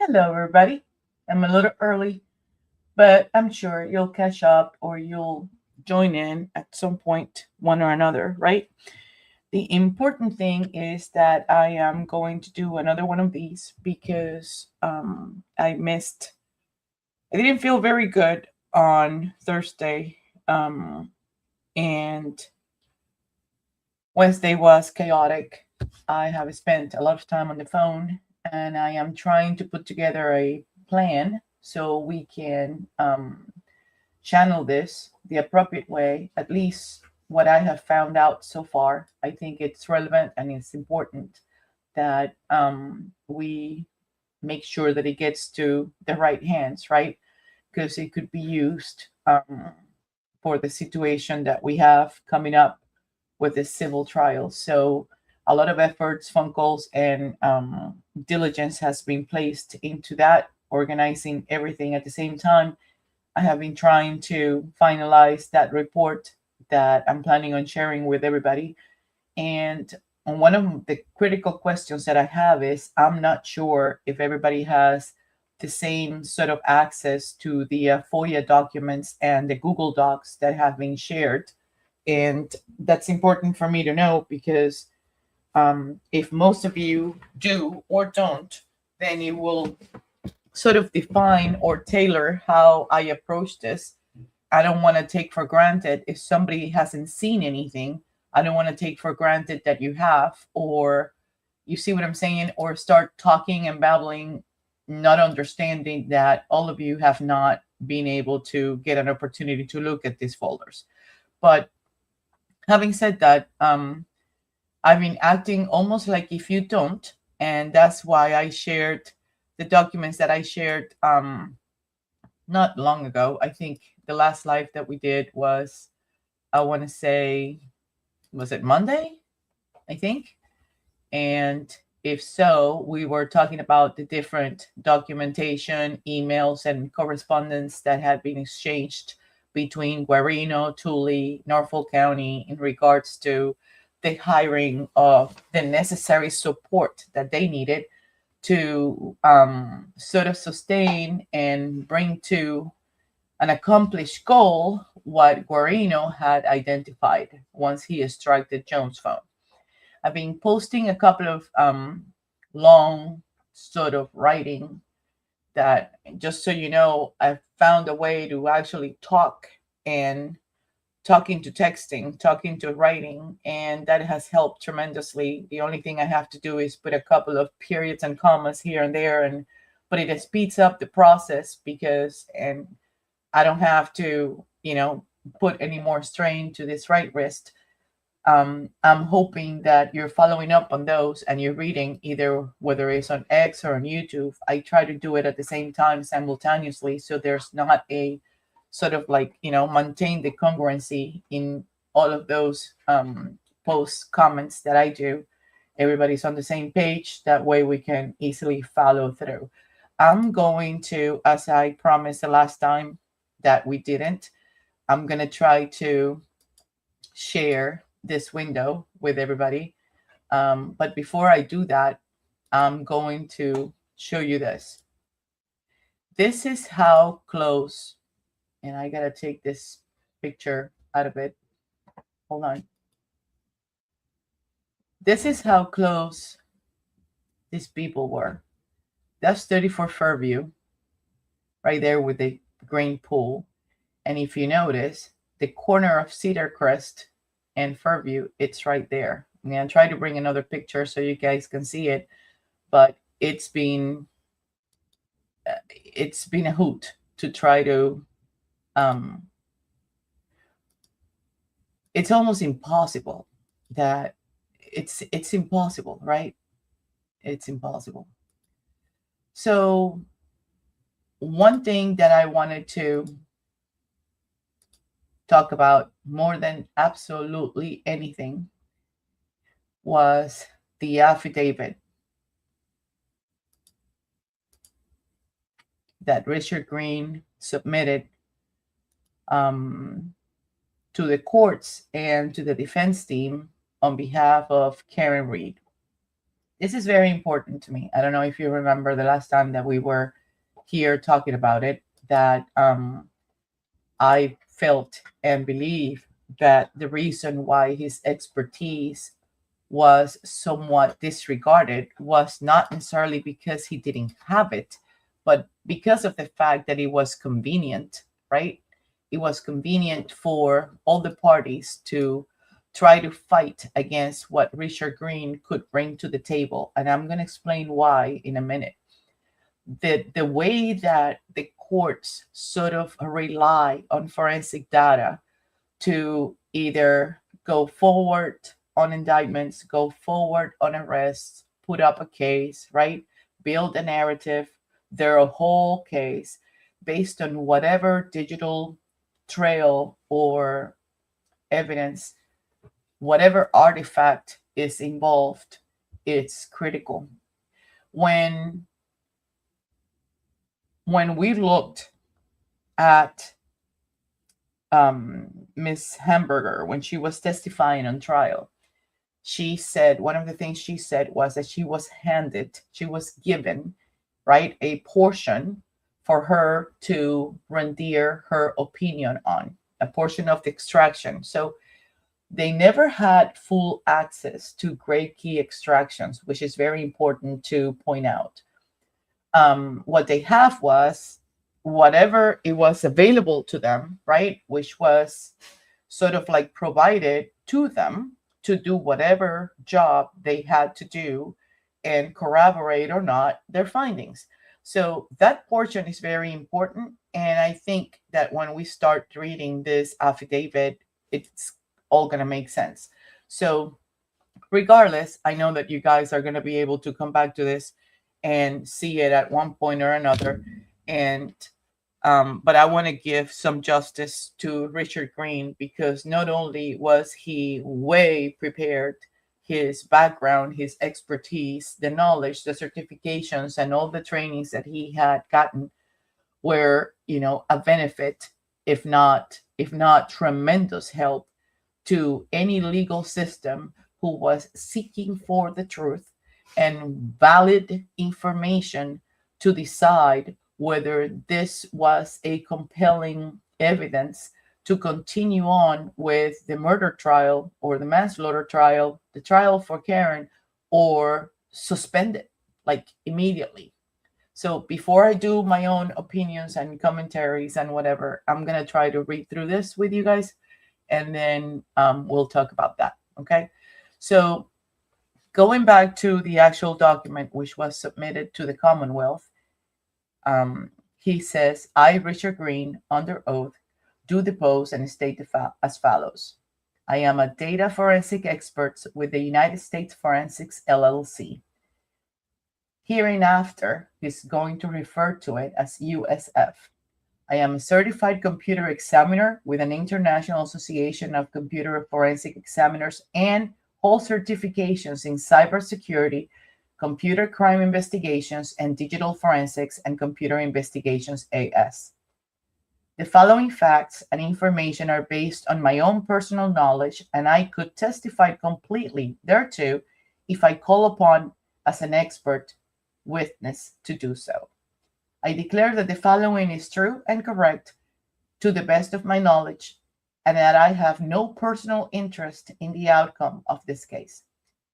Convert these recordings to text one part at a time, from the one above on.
Hello, everybody. I'm a little early, but I'm sure you'll catch up or you'll join in at some point, one or another, right? The important thing is that I am going to do another one of these because I didn't feel very good on Thursday, and Wednesday was chaotic. I have spent a lot of time on the phone and I am trying to put together a plan so we can channel this the appropriate way, at least what I have found out so far. I think it's relevant and it's important that we make sure that it gets to the right hands, right? Because it could be used for the situation that we have coming up with the civil trial. So a lot of efforts, phone calls, and diligence has been placed into that, organizing everything at the same time. I have been trying to finalize that report that I'm planning on sharing with everybody. And one of the critical questions that I have is I'm not sure if everybody has the same sort of access to the FOIA documents and the Google Docs that have been shared. And that's important for me to know because if most of you do or don't, then it will sort of define or tailor how I approach this. I don't want to take for granted if somebody hasn't seen anything. I don't want to take for granted that you have, or you see what I'm saying, or start talking and babbling, not understanding that all of you have not been able to get an opportunity to look at these folders. But having said that, I've been acting almost like if you don't, and that's why I shared the documents that I shared not long ago. I think the last live that we did was, I want to say, was it Monday? I think. And if so, we were talking about the different documentation, emails, and correspondence that had been exchanged between Guarino, Tully, Norfolk County in regards to the hiring of the necessary support that they needed to sort of sustain and bring to an accomplished goal what Guarino had identified once he struck the Jones phone. I've been posting a couple of long sort of writing that, just so you know, I've found a way to actually talk and talking to texting, talking to writing, and that has helped tremendously. The only thing I have to do is put a couple of periods and commas here and there, and but it speeds up the process because, and I don't have to, put any more strain to this right wrist. I'm hoping that you're following up on those and you're reading either whether it's on X or on YouTube. I try to do it at the same time simultaneously so there's not a sort of like, maintain the congruency in all of those post comments that I do. Everybody's on the same page. That way we can easily follow through. I'm going to, as I promised the last time that we didn't, I'm going to try to share this window with everybody. But before I do that, I'm going to show you this. This is how close, and I gotta take this picture out of it. Hold on. This is how close these people were. That's 34 Fairview, right there with the green pool. And if you notice, the corner of Cedar Crest and Fairview, it's right there. I'm gonna try to bring another picture so you guys can see it, but it's been a hoot to try to. It's almost impossible that it's impossible, right? It's impossible. So one thing that I wanted to talk about more than absolutely anything was the affidavit that Richard Green submitted to the courts and to the defense team on behalf of KarenRead. this is very important to me. I don't know if you remember the last time that we were here talking about it, that I felt and believe that the reason why his expertise was somewhat disregarded was not necessarily because he didn't have it, but because of the fact that it was convenient, right? It was convenient for all the parties to try to fight against what Richard Green could bring to the table. And I'm going to explain why in a minute. The way that the courts sort of rely on forensic data to either go forward on indictments, go forward on arrests, put up a case, right? Build a narrative, their whole case based on whatever digital trail or evidence, whatever artifact is involved, it's critical. When we looked at Miss Hamburger, when she was testifying on trial, she said, one of the things she said was that she was given, right, a portion for her to render her opinion on, a portion of the extraction. So they never had full access to grade key extractions, which is very important to point out. What they have was whatever it was available to them, right, which was sort of like provided to them to do whatever job they had to do and corroborate or not their findings. So that portion is very important. And I think that when we start reading this affidavit, it's all going to make sense. So regardless, I know that you guys are going to be able to come back to this and see it at one point or another. And but I want to give some justice to Richard Green, because not only was he way prepared, his background, his expertise, the knowledge, the certifications, and all the trainings that he had gotten were, a benefit, if not tremendous help to any legal system who was seeking for the truth and valid information to decide whether this was a compelling evidence to continue on with the murder trial or the manslaughter trial, the trial for Karen, or suspend it like immediately. So before I do my own opinions and commentaries and whatever, I'm going to try to read through this with you guys, and then we'll talk about that. Okay. So going back to the actual document, which was submitted to the Commonwealth, he says, I, Richard Green, under oath, do depose and state as follows. I am a data forensic expert with the United States Forensics LLC. Hereinafter, he's going to refer to it as USF. I am a certified computer examiner with an International Association of Computer Forensic Examiners and hold certifications in cybersecurity, computer crime investigations, and digital forensics and computer investigations AS. The following facts and information are based on my own personal knowledge, and I could testify completely thereto if I call upon as an expert witness to do so. I declare that the following is true and correct to the best of my knowledge, and that I have no personal interest in the outcome of this case.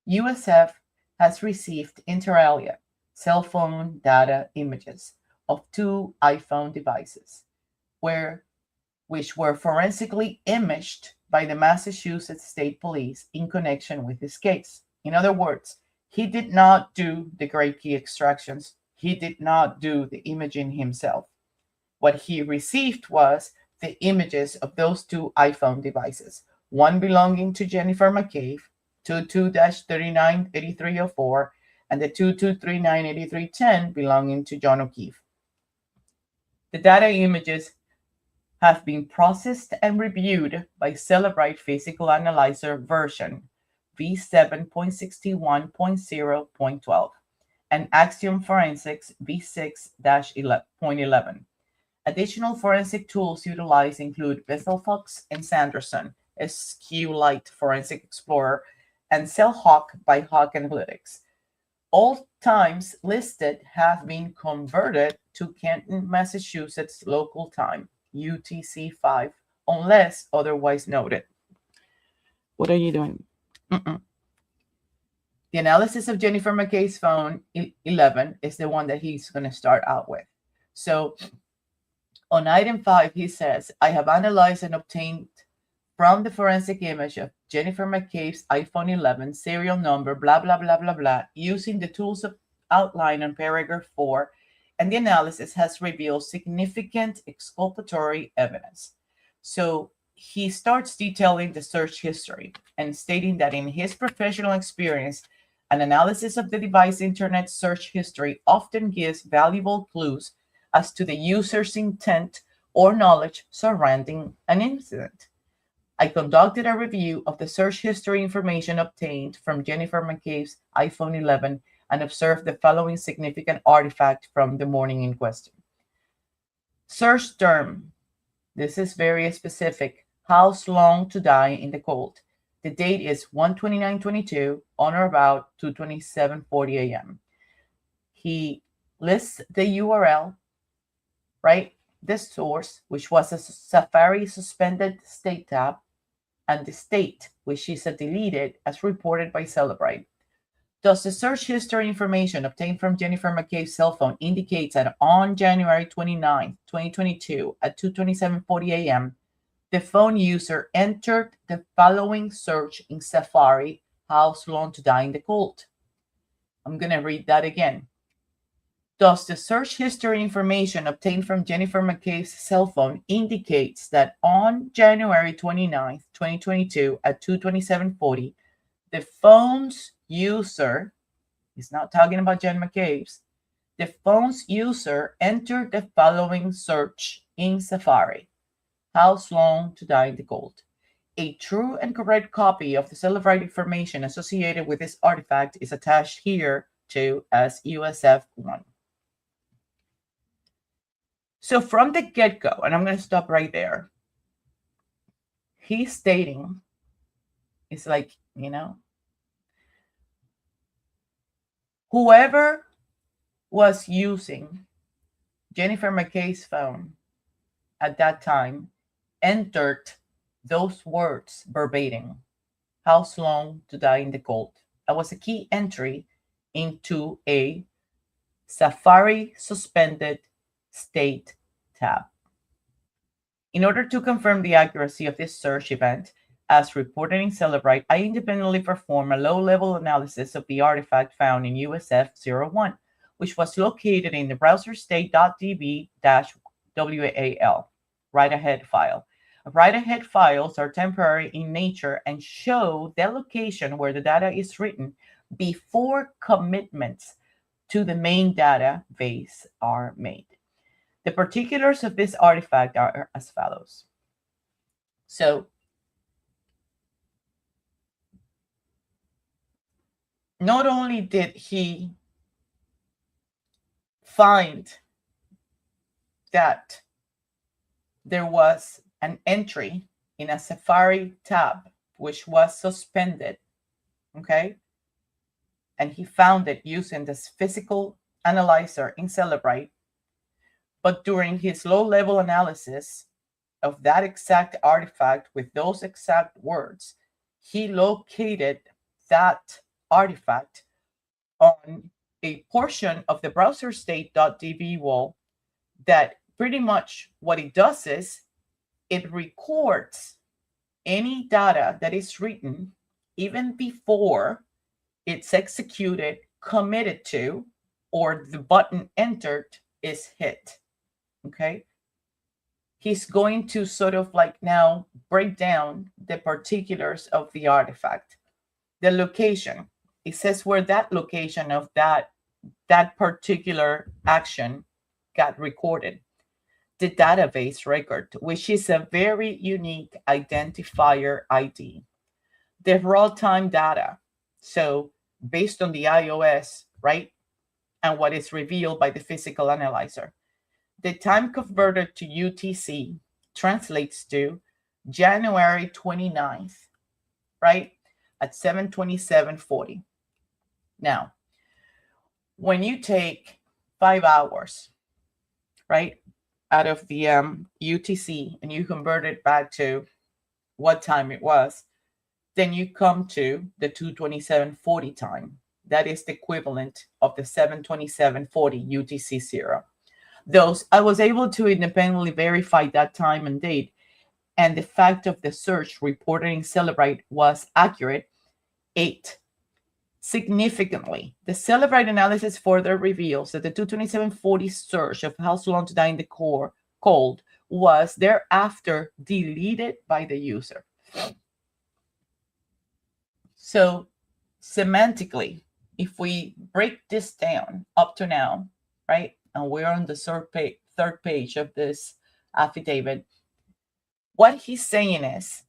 USF has received inter alia cell phone data images of 2 iPhone devices, which were forensically imaged by the Massachusetts State Police in connection with this case. In other words, he did not do the grade key extractions. He did not do the imaging himself. What he received was the images of those 2 iPhone devices, one belonging to Jennifer McCabe, 22-398304, and the 22398310 belonging to John O'Keefe. The data images have been processed and reviewed by Cellebrite Physical Analyzer version V7.61.0.12 and Axiom Forensics V6-11.11. Additional forensic tools utilized include Vesselfox and Sanderson, SQLite Forensic Explorer, and CellHawk by Hawk Analytics. all times listed have been converted to Canton, Massachusetts local time, UTC 5, unless otherwise noted. What are you doing? The analysis of Jennifer McKay's phone 11 is the one that he's going to start out with. So on item 5, he says, I have analyzed and obtained from the forensic image of Jennifer McCabe's iPhone 11 serial number, blah, blah, blah, blah, blah, using the tools outlined on paragraph 4, and the analysis has revealed significant exculpatory evidence. So he starts detailing the search history and stating that in his professional experience, an analysis of the device internet search history often gives valuable clues as to the user's intent or knowledge surrounding an incident. I conducted a review of the search history information obtained from Jennifer McCabe's iPhone 11 and observed the following significant artifact from the morning in question. Search term. This is very specific. House long to die in the cold. The date is 1/29/22 on or about 2:27:40 a.m. He lists the URL, right? The source, which was a Safari suspended state tab, and the state, which is a deleted, as reported by Celebrite. Thus, the search history information obtained from Jennifer McCabe's cell phone indicates that on January 29, 2022, at 2:27:40 a.m., the phone user entered the following search in Safari, house long to die in the cold. I'm going to read that again. Thus, the search history information obtained from Jennifer McCabe's cell phone indicates that on January 29, 2022, at 2:27:40, the phone's user, he's not talking about Jen McCabe's, the phone's user entered the following search in Safari, house long to die in the cold. A true and correct copy of the Celebrite information associated with this artifact is attached here to as USF1. So from the get-go, and I'm going to stop right there, he's stating, it's like, whoever was using Jennifer McCabe's phone at that time entered those words verbatim, house long to die in the cold. That was a key entry into a Safari suspended state tab. In order to confirm the accuracy of this search event, as reported in Celebrite, I independently performed a low-level analysis of the artifact found in USF01, which was located in the browser state.db-WAL, write-ahead file. Write-ahead files are temporary in nature and show the location where the data is written before commitments to the main database are made. The particulars of this artifact are as follows. So, not only did he find that there was an entry in a Safari tab, which was suspended, okay? And he found it using this physical analyzer in Celebrite. But during his low-level analysis of that exact artifact with those exact words, he located that artifact on a portion of the browser state.db wall that pretty much what it does is it records any data that is written even before it's executed, committed to, or the button entered is hit. Okay, he's going to sort of like now break down the particulars of the artifact. The location, it says where that location of that particular action got recorded. The database record, which is a very unique identifier ID. The raw-time data, so based on the iOS, right, and what is revealed by the physical analyzer. The time converted to UTC translates to January 29th, right, at 7:27:40. Now, when you take 5 hours, right, out of the UTC and you convert it back to what time it was, then you come to the 227.40 time. That is the equivalent of the 727.40 UTC 0. Those I was able to independently verify that time and date, and the fact of the search reported in Celebrite was accurate. 8. Significantly, the Celebrite analysis further reveals that the 227.40 search of How Long to Die in the Cold was thereafter deleted by the user. So semantically, if we break this down up to now, right, and we're on the third page of this affidavit, what he's saying is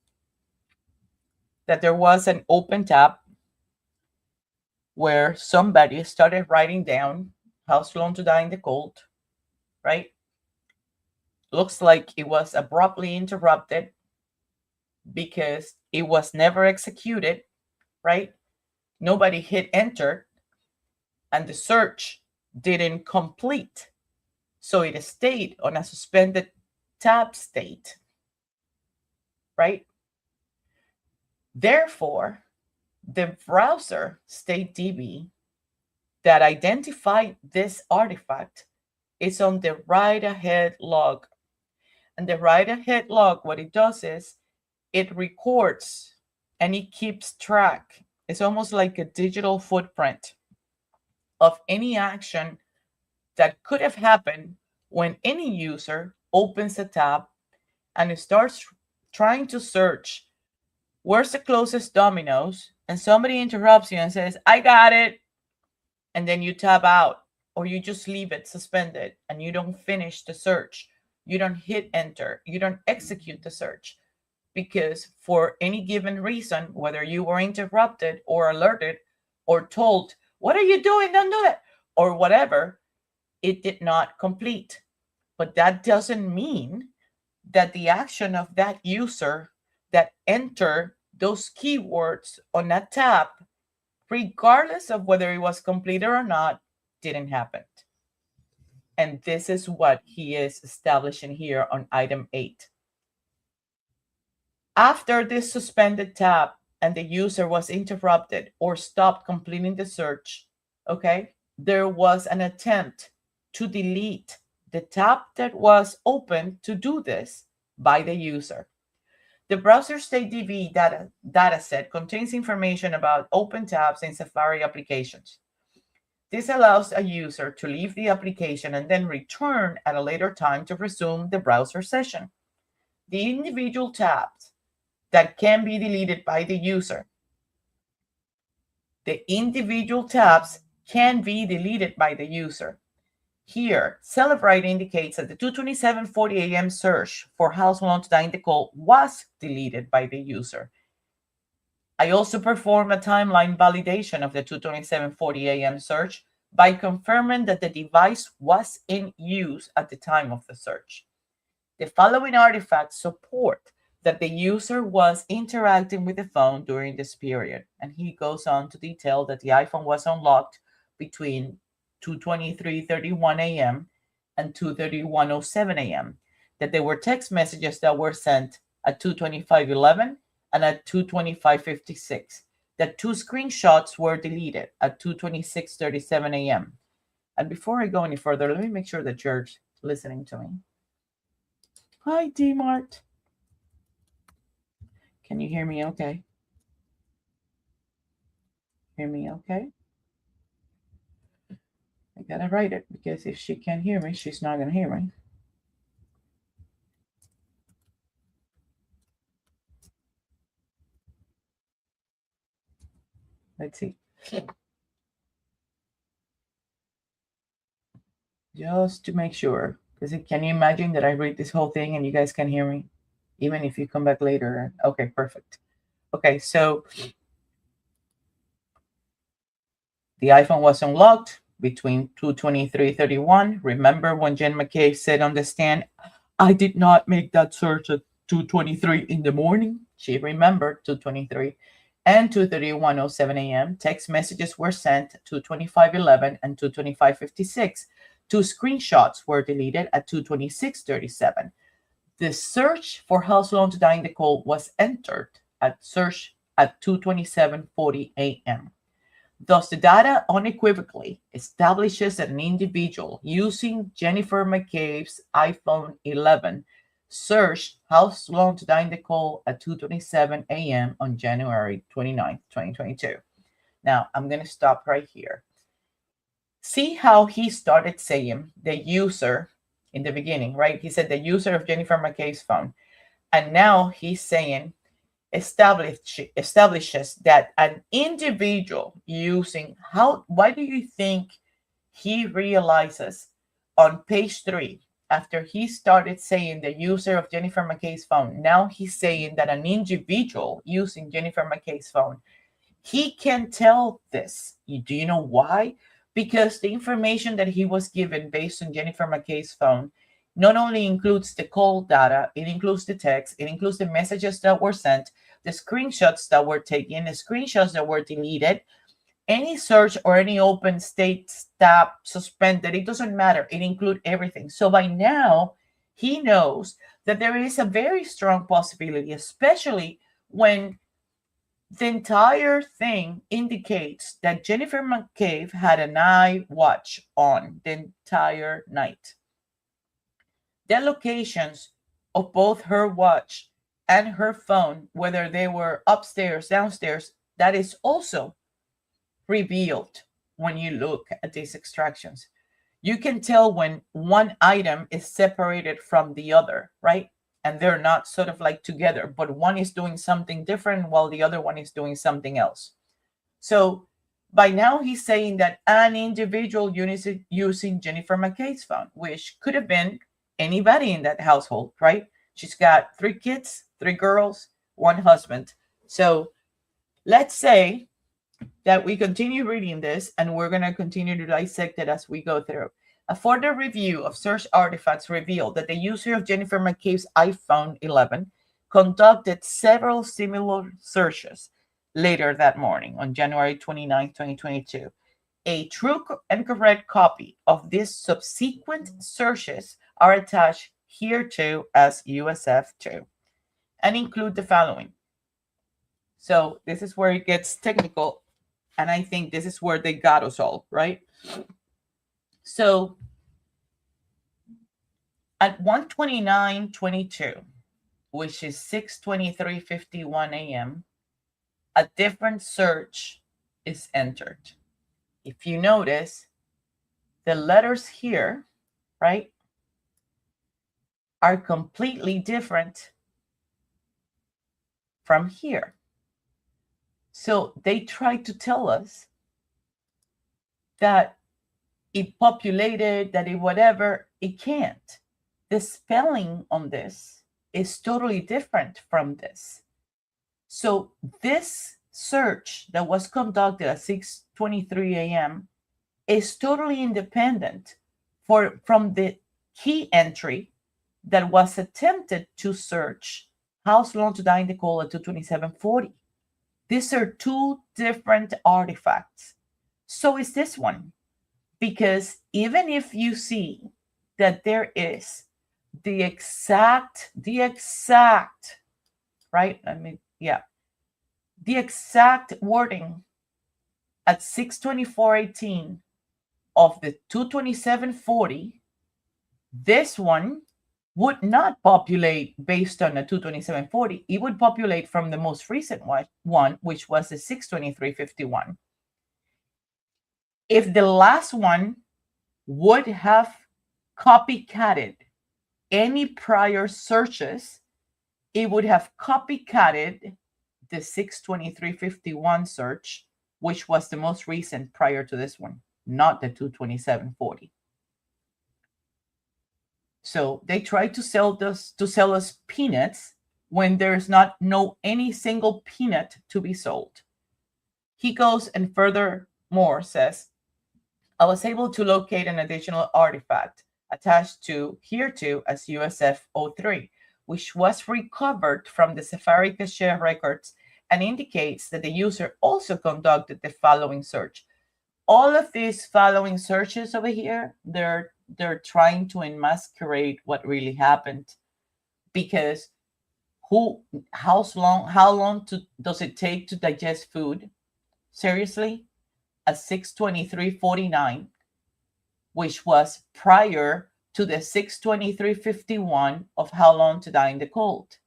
that there was an open tab where somebody started writing down How Long to Die in the Cold, right? Looks like it was abruptly interrupted because it was never executed, right? Nobody hit enter, and the search didn't complete. So it stayed on a suspended tab state, right? Therefore, the browser state DB that identified this artifact is on the write-ahead log. And the write-ahead log, what it does is it records and it keeps track. It's almost like a digital footprint of any action that could have happened when any user opens a tab and it starts trying to search where's the closest Domino's, and somebody interrupts you and says, I got it. And then you tab out, or you just leave it suspended and you don't finish the search. You don't hit enter. You don't execute the search because for any given reason, whether you were interrupted or alerted or told, what are you doing? Don't do that, or whatever, it did not complete. But that doesn't mean that the action of that user that entered those keywords on that tab, regardless of whether it was completed or not, didn't happen. And this is what he is establishing here on item 8. After this suspended tab and the user was interrupted or stopped completing the search, okay, there was an attempt to delete the tab that was open to do this by the user. The browser state DB dataset contains information about open tabs in Safari applications. This allows a user to leave the application and then return at a later time to resume the browser session. The individual tabs that can be deleted by the user. The individual tabs can be deleted by the user. Here, Celebrite indicates that the 227.40 a.m. search for How Long to Die in the Cold was deleted by the user. I also performed a timeline validation of the 227.40 a.m. search by confirming that the device was in use at the time of the search. The following artifacts support that the user was interacting with the phone during this period. And he goes on to detail that the iPhone was unlocked between 2:23:31 a.m. and 2:31:07 a.m. That there were text messages that were sent at 2:25:11 and at 2:25:56. That 2 screenshots were deleted at 2:26:37 a.m. And before I go any further, let me make sure that you're listening to me. Hi, D-Mart. Can you hear me okay? Hear me okay? I gotta write it because if she can't hear me, she's not gonna hear me. Let's see. Just to make sure, because can you imagine that I read this whole thing and you guys can hear me, even if you come back later? Okay, perfect. Okay, so the iPhone was unlocked between 2:23:31. Remember when Jen McKay said on the stand, I did not make that search at 2:23 in the morning? She remembered 2:23. and 2:31:07 a.m. Text messages were sent to 2:25:11 and 2:25:56. 2 screenshots were deleted at 2:26:37. The search for house loan to die in the cold was entered at search at 2:27:40 a.m. Thus, the data unequivocally establishes that an individual using Jennifer McCabe's iPhone 11 searched house loan to die in the cold at 2:27 a.m. on January 29, 2022. Now, I'm going to stop right here. See how he started saying the user in the beginning, right? He said the user of Jennifer McCabe's phone. And now he's saying establishes that an individual using why do you think he realizes on page 3, after he started saying the user of Jennifer McCabe's phone, now he's saying that an individual using Jennifer McCabe's phone, he can tell this. Do you know why? Because the information that he was given based on Jennifer McCabe's phone not only includes the call data, it includes the text, it includes the messages that were sent, the screenshots that were taken, the screenshots that were deleted, any search or any open state, stop, suspended, it doesn't matter. It includes everything. So by now, he knows that there is a very strong possibility, especially when the entire thing indicates that Jennifer McCabe had an eye watch on the entire night. The locations of both her watch and her phone, whether they were upstairs, downstairs, that is also revealed when you look at these extractions. You can tell when one item is separated from the other, right? And they're not sort of like together, but one is doing something different while the other one is doing something else. So by now he's saying that an individual using Jennifer McCabe's phone, which could have been anybody in that household, right? She's got 3 kids, 3 girls, 1 husband. So let's say that we continue reading this and we're going to continue to dissect it as we go through. A further review of search artifacts revealed that the user of Jennifer McCabe's iPhone 11 conducted several similar searches later that morning on January 29, 2022. A true and correct copy of these subsequent searches are attached here too as USF2 and include the following. So this is where it gets technical, and I think this is where they got us all, right? So at 1:29:22, which is 6:23:51 a.m., a different search is entered. If you notice, the letters here, right, are completely different from here. So they try to tell us that it populated, that it whatever, it can't. The spelling on this is totally different from this. So this search that was conducted at 6:23 a.m. is totally independent from the key entry that was attempted to search house loan to die in the cold at 2:27:40. These are 2 different artifacts. So is this one. Because even if you see that there is the exact, right? The exact wording at 6:24:18 of the 2:27:40, this one would not populate based on the 2:27:40. It would populate from the most recent one, which was the 6:23:51. If the last one would have copycatted any prior searches, it would have copycatted the 6:23:51 search, which was the most recent prior to this one, not the 2:27:40. So they try to sell us peanuts when there's no any single peanut to be sold. He goes and furthermore says, I was able to locate an additional artifact attached to here too as USF03, which was recovered from the Safari Cache records and indicates that the user also conducted the following search. All of these following searches over here, they're trying to enmascarate what really happened, because how long does it take to digest food? Seriously, at 6:23:49, which was prior to the 6:23:51 of how long to die in the cold.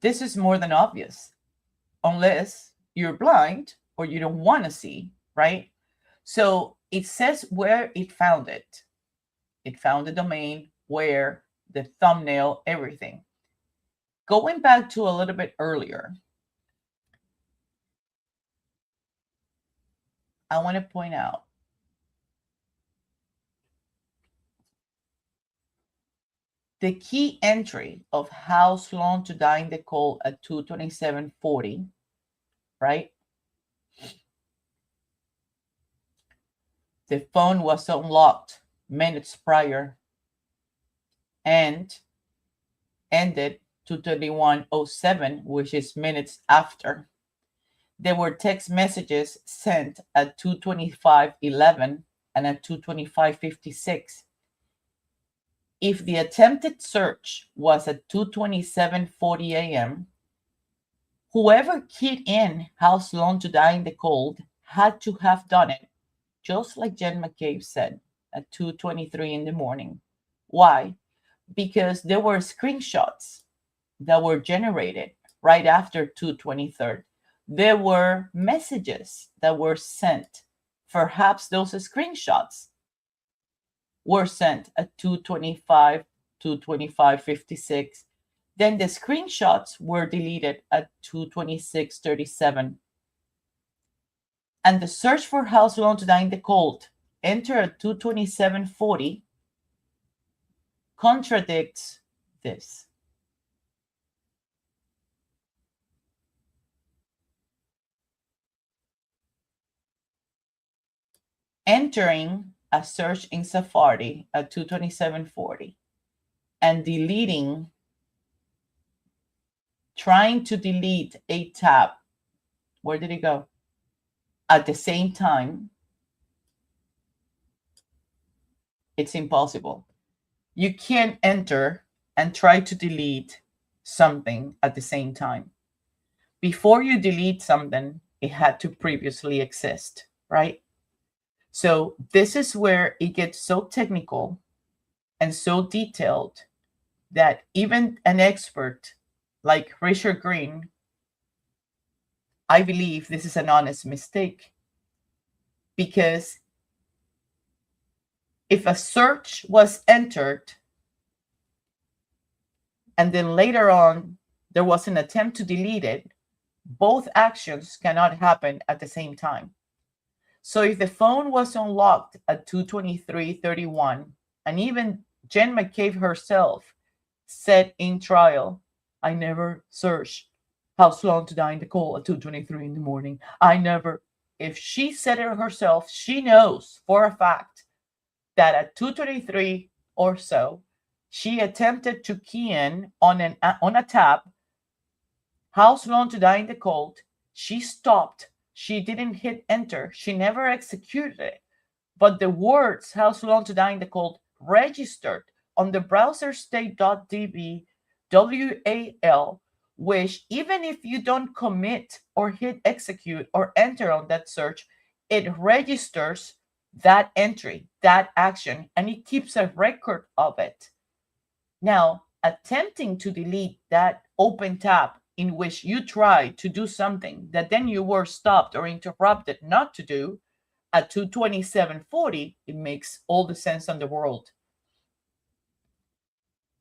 This is more than obvious, unless you're blind or you don't want to see, right? So it says where it found it. It found the domain, where, the thumbnail, everything. Going back to a little bit earlier, I want to point out the key entry of how long to die in the cold at 2:27:40, right? The phone was unlocked minutes prior and ended 2:31:07, which is minutes after. There were text messages sent at 2:25:11 and at 2:25:56. If the attempted search was at 2:27:40 a.m., whoever keyed in how long to die in the cold had to have done it, just like Jen McCabe said, at 2:23 in the morning. Why? Because there were screenshots that were generated right after 2:23. There were messages that were sent. Perhaps those screenshots were sent at 2:25, 2:25:56. Then the screenshots were deleted at 2:26:37. And the search for how long to die in the cold, enter at 2:27:40, contradicts this. Entering a search in Safari at 2:27:40 and trying to delete a tab, where did it go? At the same time, it's impossible. You can't enter and try to delete something at the same time. Before you delete something, it had to previously exist, right? So this is where it gets so technical and so detailed that even an expert like Richard Green, I believe this is an honest mistake, because if a search was entered and then later on there was an attempt to delete it, both actions cannot happen at the same time. So if the phone was unlocked at 2:23:31, and even Jen McCabe herself said in trial, I never searched how long to die in the cold at 2:23 in the morning. I never. If she said it herself, she knows for a fact that at 2:23 or so, she attempted to key in on a tab, how long to die in the cold. She stopped. She didn't hit enter. She never executed it. But the words how long to die in the cold registered on the browser state.db WAL, which even if you don't commit or hit execute or enter on that search, it registers that entry, that action, and it keeps a record of it. Now, attempting to delete that open tab in which you tried to do something that then you were stopped or interrupted not to do at 2:27:40, it makes all the sense in the world.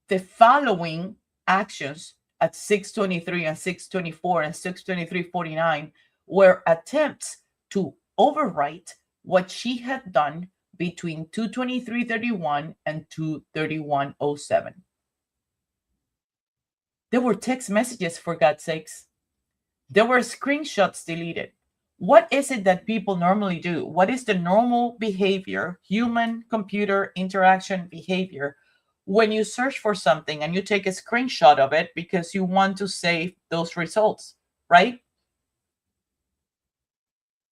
The following actions at 6:23 and 6:24 and 6:23:49 were attempts to overwrite what she had done between 2:23:31 and 2:31:07. There were text messages, for God's sakes. There were screenshots deleted. What is it that people normally do? What is the normal behavior, human-computer interaction behavior, when you search for something and you take a screenshot of it because you want to save those results, right?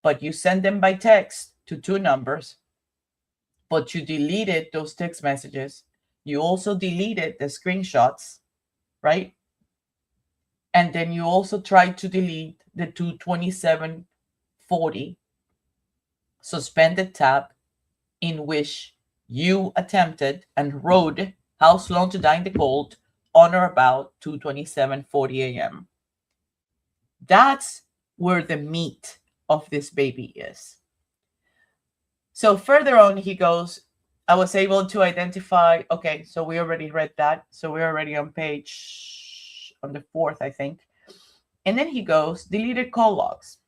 But you send them by text to two numbers, but you deleted those text messages. You also deleted the screenshots, right? And then you also tried to delete the 22740 suspended tab in which you attempted and wrote How Sloan to Die in the Cold on or about 2:27:40 a.m. That's where the meat of this baby is. So further on, he goes, I was able to identify, okay, so we already read that. So we're already on the 4th, I think. And then he goes, deleted call logs.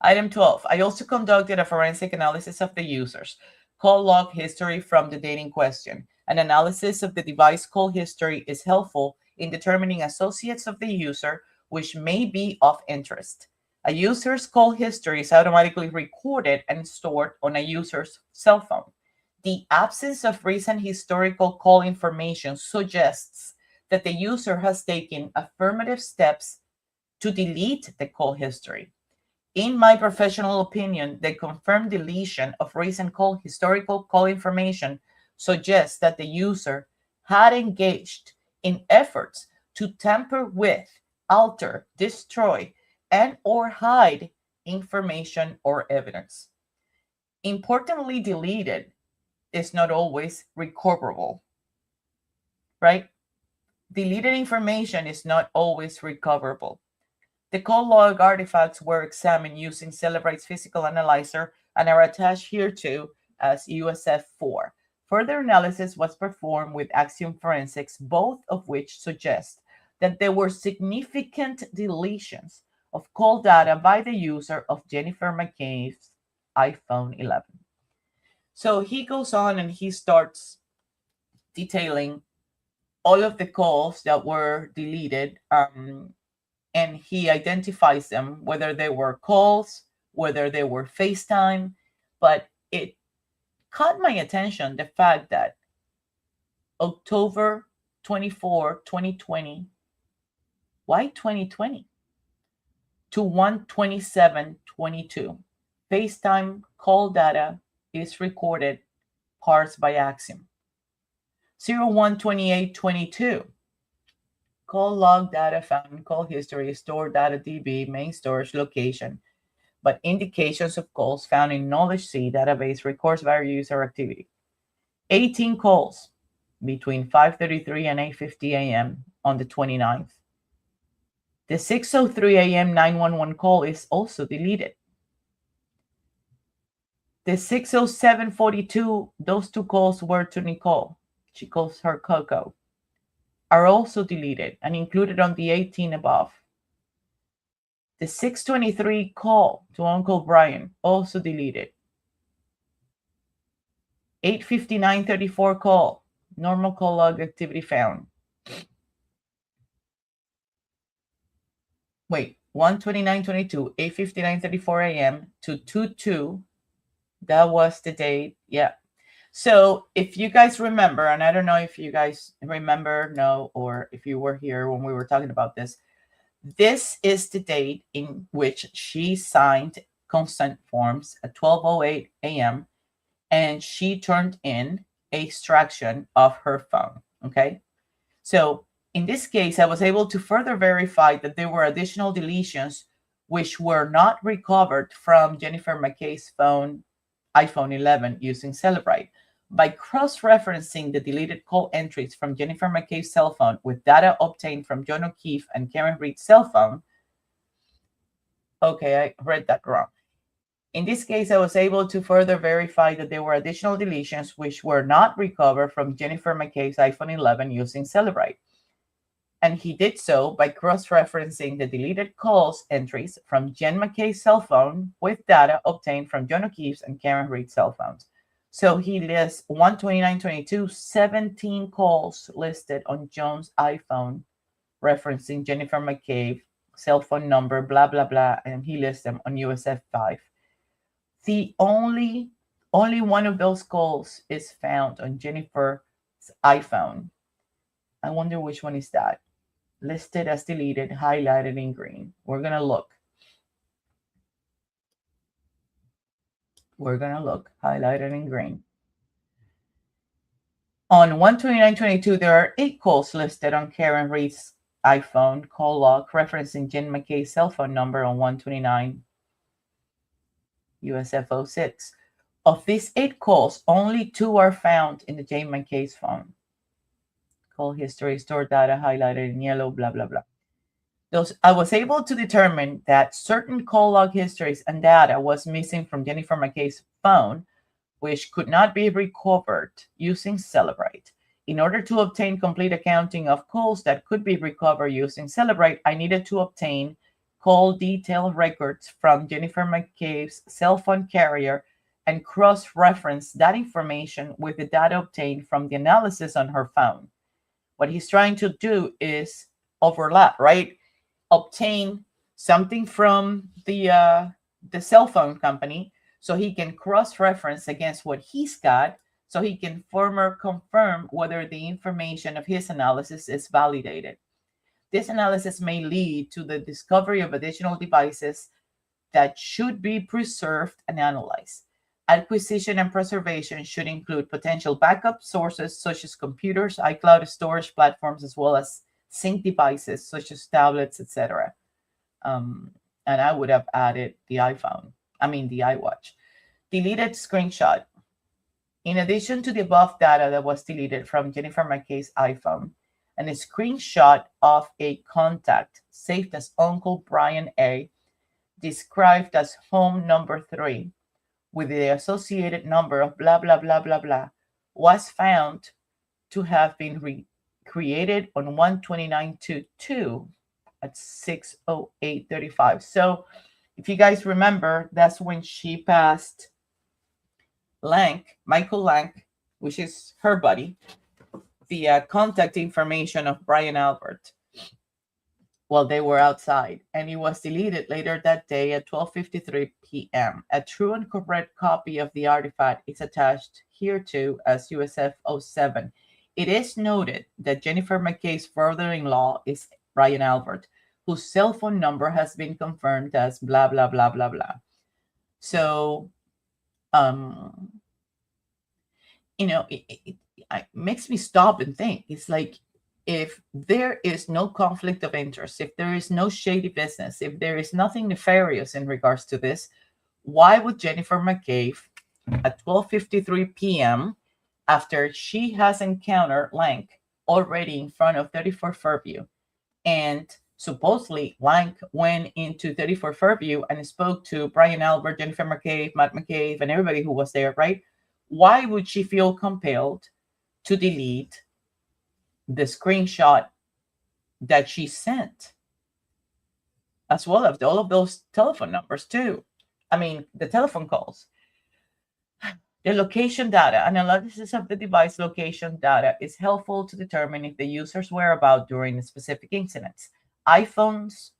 Item 12, I also conducted a forensic analysis of the user's call log history from the date in question. An analysis of the device call history is helpful in determining associates of the user which may be of interest. A user's call history is automatically recorded and stored on a user's cell phone. The absence of recent historical call information suggests that the user has taken affirmative steps to delete the call history. In my professional opinion, the confirmed deletion of recent historical call information suggests that the user had engaged in efforts to tamper with, alter, destroy, and or hide information or evidence. Importantly, deleted is not always recoverable, right? Deleted information is not always recoverable. The call log artifacts were examined using Celebrate's physical analyzer and are attached here to as USF4. Further analysis was performed with Axiom Forensics, both of which suggest that there were significant deletions of call data by the user of Jennifer McCabe's iPhone 11. So he goes on and he starts detailing all of the calls that were deleted, and he identifies them, whether they were calls, whether they were FaceTime. But it caught my attention, the fact that October 24, 2020, why 2020? To 1/27/22, FaceTime call data is recorded, parsed by Axiom. 01/28/22, call log data found in call history, stored data DB, main storage location, but indications of calls found in Knowledge C database records various user activity. 18 calls between 5:33 and 8:50 a.m. on the 29th. The 6:03 a.m. 911 call is also deleted. The 6:07:42, those two calls were to Nicole. She calls her Coco, are also deleted and included on the 18 above. The 6:23 call to Uncle Brian, also deleted. 8:59:34 call, normal call log activity found. Wait, 1:29:22, 8:59:34 a.m. to 2:02. That was the date. Yeah. So if you guys remember, and I don't know if you guys remember, no, or if you were here when we were talking about this, this is the date in which she signed consent forms at 12:08 a.m. and she turned in a extraction of her phone. Okay. So in this case, I was able to further verify that there were additional deletions which were not recovered from Jennifer McKay's phone, iPhone 11, using Celebrate. By cross-referencing the deleted call entries from Jennifer McKay's cell phone with data obtained from John O'Keefe and KarenRead's cell phone. Okay, I read that wrong. In this case, I was able to further verify that there were additional deletions which were not recovered from Jennifer McKay's iPhone 11 using Celebrate. And he did so by cross-referencing the deleted calls entries from Jen McKay's cell phone with data obtained from John O'Keefe's and KarenRead's cell phones. So he lists 1/29/22, 17 calls listed on John's iPhone, referencing Jennifer McCabe, cell phone number, blah, blah, blah, and he lists them on USF5. The only one of those calls is found on Jennifer's iPhone. I wonder which one is that. Listed as deleted, highlighted in green. We're going to look. Highlighted in green. On 129.22, there are 8 calls listed on KarenRead's iPhone call log referencing Jen McKay's cell phone number on 129 USF 06. Of these 8 calls, only 2 are found in the Jane McKay's phone. Call history, stored data, highlighted in yellow, blah, blah, blah. I was able to determine that certain call log histories and data was missing from Jennifer McKay's phone, which could not be recovered using Celebrate. In order to obtain complete accounting of calls that could be recovered using Celebrate, I needed to obtain call detail records from Jennifer McKay's cell phone carrier and cross-reference that information with the data obtained from the analysis on her phone. What he's trying to do is overlap, right? Obtain something from the cell phone company so he can cross-reference against what he's got so he can confirm whether the information of his analysis is validated. This analysis may lead to the discovery of additional devices that should be preserved and analyzed. Acquisition and preservation should include potential backup sources such as computers, iCloud storage platforms, as well as sync devices such as tablets, etc. And I would have added the iWatch. Deleted screenshot. In addition to the above data that was deleted from Jennifer McKay's iPhone, and a screenshot of a contact saved as Uncle Brian A, described as home number 3, with the associated number of blah, blah, blah, blah, blah, was found to have been created on 129.22 at 6:08:35. So if you guys remember, that's when she passed Michael Lank, which is her buddy, the contact information of Brian Albert while they were outside, and it was deleted later that day at 12:53 p.m. A true and correct copy of the artifact is attached here too as USF 07. It is noted that Jennifer McKay's brother-in-law is Brian Albert, whose cell phone number has been confirmed as blah, blah, blah, blah, blah. So, it makes me stop and think. It's like, if there is no conflict of interest, if there is no shady business, if there is nothing nefarious in regards to this, why would Jennifer McKay at 12:53 p.m., after she has encountered Lank already in front of 34 Fairview, and supposedly Lank went into 34 Fairview and spoke to Brian Albert, Jennifer McKay, Matt McKay, and everybody who was there, right? Why would she feel compelled to delete the screenshot that she sent, as well as all of those telephone numbers too? I mean, the telephone calls. The location data. Analysis of the device location data is helpful to determine if the user's whereabouts during a specific incidents. iPhones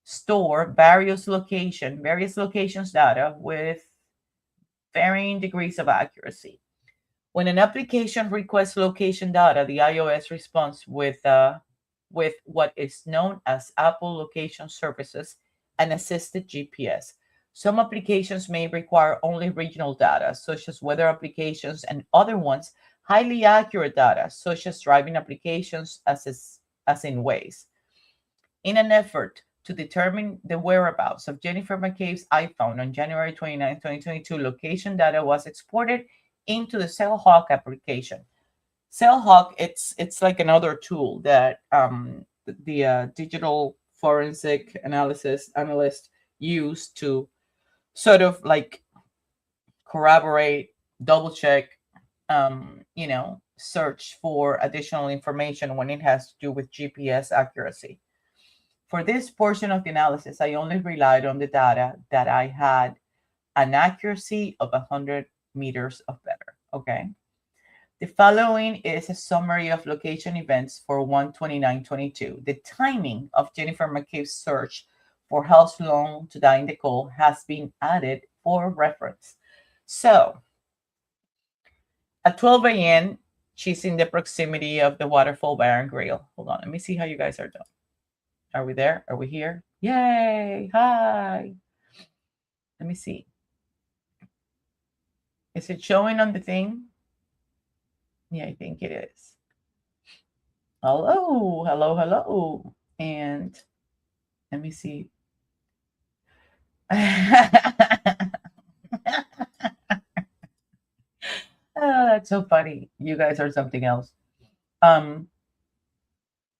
store various locations data with varying degrees of accuracy. When an application requests location data, the iOS responds with what is known as Apple Location Services and Assisted GPS. Some applications may require only regional data, such as weather applications, and other ones highly accurate data, such as driving applications, as in Waze. In an effort to determine the whereabouts of Jennifer McKay's iPhone on January 29, 2022, location data was exported into the CellHawk application. CellHawk, it's like another tool that the digital forensic analyst use to sort of like corroborate, double check, search for additional information when it has to do with GPS accuracy. For this portion of the analysis, I only relied on the data that I had an accuracy of 100 meters or better. Okay. The following is a summary of location events for 129.22. The timing of Jennifer McKay's search for how long to die in the call has been added for reference. So at 12 a.m., She's in the proximity of the Waterfall Bar and Grill. Hold on, let me see how you guys are doing. Are we there? Are we here? Yay! Hi. Let me see. Is it showing on the thing? Yeah, I think it is. Hello, hello, hello. And let me see. Oh, that's so funny. You guys are something else. Do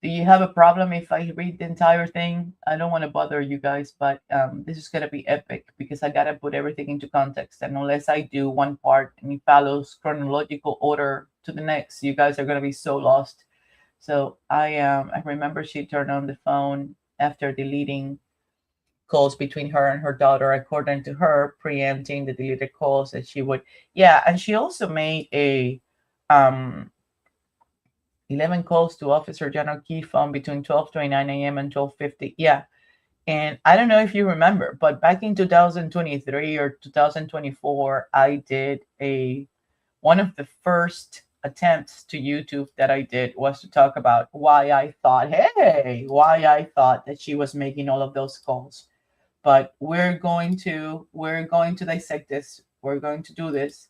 you have a problem if I read the entire thing? I don't want to bother you guys, but this is going to be epic because I got to put everything into context. And unless I do one part and it follows chronological order to the next, you guys are going to be so lost. So I remember she turned on the phone after deleting calls between her and her daughter, according to her, preempting the deleted calls that she would. Yeah, and she also made a 11 calls to Officer General Key phone between 12:29 a.m. and 12:50. Yeah. And I don't know if you remember, but back in 2023 or 2024, I did one of the first attempts to YouTube that I did was to talk about why I thought that she was making all of those calls. But we're going to dissect this. We're going to do this.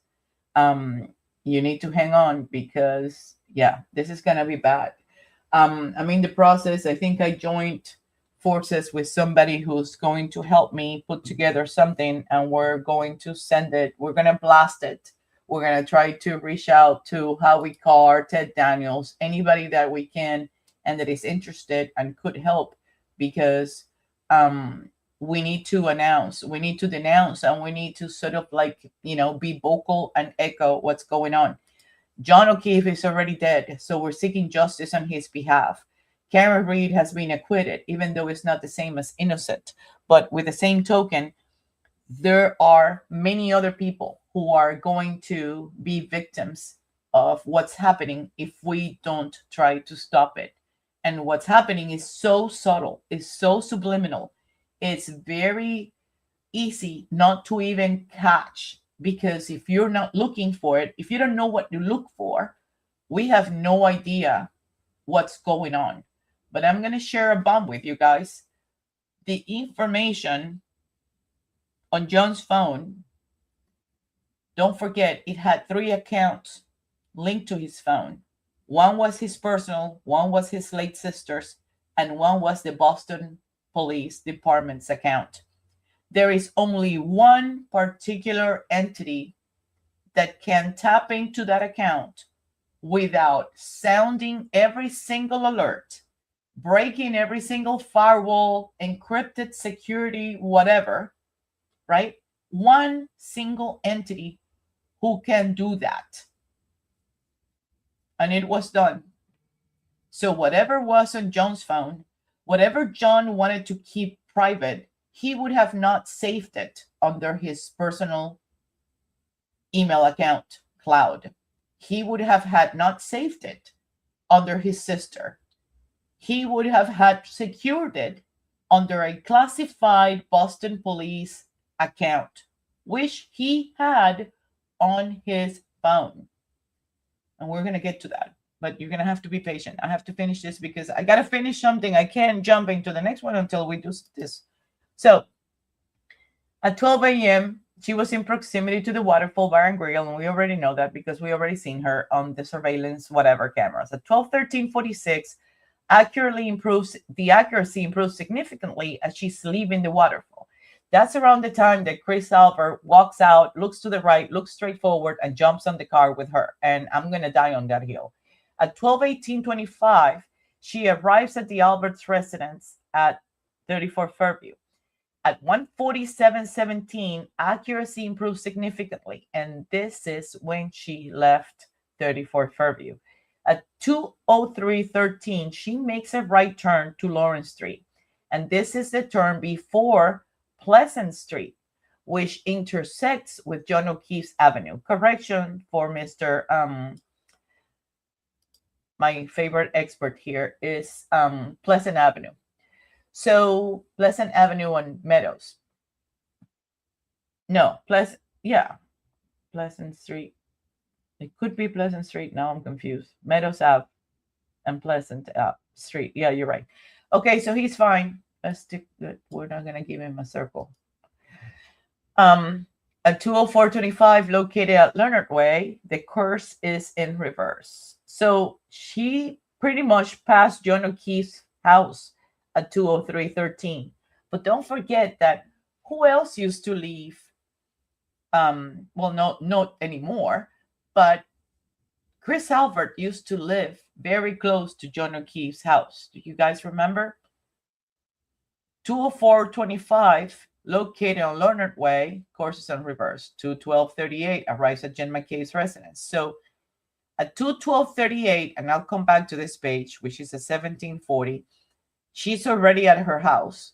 You need to hang on because this is gonna be bad. I'm in the process. I think I joined forces with somebody who's going to help me put together something, and we're going to send it. We're gonna blast it. We're gonna try to reach out to Howie Carr, Ted Daniels, anybody that we can and that is interested and could help, because we need to announce, we need to denounce, and we need to sort of be vocal and echo what's going on. John O'Keefe is already dead, so we're seeking justice on his behalf. KarenRead has been acquitted, even though it's not the same as innocent. But with the same token, there are many other people who are going to be victims of what's happening if we don't try to stop it. And what's happening is so subtle, is so subliminal. It's very easy not to even catch, because if you're not looking for it, if you don't know what to look for, we have no idea what's going on. But I'm going to share a bomb with you guys. The information on John's phone, don't forget, it had 3 accounts linked to his phone. One was his personal, one was his late sister's, and one was the Boston Police Department's account. There is only one particular entity that can tap into that account without sounding every single alert, breaking every single firewall, encrypted security, whatever, right? One single entity who can do that. And it was done. So whatever was on John's phone, whatever John wanted to keep private, he would have not saved it under his personal email account, cloud. He would have had not saved it under his sister. He would have had secured it under a classified Boston Police account, which he had on his phone. And we're going to get to that, but you're going to have to be patient. I have to finish this because I got to finish something. I can't jump into the next one until we do this. So at 12 a.m., she was in proximity to the Waterfall Bar and Grill, and we already know that because we already seen her on the surveillance, whatever cameras. At 12:13:46, the accuracy improves significantly as she's leaving the waterfall. That's around the time that Chris Albert walks out, looks to the right, looks straight forward, and jumps on the car with her. And I'm going to die on that hill. At 12:18:25, she arrives at the Albert's residence at 34 Fairview. At 1:47:17, accuracy improves significantly, and this is when she left 34 Fairview. At 2:03:13, she makes a right turn to Lawrence Street, and this is the turn before Pleasant Street, which intersects with John O'Keefe's Avenue. Correction for Mr. My favorite expert here is Pleasant Avenue. So Pleasant Avenue on Meadows. No, Pleasant Street. It could be Pleasant Street. Now I'm confused. Meadows Ave and Pleasant Street. Yeah, you're right. Okay, so he's fine. Let's stick. We're not gonna give him a circle. At 20425, located at Leonard Way, the course is in reverse. So she pretty much passed John O'Keefe's house at 20313. But don't forget that who else used to leave? Well, no, not anymore, but Chris Albert used to live very close to John O'Keefe's house. Do you guys remember? 20425, located on Leonard Way, courses on reverse. 21238 arrives at Jen McKay's residence. So at 21238, and I'll come back to this page, which is a 1740, she's already at her house.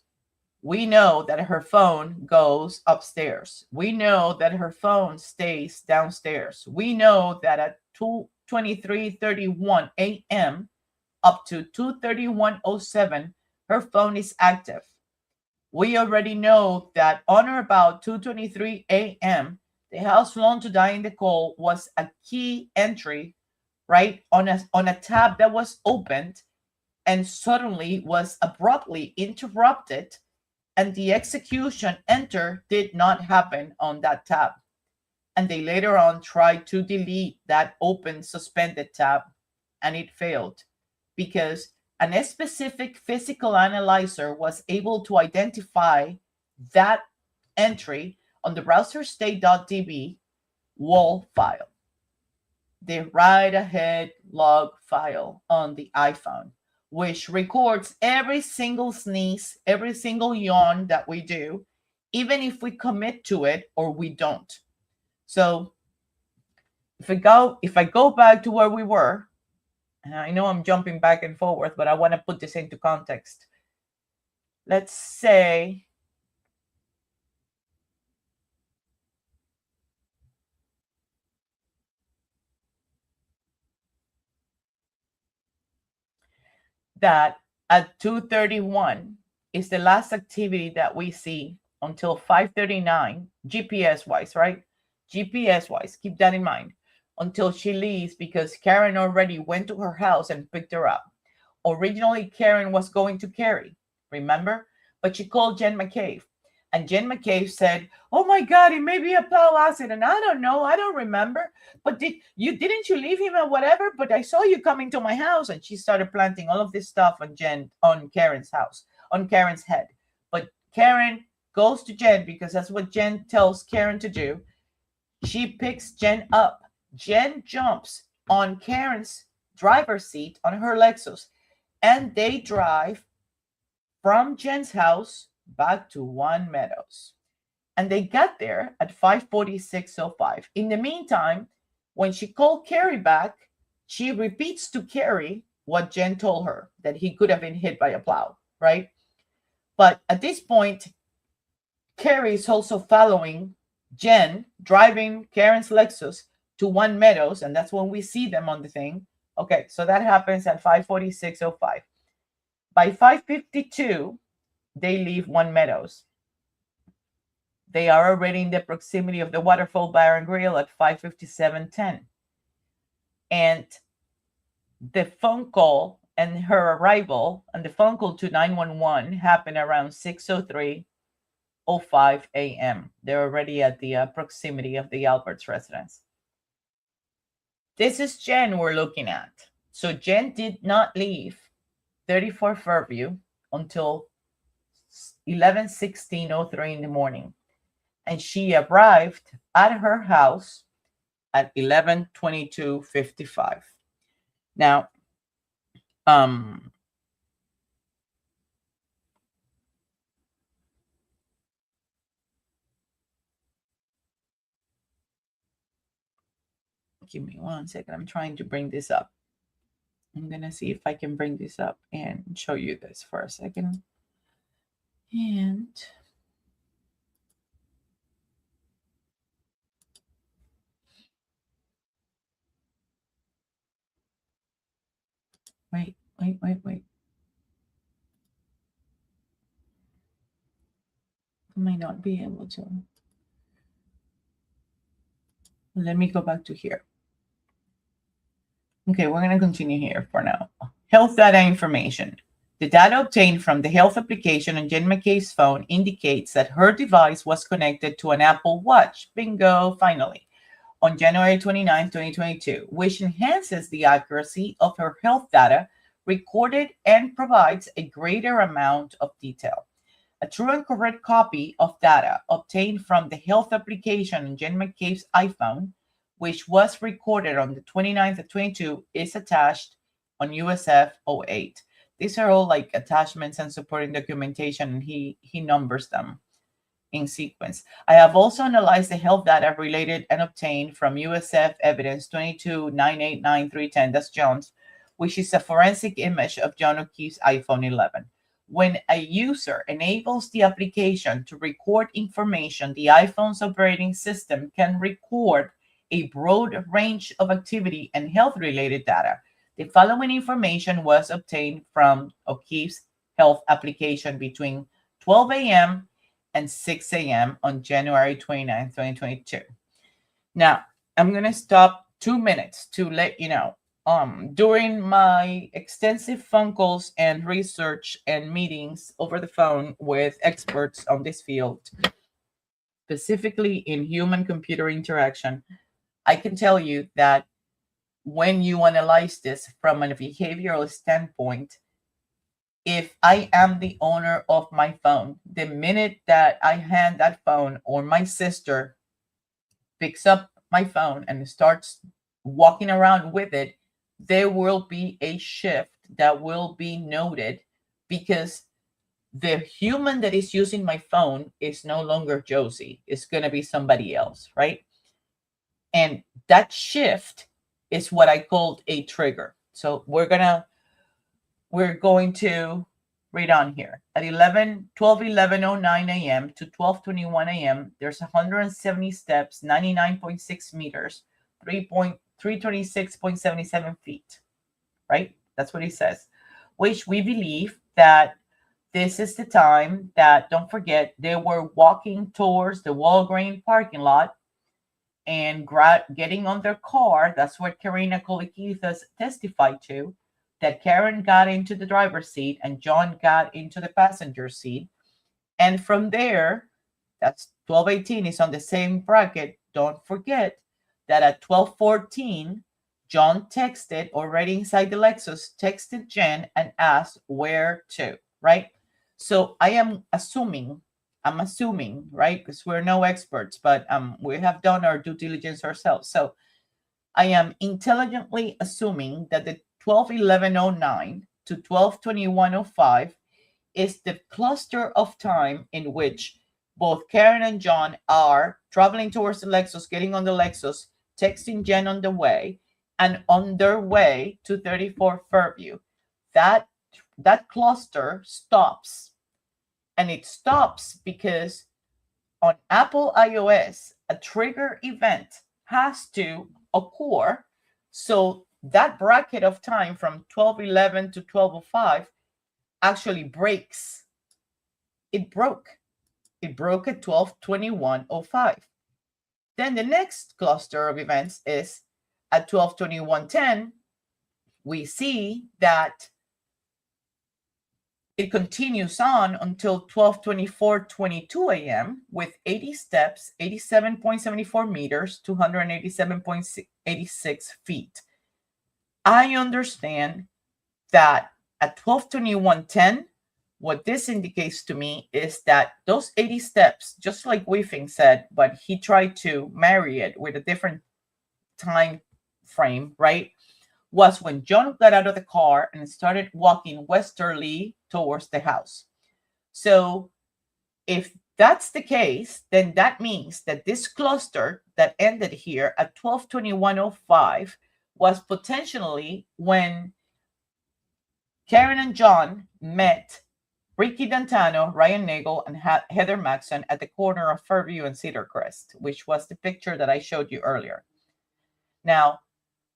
We know that her phone goes upstairs. We know that her phone stays downstairs. We know that at 2:23:31 a.m. up to 2:31:07, her phone is active. We already know that on or about 2:23 a.m., the house loan to die in the call was a key entry, right, on a tab that was opened and suddenly was abruptly interrupted, and the execution enter did not happen on that tab. And they later on tried to delete that open suspended tab, and it failed because a specific physical analyzer was able to identify that entry on the browser state.db wall file, the write ahead log file on the iPhone, which records every single sneeze, every single yawn that we do, even if we commit to it or we don't. So if I go back to where we were, and I know I'm jumping back and forth, but I want to put this into context. Let's say that at 2:31 is the last activity that we see until 5:39, GPS wise, right? GPS wise, keep that in mind, until she leaves because Karen already went to her house and picked her up. Originally, Karen was going to Carrie, remember? But she called Jen McCabe. And Jen McCabe said, "Oh my God, it may be a plow accident. I don't know. I don't remember. But didn't you leave him or whatever? But I saw you coming to my house." And she started planting all of this stuff on Karen's house, on Karen's head. But Karen goes to Jen because that's what Jen tells Karen to do. She picks Jen up. Jen jumps on Karen's driver's seat on her Lexus, and they drive from Jen's house back to One Meadows. And they got there at 5:46:05. In the meantime, when she called Carrie back, she repeats to Carrie what Jen told her, that he could have been hit by a plow, right? But at this point, Carrie is also following Jen, driving Karen's Lexus to One Meadows, and that's when we see them on the thing. Okay, so that happens at 5:46:05. By 5:52, they leave One Meadows. They are already in the proximity of the Waterfall Bar and Grill at 5:57:10. And the phone call and her arrival and the phone call to 911 happened around 6:03:05 a.m. They're already at the proximity of the Albert's residence. This is Jen we're looking at. So Jen did not leave 34 Fairview until 11:16:03 in the morning. And she arrived at her house at 11:22:55. Now, give me one second. I'm trying to bring this up. I'm going to see if I can bring this up and show you this for a second. And wait. I may not be able to. Let me go back to here. Okay, we're going to continue here for now. Health data information. The data obtained from the health application on Jen McKay's phone indicates that her device was connected to an Apple Watch. Bingo, finally. On January 29, 2022, which enhances the accuracy of her health data recorded and provides a greater amount of detail. A true and correct copy of data obtained from the health application on Jen McCabe's iPhone, which was recorded on the 29th of 22, is attached on USF 08. These are all like attachments and supporting documentation, and he numbers them in sequence. I have also analyzed the health data related and obtained from USF evidence 22989-310, that's John's, which is a forensic image of John O'Keefe's iPhone 11. When a user enables the application to record information, the iPhone's operating system can record a broad range of activity and health-related data. The following information was obtained from O'Keefe's health application between 12 a.m. and 6 a.m. on January 29, 2022. Now, I'm going to stop 2 minutes to let you know. During my extensive phone calls and research and meetings over the phone with experts on this field, specifically in human-computer interaction, I can tell you that when you analyze this from a behavioral standpoint, if I am the owner of my phone, the minute that I hand that phone or my sister picks up my phone and starts walking around with it, there will be a shift that will be noted because the human that is using my phone is no longer Josie. It's going to be somebody else, right? And that shift is what I called a trigger. So we're going to read on here. At 12:11:09 a.m. to 12:21 a.m., there's 170 steps, 99.6 meters, 326.77 feet, right? That's what he says, which we believe that this is the time that, don't forget, they were walking towards the Walgreens parking lot and getting on their car. That's what Karina Kolikithas testified to, that Karen got into the driver's seat and John got into the passenger seat. And from there, that's 12:18 is on the same bracket. Don't forget that at 12:14, John texted, already inside the Lexus, texted Jen and asked where to, right? So I'm assuming, right? Because we're no experts, but we have done our due diligence ourselves. So I am intelligently assuming that the 12:11:09 to 12:21:05 is the cluster of time in which both Karen and John are traveling towards the Lexus, getting on the Lexus, texting Jen on the way, and on their way to 34 Fairview. That cluster stops. And it stops because on Apple iOS, a trigger event has to occur. So that bracket of time from 12:11 to 12:05 actually breaks. It broke. It broke at 12:21:05. Then the next cluster of events is at 12:21:10. We see that it continues on until 12:24:22 a.m. with 80 steps, 87.74 meters, 287.86 feet. I understand that at 12:21:10, what this indicates to me is that those 80 steps, just like Weefing said, but he tried to marry it with a different time frame, right? Was when John got out of the car and started walking westerly towards the house. So if that's the case, then that means that this cluster that ended here at 12:21:05 was potentially when Karen and John met Ricky D'Antano, Ryan Nagel, and Heather Maxson at the corner of Fairview and Cedar Crest, which was the picture that I showed you earlier. Now,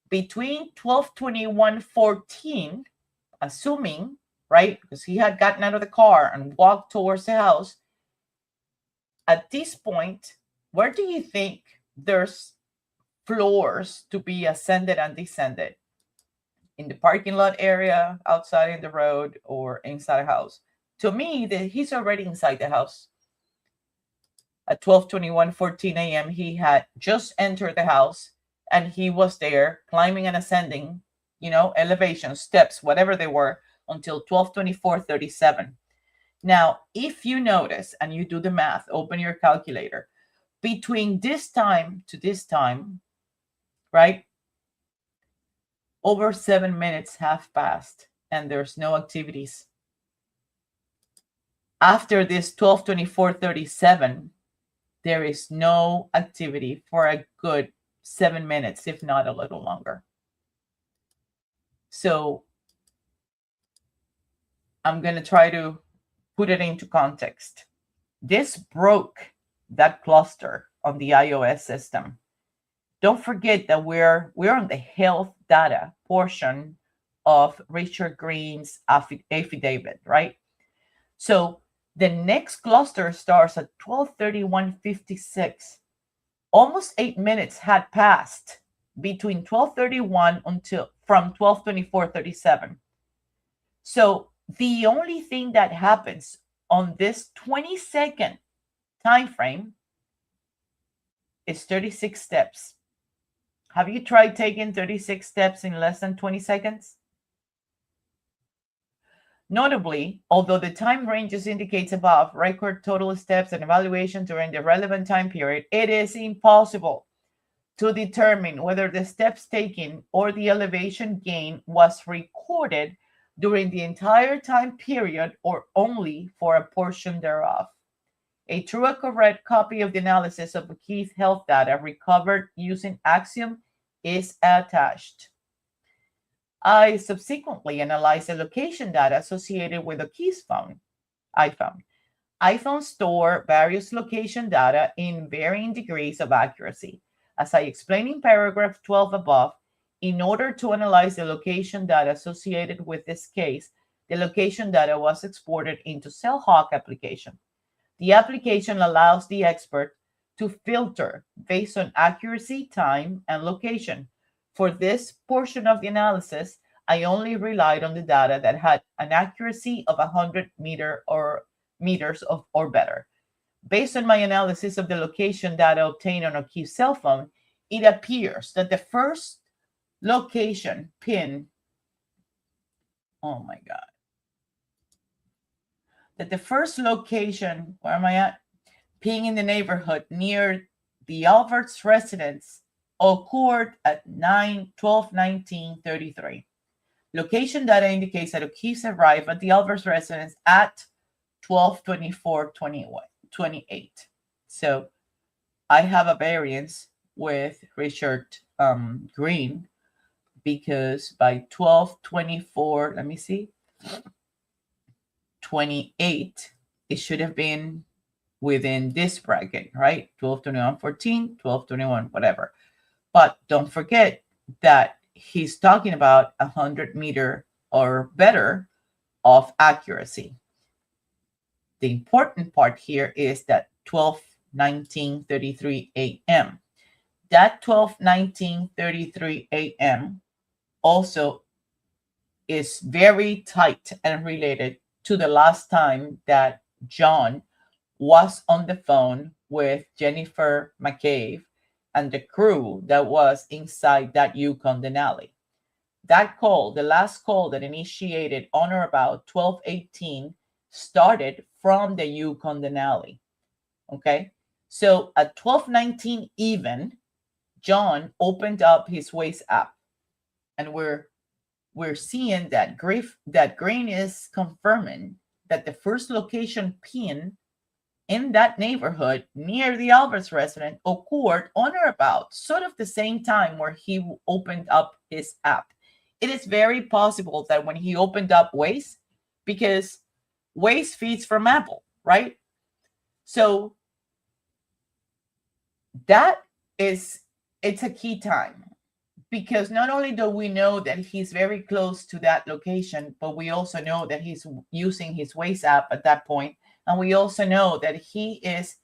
between 12:21:14, assuming, right, because he had gotten out of the car and walked towards the house, at this point, where do you think there's floors to be ascended and descended? in the parking lot area, outside in the road, or inside a house. To me, he's already inside the house. At 12:21:14 a.m., he had just entered the house, and he was there climbing and ascending, elevation, steps, whatever they were, until 12:24:37. Now, if you notice and you do the math, open your calculator, between this time to this time, right? Over 7 minutes have passed and there's no activities. After this 12:24:37, there is no activity for a good 7 minutes, if not a little longer. So I'm going to try to put it into context. This broke that cluster on the iOS system. Don't forget that we're on the health data portion of Richard Green's affidavit, right? So the next cluster starts at 12:31:56. Almost 8 minutes had passed between 12:31 from 12:24:37. So the only thing that happens on this 20-second time frame is 36 steps. Have you tried taking 36 steps in less than 20 seconds? Notably, although the time ranges indicates above record total steps and evaluation during the relevant time period, it is impossible to determine whether the steps taken or the elevation gain was recorded during the entire time period or only for a portion thereof. A true and correct copy of the analysis of the Keith's health data recovered using Axiom is attached. I subsequently analyzed the location data associated with the Keith's iPhone. iPhones store various location data in varying degrees of accuracy. As I explained in paragraph 12 above, in order to analyze the location data associated with this case, the location data was exported into CellHawk application. The application allows the expert to filter based on accuracy, time, and location. For this portion of the analysis, I only relied on the data that had an accuracy of 100 meters or better. Based on my analysis of the location data obtained on O'Keefe's cell phone, it appears that the first location pin, that the first location, where am I at? Pin in the neighborhood near the Albert's residence occurred at 12:19:33. Location data indicates that O'Keefe's arrived at the Albert's residence at 12:24:28. So I have a variance with Richard Green, because by 12:24, let me see, 28, it should have been within this bracket, right? 12:21:14, 12:21, whatever. But don't forget that he's talking about 100 meter or better of accuracy. The important part here is that 12:19:33 a.m. That 12:19:33 a.m. also is very tight and related to the last time that John was on the phone with Jennifer McCabe and the crew that was inside that Yukon Denali. That call, the last call that initiated on or about 12:18, started from the Yukon Denali. Okay, so at 12:19 even, John opened up his Waze app, and we're seeing that Green is confirming that the first location pin in that neighborhood near the Albert's residence occurred on or about sort of the same time where he opened up his app. It is very possible that when he opened up Waze, because Waze feeds from Apple, right? So it's a key time, because not only do we know that he's very close to that location, but we also know that he's using his Waze app at that point. And we also know that he is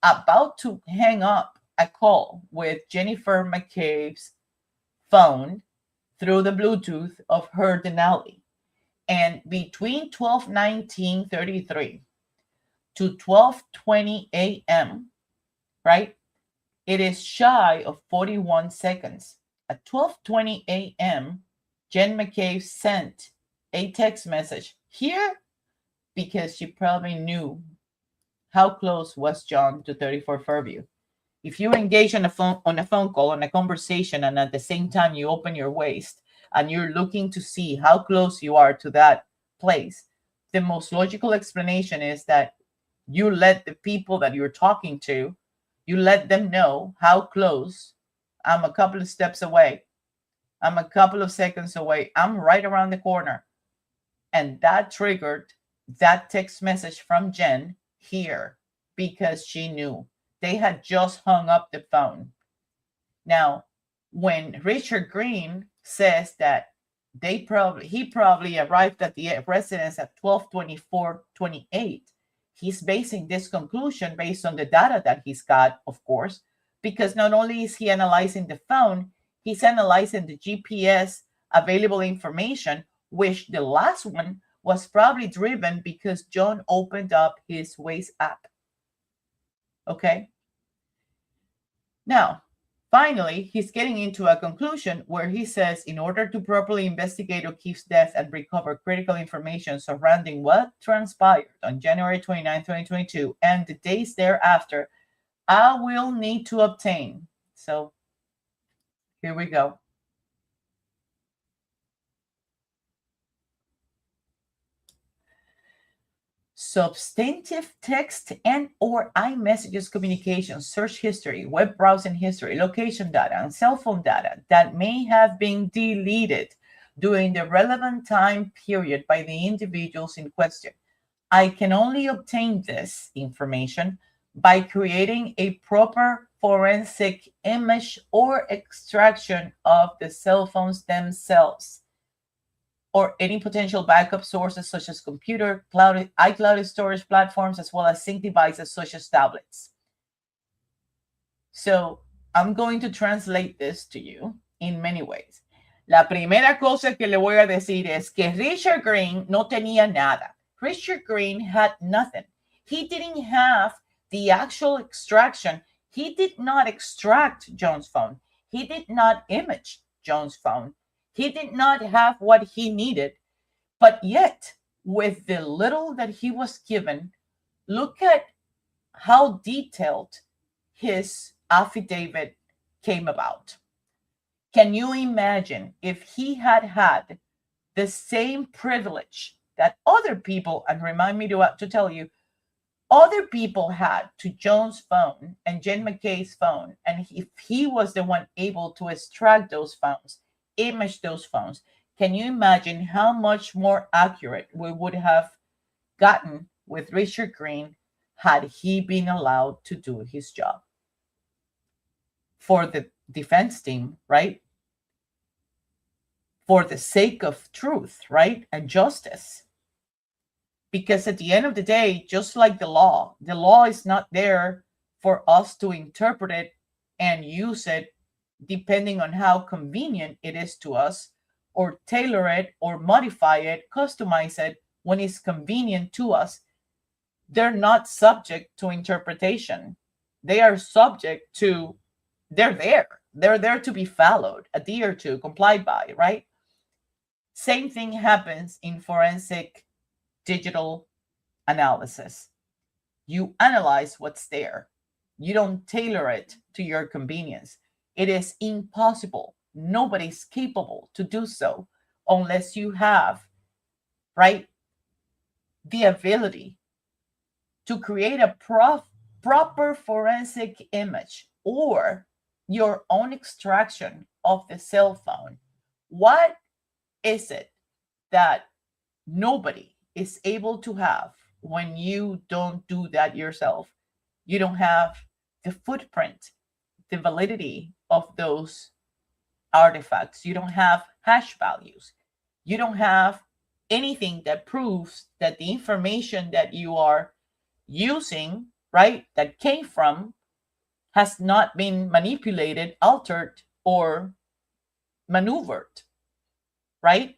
about to hang up a call with Jennifer McCabe's phone through the Bluetooth of her Denali. And between 12:19:33 to 12:20 a.m., right, it is shy of 41 seconds. At 12:20 a.m., Jen McCabe sent a text message here because she probably knew how close was John to 34 Fairview. If you engage on a phone call, on a conversation, and at the same time you open your waist and you're looking to see how close you are to that place, the most logical explanation is that you let the people that you're talking to, you let them know how close. I'm a couple of steps away. I'm a couple of seconds away. I'm right around the corner. And that triggered that text message from Jen here because she knew. They had just hung up the phone. Now, when Richard Green says that he probably arrived at the residence at 12:24:28, he's basing this conclusion based on the data that he's got, of course, because not only is he analyzing the phone, he's analyzing the GPS available information, which the last one was probably driven because John opened up his Waze app. Okay. Now, finally, he's getting into a conclusion where he says, in order to properly investigate O'Keefe's death and recover critical information surrounding what transpired on January 29, 2022, and the days thereafter, I will need to obtain. So here we go. Substantive text and or iMessages communication, search history, web browsing history, location data, and cell phone data that may have been deleted during the relevant time period by the individuals in question. I can only obtain this information by creating a proper forensic image or extraction of the cell phones themselves, or any potential backup sources such as computer, cloud, iCloud storage platforms, as well as sync devices such as tablets. So I'm going to translate this to you in many ways. La primera cosa que le voy a decir es que Richard Green no tenía nada. Richard Green had nothing. He didn't have the actual extraction. He did not extract John's phone. He did not image John's phone. He did not have what he needed, but yet, with the little that he was given, look at how detailed his affidavit came about. Can you imagine if he had had the same privilege that other people, and remind me to tell you, other people had to John's phone and Jen McKay's phone, and if he was the one able to extract those phones, image those phones, can you imagine how much more accurate we would have gotten with Richard Green had he been allowed to do his job? For the defense team, right? For the sake of truth, right? And justice. Because at the end of the day, just like the law is not there for us to interpret it and use it depending on how convenient it is to us, or tailor it or modify it, customize it when it's convenient to us. They're not subject to interpretation. They are subject to, they're there to be followed, adhered to, complied by, right? Same thing happens in forensic digital analysis. You analyze what's there. You don't tailor it to your convenience. It is impossible. Nobody's capable to do so unless you have, right, the ability to create a proper forensic image or your own extraction of the cell phone. What is it that nobody is able to have when you don't do that yourself? You don't have the footprint, the validity of those artifacts. You don't have hash values. You don't have anything that proves that the information that you are using, right, that came from, has not been manipulated, altered, or maneuvered right?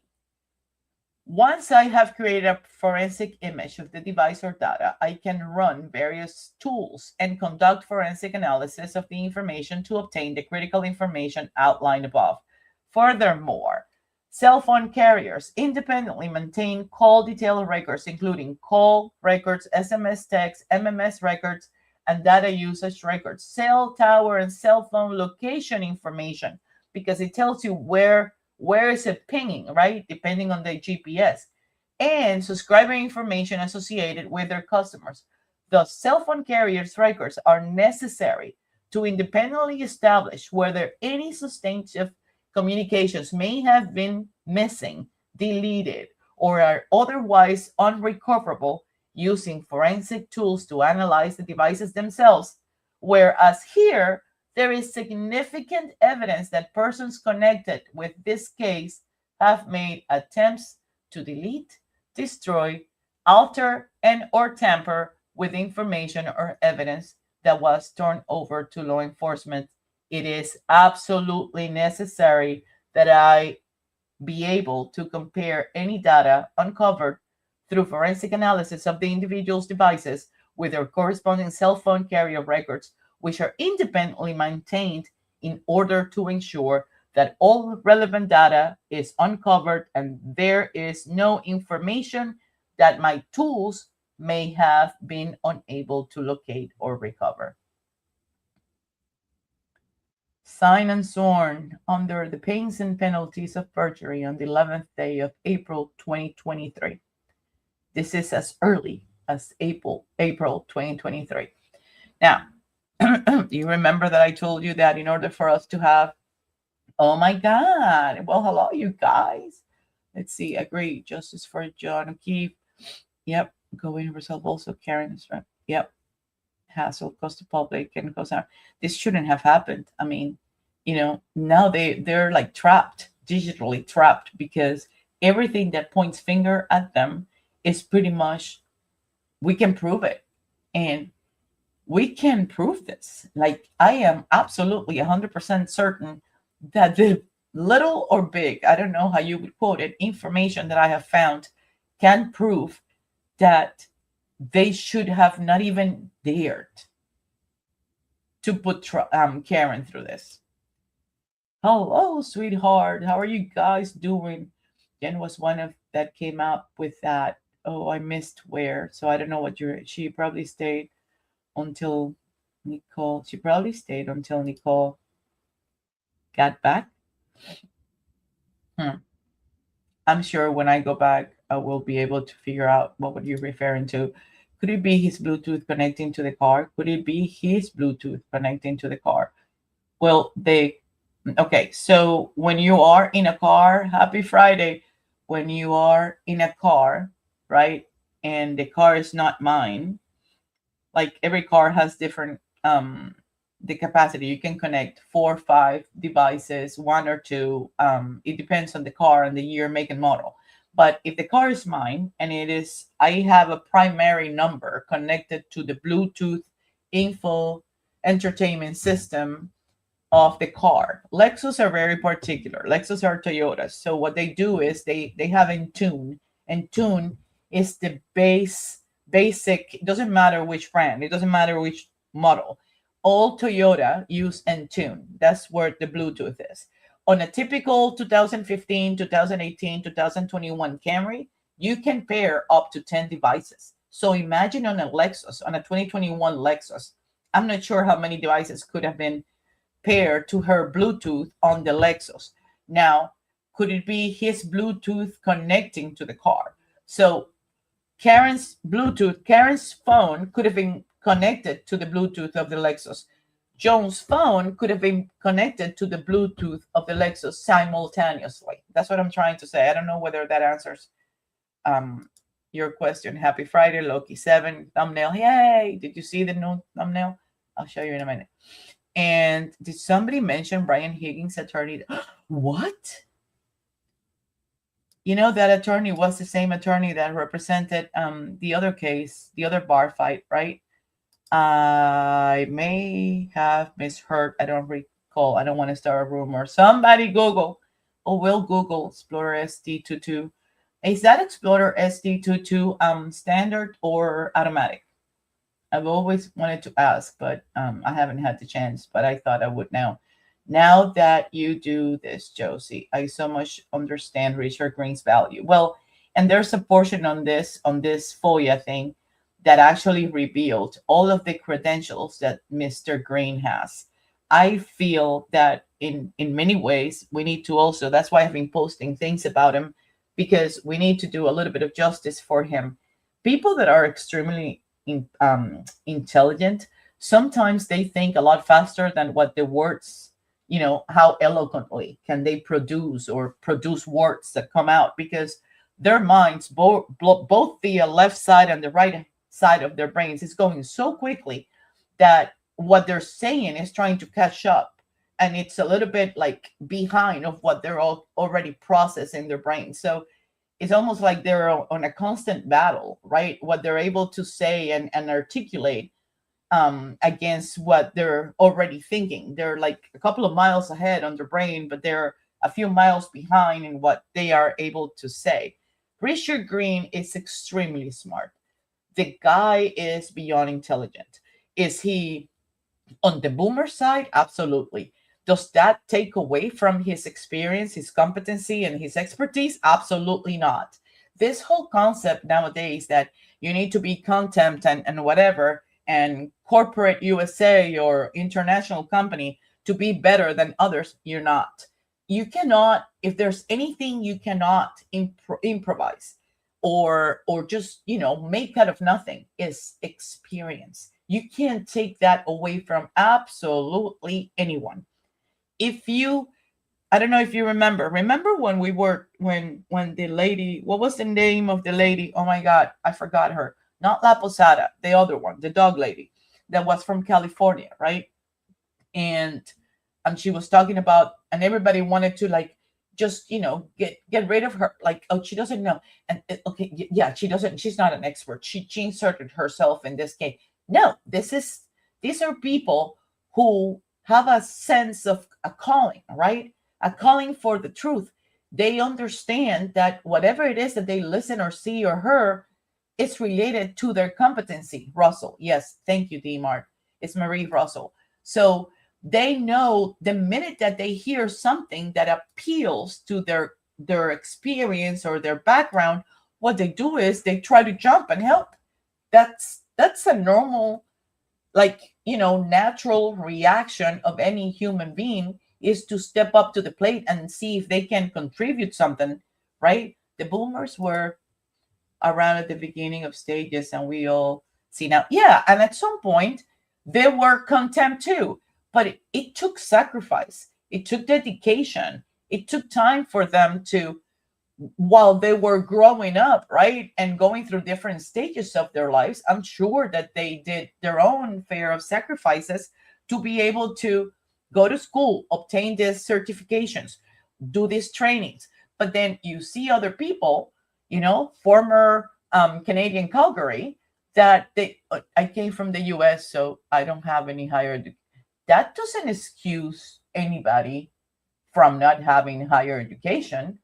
Once I have created a forensic image of the device or data, I can run various tools and conduct forensic analysis of the information to obtain the critical information outlined above. Furthermore, cell phone carriers independently maintain call detail records, including call records, SMS text, MMS records, and data usage records, cell tower and cell phone location information, because it tells you where is it pinging, right? Depending on the GPS, and subscriber information associated with their customers. The cell phone carriers records are necessary to independently establish whether any substantive communications may have been missing, deleted, or are otherwise unrecoverable using forensic tools to analyze the devices themselves. Whereas here, there is significant evidence that persons connected with this case have made attempts to delete, destroy, alter, and or tamper with information or evidence that was turned over to law enforcement. It is absolutely necessary that I be able to compare any data uncovered through forensic analysis of the individual's devices with their corresponding cell phone carrier records, which are independently maintained in order to ensure that all relevant data is uncovered and there is no information that my tools may have been unable to locate or recover. Signed and sworn under the pains and penalties of perjury on the 11th day of April 2023. This is as early as April 2023. Now, you remember that I told you that in order for us to have, oh my God, well, hello, you guys. Let's see, agree, justice for John O'Keefe. Yep, going resolve also Karen's right. Yep, hassle, cost to public, and cost out. This shouldn't have happened. I mean, now they're like trapped, digitally trapped, because everything that points finger at them is pretty much, we can prove it. And we can prove this. Like, I am absolutely 100% certain that the little or big, I don't know how you would quote it, information that I have found can prove that they should have not even dared to put Karen through this. Hello, sweetheart. How are you guys doing? Jen was one of that came up with that. Oh, I missed where. So I don't know what she probably stayed until Nicole. She probably stayed until Nicole got back. I'm sure when I go back, I will be able to figure out what were you referring to. Could it be his Bluetooth connecting to the car? Could it be his Bluetooth connecting to the car? Well, okay, so when you are in a car, happy Friday, when you are in a car, right, and the car is not mine, like every car has different, the capacity. You can connect 4 or 5 devices, 1 or 2. It depends on the car and the year, make, and model. But if the car is mine and I have a primary number connected to the Bluetooth info entertainment system of the car. Lexus are very particular. Lexus are Toyotas. So what they do is they have Intune. Intune is the basic. It doesn't matter which brand. It doesn't matter which model. All Toyota use Intune. That's where the Bluetooth is. On a typical 2015, 2018, 2021 Camry, you can pair up to 10 devices. So imagine on a Lexus, on a 2021 Lexus, I'm not sure how many devices could have been paired to her Bluetooth on the Lexus. Now, could it be his Bluetooth connecting to the car? So Karen's phone could have been connected to the Bluetooth of the Lexus. Joan's phone could have been connected to the Bluetooth of the Lexus simultaneously. That's what I'm trying to say. I don't know whether that answers your question. Happy Friday, Loki 7 thumbnail. Yay! Did you see the new thumbnail? I'll show you in a minute. And did somebody mention Brian Higgins' attorney? What? You know, that attorney was the same attorney that represented the other case, the other bar fight, right? I may have misheard. I don't recall. I don't want to start a rumor. Somebody Google. or we'll Google Explorer SD22. Is that Explorer SD22 standard or automatic? I've always wanted to ask, but I haven't had the chance, but I thought I would now. Now that you do this, Josie, I so much understand Richard Green's value. Well, and there's a portion on this FOIA thing that actually revealed all of the credentials that Mr. Green has. I feel that in many ways we need to also, that's why I've been posting things about him, because we need to do a little bit of justice for him. People that are extremely intelligent, sometimes they think a lot faster than what the words, how eloquently can they produce words that come out, because their minds, both the left side and the right side of their brains, is going so quickly that what they're saying is trying to catch up, and it's a little bit like behind of what they're all already processing in their brain. So it's almost like they're on a constant battle, right? What they're able to say and articulate against what they're already thinking. They're like a couple of miles ahead on their brain, but they're a few miles behind in what they are able to say. Richard Green is extremely smart. The guy is beyond intelligent. Is he on the boomer side? Absolutely. Does that take away from his experience, his competency, and his expertise? Absolutely not. This whole concept nowadays that you need to be contempt and whatever, and corporate USA or international company to be better than others, you're not. You cannot, if there's anything you cannot improvise or just, make out of nothing, is experience. You can't take that away from absolutely anyone. I don't know if you remember when when the lady, what was the name of the lady? Oh my God, I forgot her. Not La Posada, the other one, the dog lady that was from California, right? And she was talking about, and everybody wanted to like, just, get rid of her. Like, oh, she doesn't know. And okay, yeah, she doesn't, she's not an expert. She inserted herself in this case. No, these are people who have a sense of a calling, right? A calling for the truth. They understand that whatever it is that they listen or see or hear, it's related to their competency. Russell, yes, thank you, D-Mart. It's Marie Russell. So they know the minute that they hear something that appeals to their experience or their background, what they do is they try to jump and help. That's a normal, natural reaction of any human being, is to step up to the plate and see if they can contribute something, right? The boomers were around at the beginning of stages, and we all see now. Yeah, and at some point, there were contempt too, but it took sacrifice. It took dedication. It took time for them to, while they were growing up, right, and going through different stages of their lives, I'm sure that they did their own fair of sacrifices to be able to go to school, obtain these certifications, do these trainings. But then you see other people, former Canadian Calgary, that I came from the US, so I don't have any higher education. That doesn't excuse anybody from not having higher education.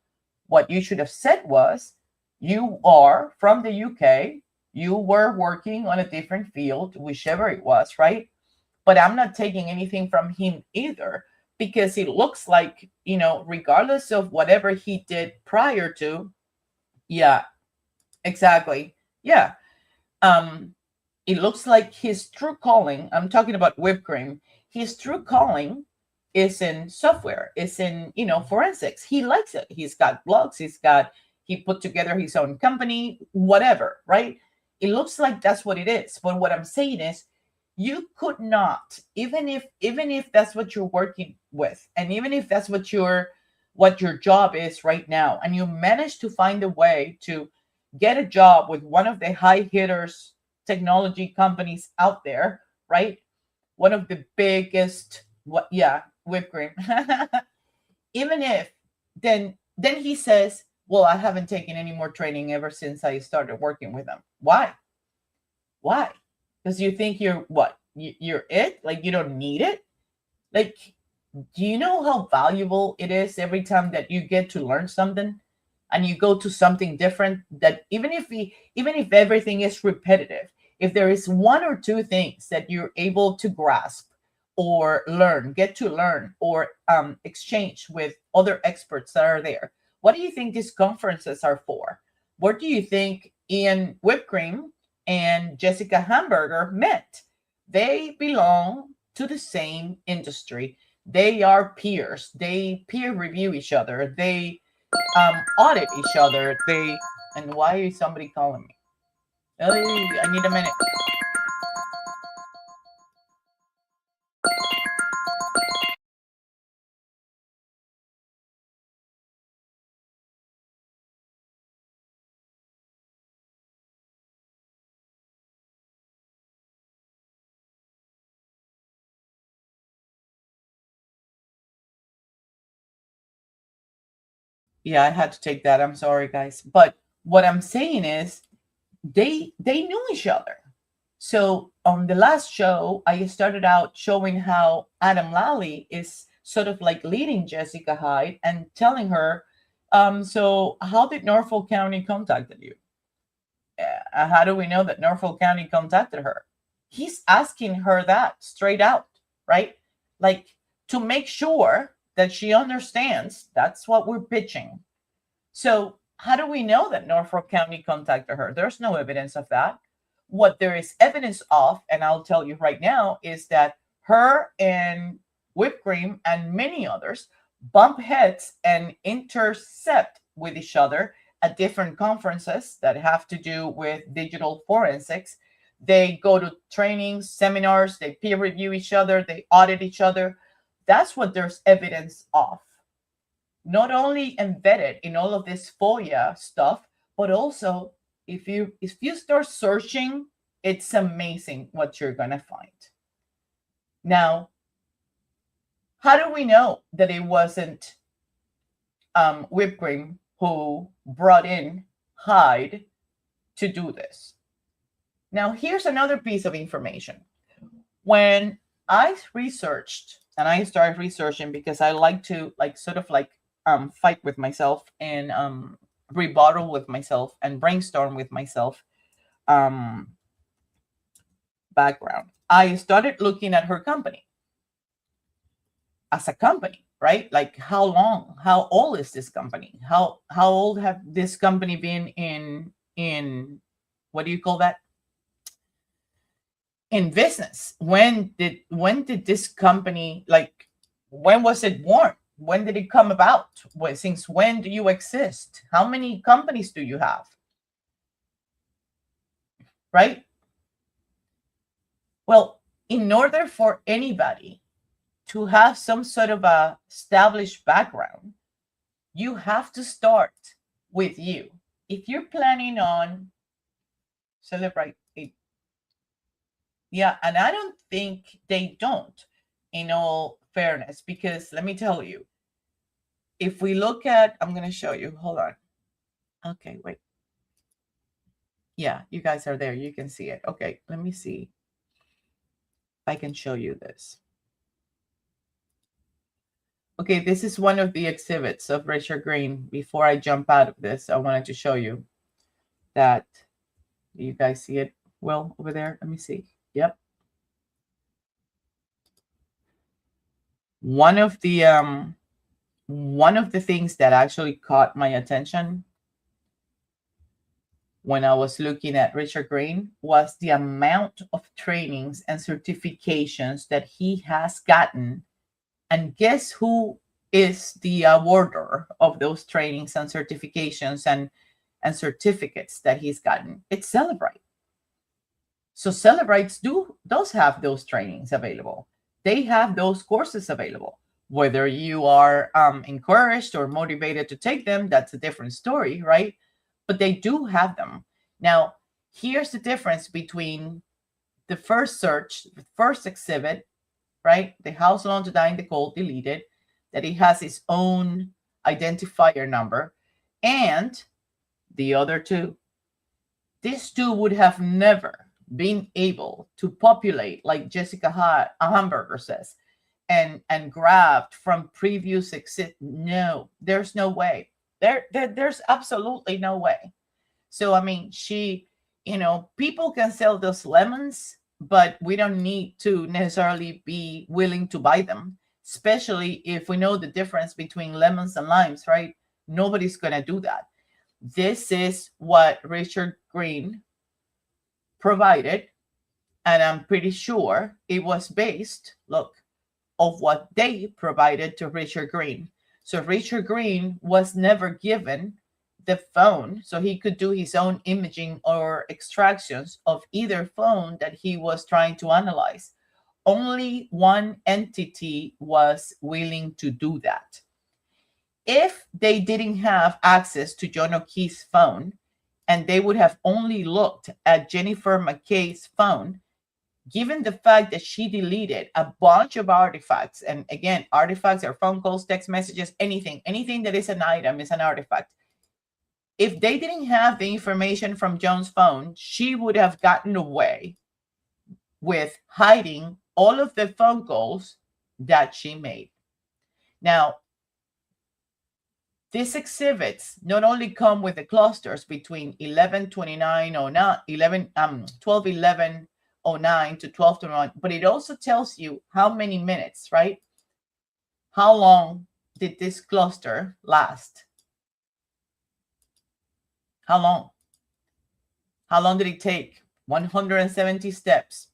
What you should have said was, you are from the UK, you were working on a different field, whichever it was, right? But I'm not taking anything from him either, because it looks like, regardless of whatever he did prior to, yeah, exactly. Yeah. It looks like his true calling, I'm talking about whipped cream, his true calling is in software, is in, forensics. He likes it. He's got blogs, he put together his own company, whatever, right? It looks like that's what it is. But what I'm saying is, you could not, even if that's what you're working with, and even if that's what your job is right now, and you manage to find a way to get a job with one of the high hitters technology companies out there, right? One of the biggest, whipped cream. Even if, then he says, well, I haven't taken any more training ever since I started working with them. Why? Because you think you're what? You're it? Like, you don't need it? Like, Do you know how valuable it is every time that you get to learn something and you go to something different, that even if everything is repetitive, if there is one or two things that you're able to grasp or get to learn or exchange with other experts that are there, what do you think these conferences are for? What do you think Ian Whipped Cream and Jessica Hamburger met? They belong to the same industry. They are peers. They peer review each other. They audit each other. And why is somebody calling me? Oh, I need a minute. Yeah, I had to take that. I'm sorry, guys. But what I'm saying is they knew each other. So on the last show, I started out showing how Adam Lally is sort of like leading Jessica Hyde and telling her, so how did Norfolk County contacted you? How do we know that Norfolk County contacted her? He's asking her that straight out, right? Like, to make sure that she understands that's what we're pitching. So how do we know that Norfolk County contacted her? There's no evidence of that. What there is evidence of, and I'll tell you right now, is that her and Whipped Cream and many others bump heads and intercept with each other at different conferences that have to do with digital forensics. They go to trainings, seminars, they peer review each other, they audit each other. That's what there's evidence of. Not only embedded in all of this FOIA stuff, but also if you start searching, it's amazing what you're gonna find. Now, how do we know that it wasn't Whipped Cream who brought in Hyde to do this? Now, here's another piece of information. When I researched, and I started researching because I like to fight with myself and rebuttal with myself and brainstorm with myself background. I started looking at her company as a company, right? Like, how old is this company? How old have this company been in what do you call that? In business. When did this company, like, when was it born? When did it come about? Since when do you exist? How many companies do you have? Right? Well, in order for anybody to have some sort of a established background, you have to start with you. If you're planning on celebrate it, yeah, and I don't think they don't, in all fairness, because let me tell you, if we look at, I'm going to show you, hold on. Okay, wait. Yeah, you guys are there. You can see it. Okay, let me see if I can show you this. Okay, this is one of the exhibits of Richard Green. Before I jump out of this, I wanted to show you that. Do you guys see it well over there? Let me see. Yep. One of the things that actually caught my attention when I was looking at Richard Green was the amount of trainings and certifications that he has gotten. And guess who is the awarder of those trainings and certifications and certificates that he's gotten? It's Celebrite. So Celebrites does have those trainings available. They have those courses available. Whether you are encouraged or motivated to take them, that's a different story, right? But they do have them. Now, here's the difference between the first search, the first exhibit, right? The House Alone to Die in the Cold, deleted, that it has its own identifier number, and the other two. These two would have never been able to populate, like Jessica Hamburger says, and grabbed from previous exit. No, there's no way. There's absolutely no way. So I mean, people can sell those lemons, but we don't need to necessarily be willing to buy them, especially if we know the difference between lemons and limes, right? Nobody's gonna do that. This is what Richard Green provided, and I'm pretty sure it was based, look, of what they provided to Richard Green. So Richard Green was never given the phone so he could do his own imaging or extractions of either phone that he was trying to analyze. Only one entity was willing to do that. If they didn't have access to John O'Keefe's phone and they would have only looked at Jennifer McKay's phone, given the fact that she deleted a bunch of artifacts, and again, artifacts are phone calls, text messages, anything that is an item is an artifact. If they didn't have the information from Joan's phone, she would have gotten away with hiding all of the phone calls that she made. Now, these exhibits not only come with the clusters between 12:11:09 to 12:21, but it also tells you how many minutes, right? How long did this cluster last? How long? How long did it take? 170 steps.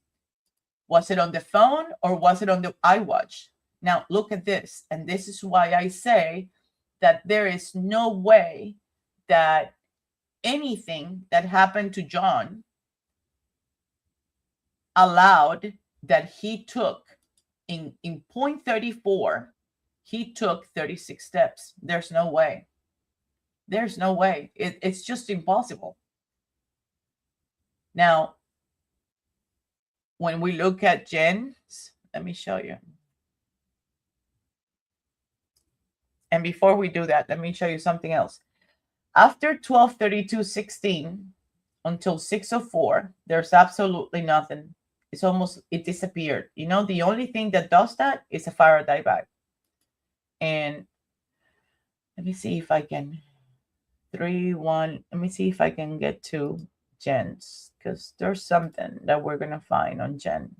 Was it on the phone or was it on the iWatch? Now look at this, and this is why I say that there is no way that anything that happened to John allowed that he took in 0.34, he took 36 steps. There's no way. There's no way. It's just impossible. Now, when we look at Jen's, let me show you. And before we do that, let me show you something else. After 12:32:16 until 6:04, there's absolutely nothing. It disappeared. The only thing that does that is a Faraday bag. And let me see if I can, let me see if I can get to Jen's, because there's something that we're going to find on Jen.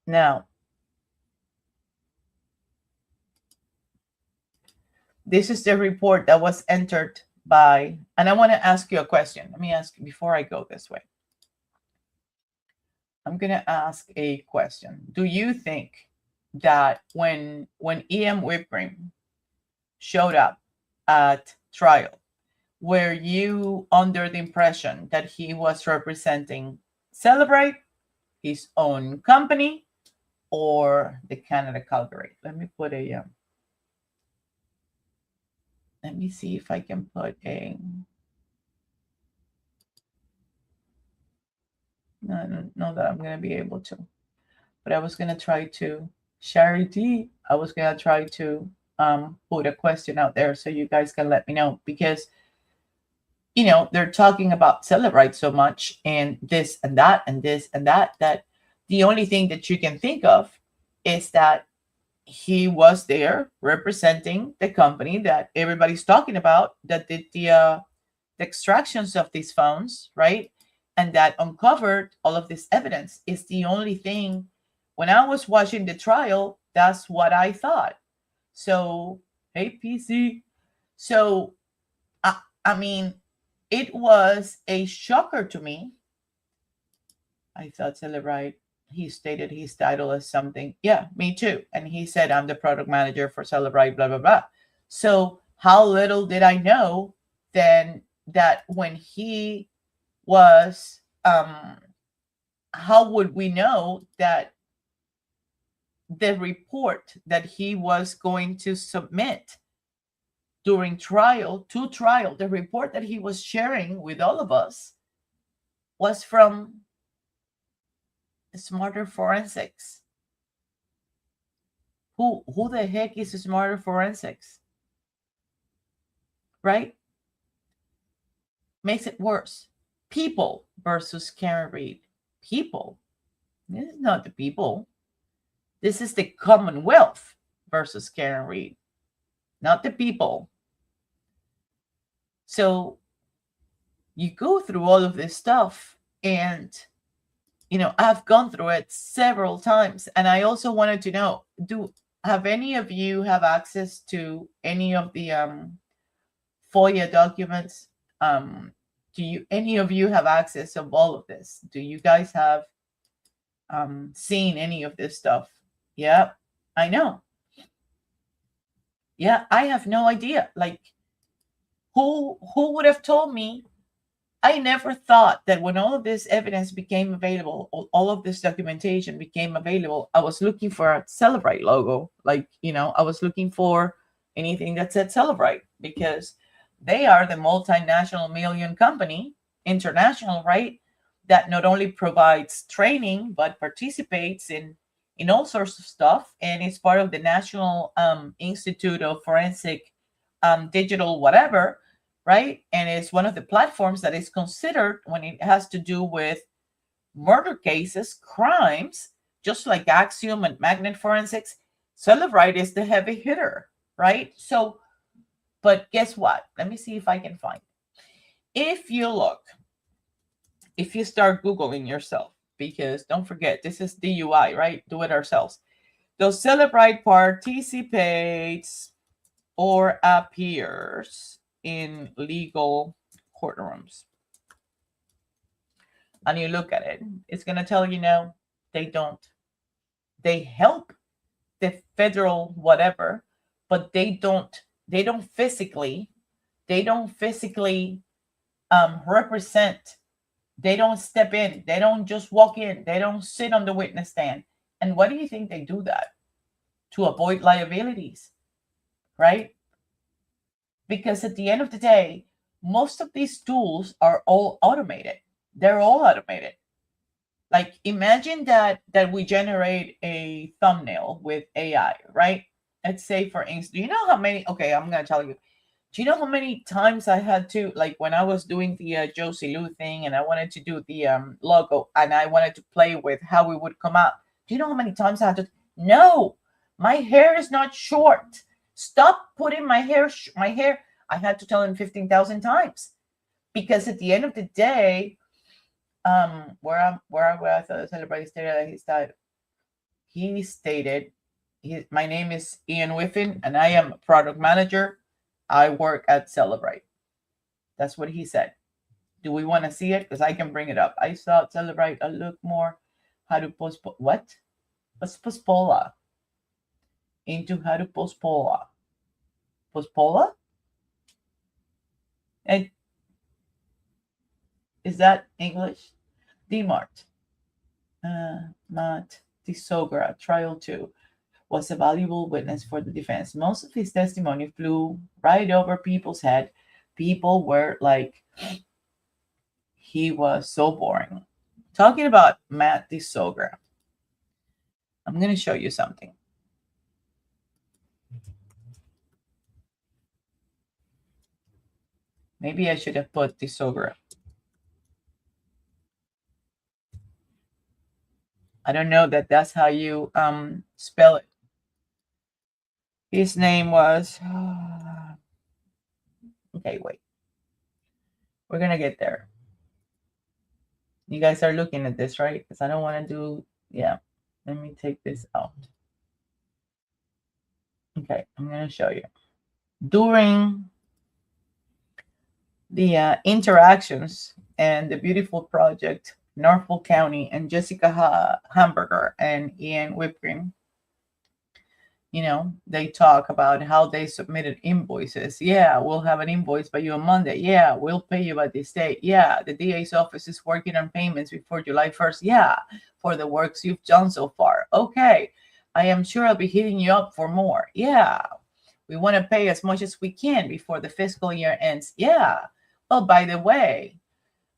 Now, this is the report that was entered by, and I want to ask you a question. Let me ask you before I go this way. I'm going to ask a question. Do you think that when E.M. Whippring showed up at trial, were you under the impression that he was representing Celebrate, his own company, or the Canada Calgary? Let me put a let me see if I can put a, no, that I'm going to be able to, but I was going to try to, Charity, I was going to try to put a question out there so you guys can let me know, because they're talking about Celebrate so much and this and that and this and that, that the only thing that you can think of is that he was there representing the company that everybody's talking about, that did the extractions of these phones, right? And that uncovered all of this evidence. Is the only thing. When I was watching the trial, that's what I thought. So, hey, PC. So, I mean, it was a shocker to me. I thought Celebrate, he stated his title as something. Yeah, me too. And he said, I'm the product manager for Celebrate, blah, blah, blah. So how little did I know then that when he was, how would we know that the report that he was going to submit during trial, the report that he was sharing with all of us was from Smarter Forensics. Who the heck is Smarter Forensics? Right? Makes it worse. People versus KarenRead. People. This is not the people. This is the Commonwealth versus KarenRead, not the people. So you go through all of this stuff, and I've gone through it several times. And I also wanted to know, have any of you have access to any of the FOIA documents? Any of you have access of all of this? Do you guys have seen any of this stuff? Yeah, I know. Yeah, I have no idea. Like, who would have told me? I never thought that when all of this evidence became available, all of this documentation became available, I was looking for a Celebrite logo. Like, I was looking for anything that said Celebrite, because they are the multinational million company, international, right? That not only provides training, but participates in all sorts of stuff. And it's part of the National Institute of Forensic Digital whatever, right? And it's one of the platforms that is considered when it has to do with murder cases, crimes, just like Axiom and Magnet Forensics. Celebrite is the heavy hitter, right? So, but guess what? Let me see if I can find it. If you start Googling yourself, because don't forget, this is DUI, right? Do it ourselves. Does Celebrite participates or appears in legal courtrooms? And you look at it, it's going to tell you no, they don't. They help the federal whatever, but they don't physically represent. They don't step in. They don't just walk in. They don't sit on the witness stand. And why do you think they do that? To avoid liabilities, right? Because at the end of the day, most of these tools are all automated. They're all automated. Like, imagine that we generate a thumbnail with AI, right? Let's say, for instance, do you know how many? Okay, I'm going to tell you. Do you know how many times I had to, like, when I was doing the Josie Lou thing, and I wanted to do the logo, and I wanted to play with how it would come out? Do you know how many times I had to? No, my hair is not short. Stop putting my hair. I had to tell him 15,000 times, because at the end of the day, where I thought Celebrate stated that he stated, my name is Ian Whiffen, and I am a product manager. I work at Celebrate. That's what he said. Do we want to see it? Because I can bring it up. I saw Celebrate. I look more how to post. What? What's Pospola? Into how to Pospola. Pospola? And is that English? DMART. Matt Tisogra, trial 2, was a valuable witness for the defense. Most of his testimony flew right over people's head. People were like, he was so boring. Talking about Matt Tisogra, I'm going to show you something. Maybe I should have put Tisogra. I don't know that that's how you spell it. His name was... okay, wait. We're going to get there. You guys are looking at this, right? Because I don't want to do... yeah. Let me take this out. Okay, I'm going to show you. During the interactions and the beautiful project, Norfolk County and Jessica Hamburger and Ian Whipping, they talk about how they submitted invoices. Yeah, we'll have an invoice by you on Monday. Yeah, we'll pay you by this date. Yeah, the DA's office is working on payments before July 1st. Yeah, for the works you've done so far. Okay, I am sure I'll be hitting you up for more. Yeah, we want to pay as much as we can before the fiscal year ends. Yeah. Oh, by the way,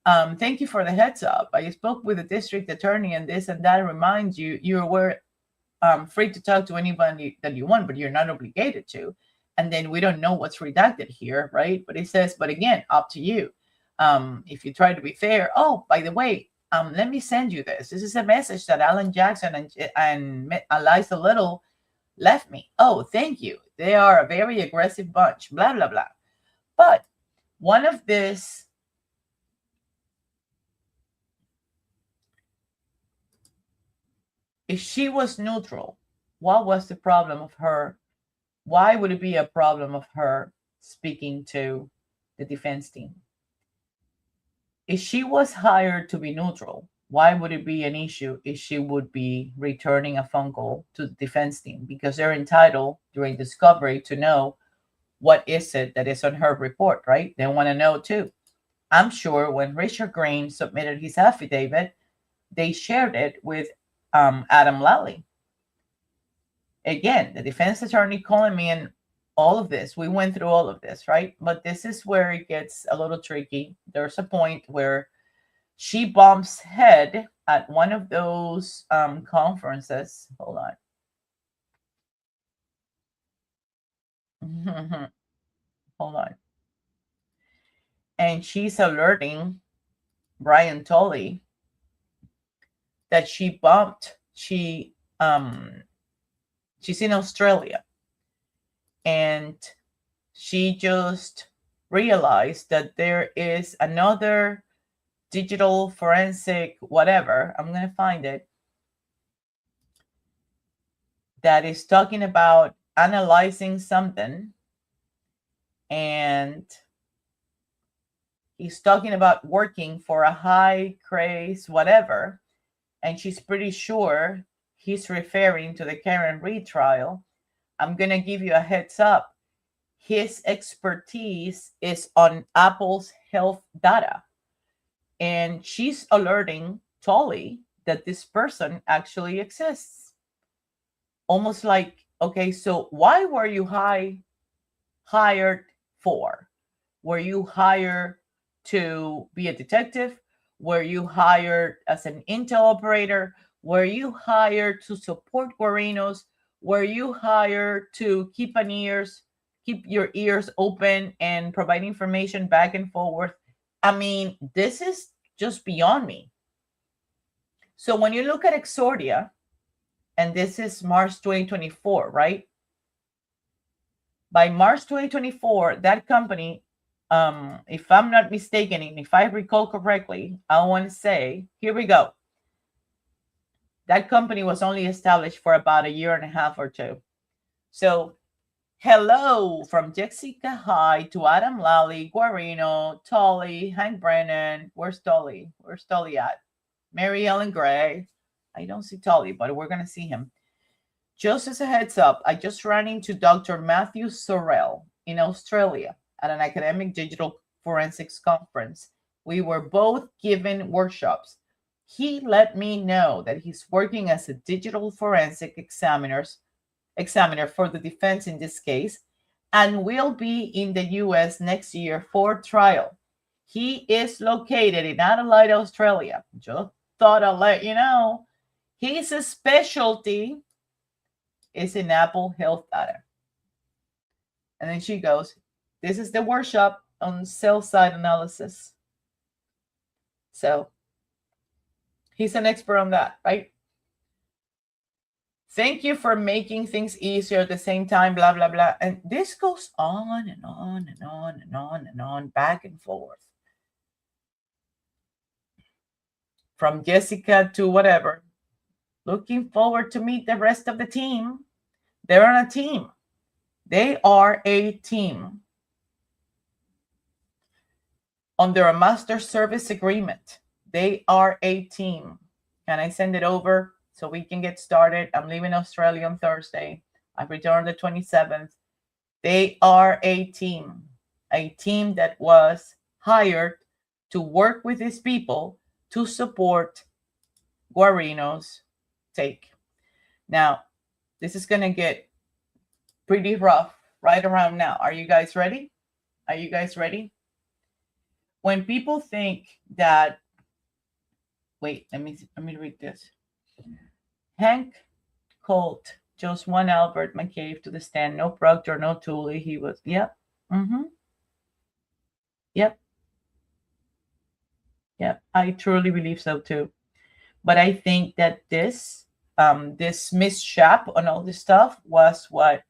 thank you for the heads up. I spoke with the district attorney and this and that reminds you, you were free to talk to anybody that you want, but you're not obligated to. And then we don't know what's redacted here, right? But it says, but again, up to you. If you try to be fair, oh, by the way, let me send you this. This is a message that Alan Jackson and Eliza Little left me. Oh, thank you. They are a very aggressive bunch, blah, blah, blah. But one of this, if she was neutral, what was the problem of her? Why would it be a problem of her speaking to the defense team? If she was hired to be neutral, why would it be an issue if she would be returning a phone call to the defense team? Because they're entitled during discovery to know what is it that is on her report, right? They want to know too. I'm sure when Richard Green submitted his affidavit, they shared it with Adam Lally. Again, the defense attorney calling me and all of this. We went through all of this, right? But this is where it gets a little tricky. There's a point where she bumps head at one of those conferences. Hold on. Hold on. And she's alerting Brian Tolley that she bumped. She's in Australia. And she just realized that there is another digital forensic whatever, I'm going to find it, that is talking about analyzing something. And he's talking about working for a high craze whatever. And she's pretty sure he's referring to the KarenRead trial. I'm going to give you a heads up. His expertise is on Apple's health data. And she's alerting Tolley that this person actually exists. Almost like, okay, so why were you hired for? Were you hired to be a detective? Were you hired as an intel operator? Were you hired to support Guarinos? Were you hired to keep your ears open and provide information back and forward? I mean, this is just beyond me. So when you look at Exordia, and this is March 2024, right? By March 2024, that company, if I'm not mistaken, and if I recall correctly, I want to say, here we go. That company was only established for about a year and a half or two. So hello from Jessica Hyde to Adam Lally, Guarino, Tolley, Hank Brennan. Where's Tolley? Where's Tolley at? Mary Ellen Gray. I don't see Tolley, but we're going to see him. Just as a heads up, I just ran into Dr. Matthew Sorrell in Australia at an academic digital forensics conference. We were both given workshops. He let me know that he's working as a digital forensic examiner for the defense in this case, and will be in the US next year for trial. He is located in Adelaide, Australia. Just thought I'll let you know. His specialty is in Apple health data. And then she goes, this is the workshop on cell site analysis. So he's an expert on that, right? Thank you for making things easier at the same time, blah, blah, blah. And this goes on and on and on and on and on, back and forth. From Jessica to whatever. Looking forward to meet the rest of the team. They're on a team. They are a team. Under a master service agreement. They are a team. Can I send it over so we can get started? I'm leaving Australia on Thursday. I return the 27th. They are a team that was hired to work with these people to support Guarino's take. Now, this is going to get pretty rough right around now. Are you guys ready? Are you guys ready? When people think that, wait, let me read this. Hank Colt just won Albert McCabe to the stand. No Proctor, no Tooley. He was, yep. Yep. Yeah, I truly believe so too. But I think that this mishap on all this stuff was what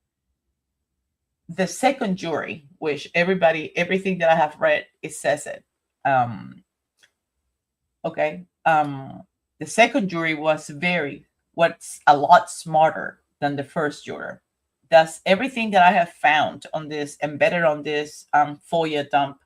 the second jury, which everything that I have read, it says it. Um, okay. The second jury was what's a lot smarter than the first juror. That's everything that I have found on this, embedded on this FOIA dump.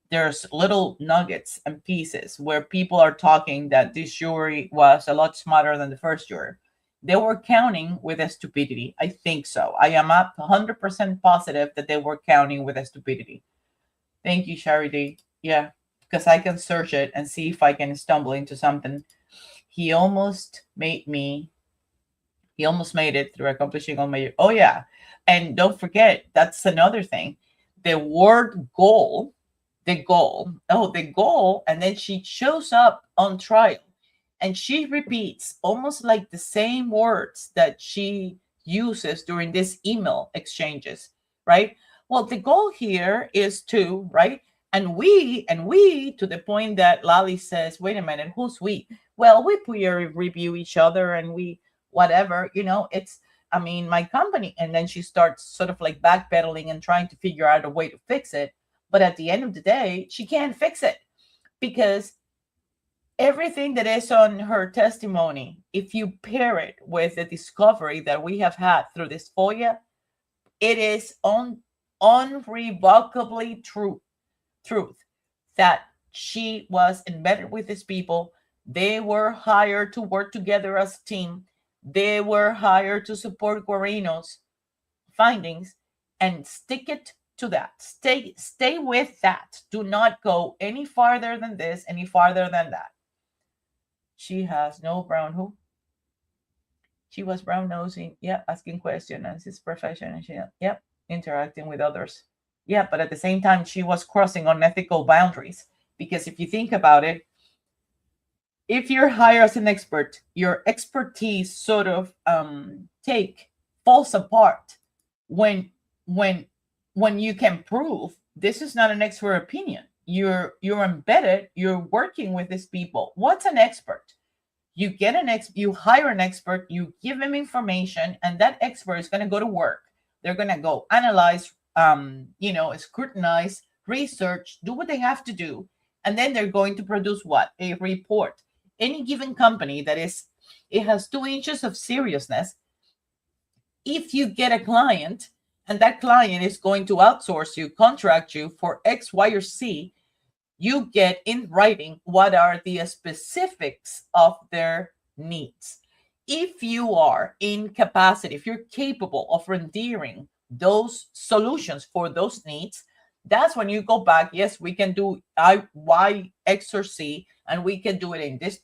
There's little nuggets and pieces where people are talking that this jury was a lot smarter than the first juror. They were counting with a stupidity. I think so. I am up 100% positive that they were counting with a stupidity. Thank you, Charity. Yeah, because I can search it and see if I can stumble into something. He almost made it through accomplishing all my. Oh, yeah. And don't forget, that's another thing. The word goal, the goal. And then she shows up on trial and she repeats almost like the same words that she uses during these email exchanges, right? Well, the goal here is to, right? And we, to the point that Lali says, wait a minute, who's we? Well, we peer review each other and we, whatever, it's, I mean, my company. And then she starts sort of like backpedaling and trying to figure out a way to fix it. But at the end of the day, she can't fix it because everything that is on her testimony, if you pair it with the discovery that we have had through this FOIA, it is unrevocably truth that she was embedded with these people. They were hired to work together as a team. They were hired to support Guarino's findings, and stick it to that. Stay with that. Do not go any farther than this, any farther than that. She has no brown who? She was brown nosing. Yeah, asking questions as his profession. And she, yep, interacting with others. Yeah, but at the same time, she was crossing unethical boundaries. Because if you think about it, if you're hired as an expert, your expertise sort of falls apart when you can prove this is not an expert opinion. You're embedded. You're working with these people. What's an expert? You get you hire an expert. You give them information, and that expert is going to go to work. They're going to go analyze, scrutinize, research, do what they have to do, and then they're going to produce what? A report. Any given company it has 2 inches of seriousness. If you get a client and that client is going to outsource you, contract you for X, Y, or Z, you get in writing what are the specifics of their needs. If you are in capacity, if you're capable of rendering those solutions for those needs, that's when you go back. Yes, we can do Y, X, or Z, and we can do it in this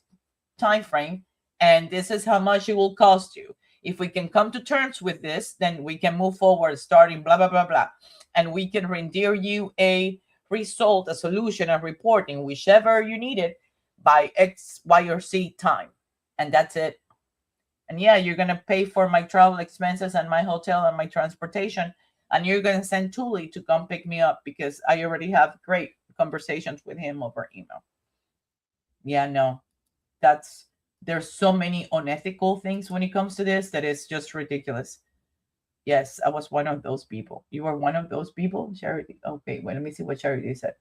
time frame, and this is how much it will cost you. If we can come to terms with this, then we can move forward, starting blah, blah, blah, blah. And we can render you a result, a solution, a reporting, whichever you need it, by X, Y, or Z time. And that's it. And yeah, you're going to pay for my travel expenses and my hotel and my transportation. And you're going to send Thule to come pick me up because I already have great conversations with him over email. Yeah, no. There's so many unethical things when it comes to this that it's just ridiculous. Yes, I was one of those people. You were one of those people, Charity? Okay, well, let me see what Charity said.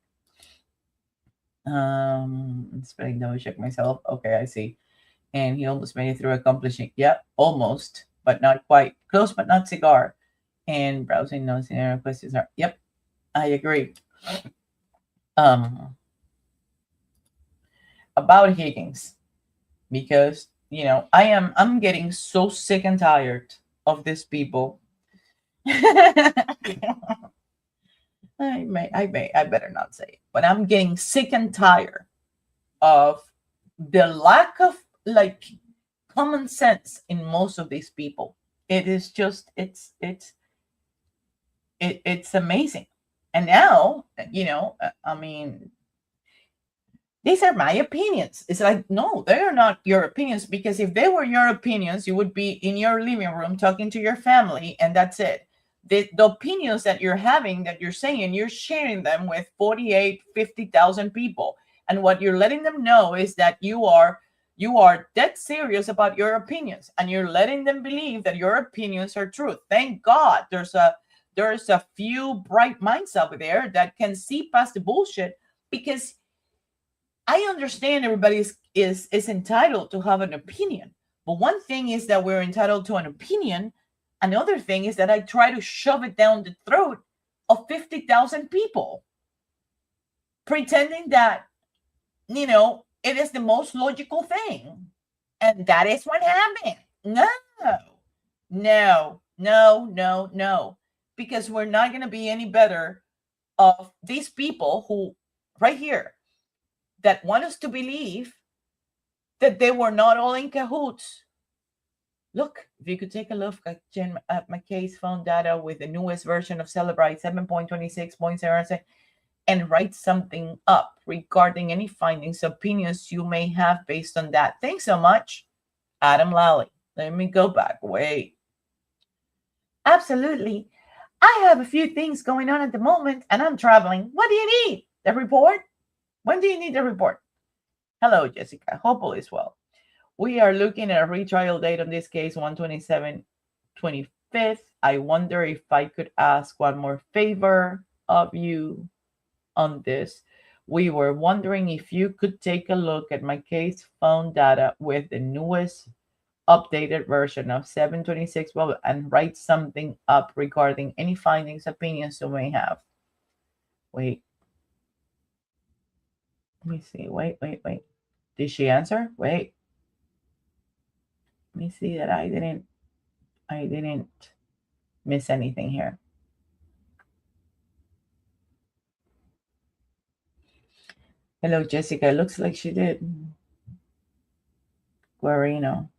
Spelling double check myself. Okay, I see. And he almost made it through accomplishing. Yep, almost, but not quite. Close, but not cigar. And browsing notes and questions are. Yep, I agree. About Higgins. Because I'm getting so sick and tired of these people. I better not say it, but I'm getting sick and tired of the lack of common sense in most of these people. It is just it's amazing. And now, I mean, these are my opinions. It's like, no, they are not your opinions, because if they were your opinions, you would be in your living room talking to your family, and that's it. The opinions that you're having, that you're saying, you're sharing them with 50,000 people. And what you're letting them know is that you are dead serious about your opinions, and you're letting them believe that your opinions are true. Thank God there's a few bright minds out there that can see past the bullshit, because I understand everybody is entitled to have an opinion. But one thing is that we're entitled to an opinion. Another thing is that I try to shove it down the throat of 50,000 people, pretending that, it is the most logical thing. And that is what happened. No, no, no, no, no. Because we're not going to be any better of these people who, right here, that want us to believe that they were not all in cahoots. Look, if you could take a look at my case phone data with the newest version of Celebrite 7.26.0 and write something up regarding any findings, opinions you may have based on that. Thanks so much, Adam Lally. Let me go back. Wait. Absolutely. I have a few things going on at the moment and I'm traveling. What do you need? The report? When do you need the report? Hello, Jessica. Hope all is well. We are looking at a retrial date on this case, 1/27/25. I wonder if I could ask one more favor of you on this. We were wondering if you could take a look at my case phone data with the newest updated version of 726 and write something up regarding any findings, opinions you may have. Wait. Let me see. Wait. Did she answer? Wait. Let me see that I didn't miss anything here. Hello, Jessica. It looks like she did. Guarino.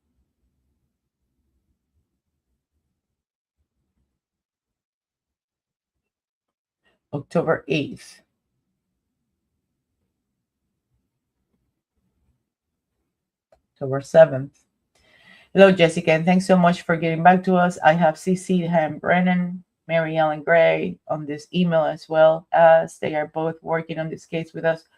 October 8th. October 7th. Hello, Jessica, and thanks so much for getting back to us. I have CC'd Ham Brennan, Mary Ellen Gray on this email as well, as they are both working on this case with us.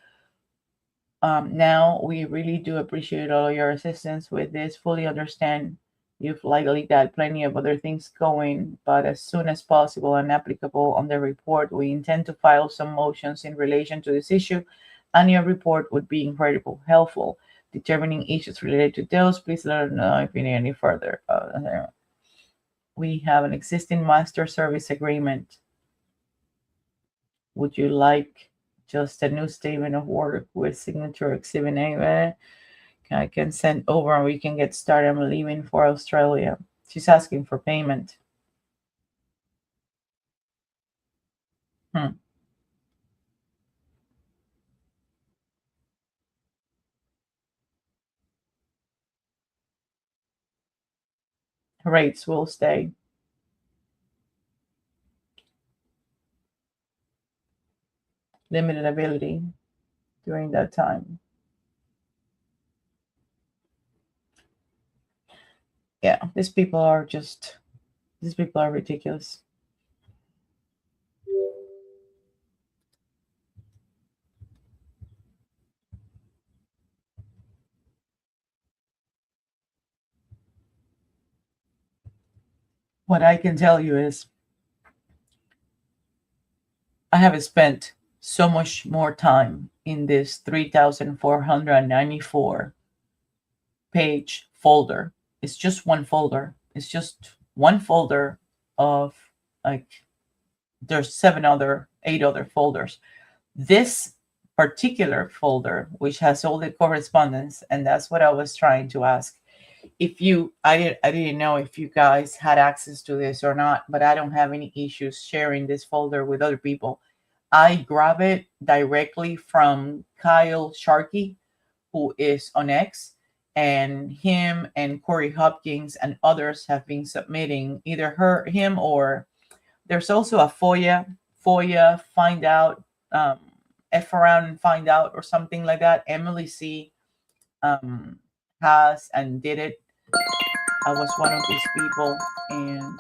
Now, we really do appreciate all your assistance with this. Fully understand you've likely got plenty of other things going, but as soon as possible and applicable on the report, we intend to file some motions in relation to this issue, and your report would be incredibly helpful. Determining issues related to those, please let us know if you need any further. We have an existing master service agreement. Would you like just a new statement of work with signature exhibit A? I can send over and we can get started. I'm leaving for Australia. She's asking for payment. Rates will stay. Limited ability during that time. Yeah, these people are ridiculous. What I can tell you is I have spent so much more time in this 3,494 page folder. It's just one folder. It's just one folder of, like, there's 8 other folders. This particular folder, which has all the correspondence, and that's what I was trying to ask. I didn't know if you guys had access to this or not, but I don't have any issues sharing this folder with other people. I grab it directly from Kyle Sharkey, who is on X, and him and Corey Hopkins and others have been submitting either him, or there's also a FOIA find out, F around and find out, or something like that. Emily C has and did it. I was one of these people, and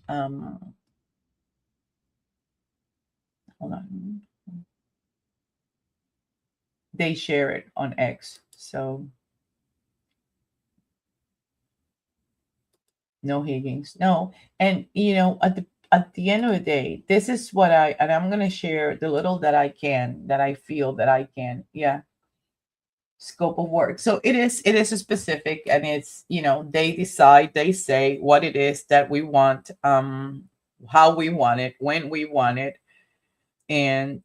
Hold on. They share it on X. So no Higgins. No. And at the end of the day, this is what I'm gonna share the little that I can, that I feel that I can. Yeah. Scope of work. So it is a specific, and it's, they decide, they say what it is that we want, how we want it, when we want it, and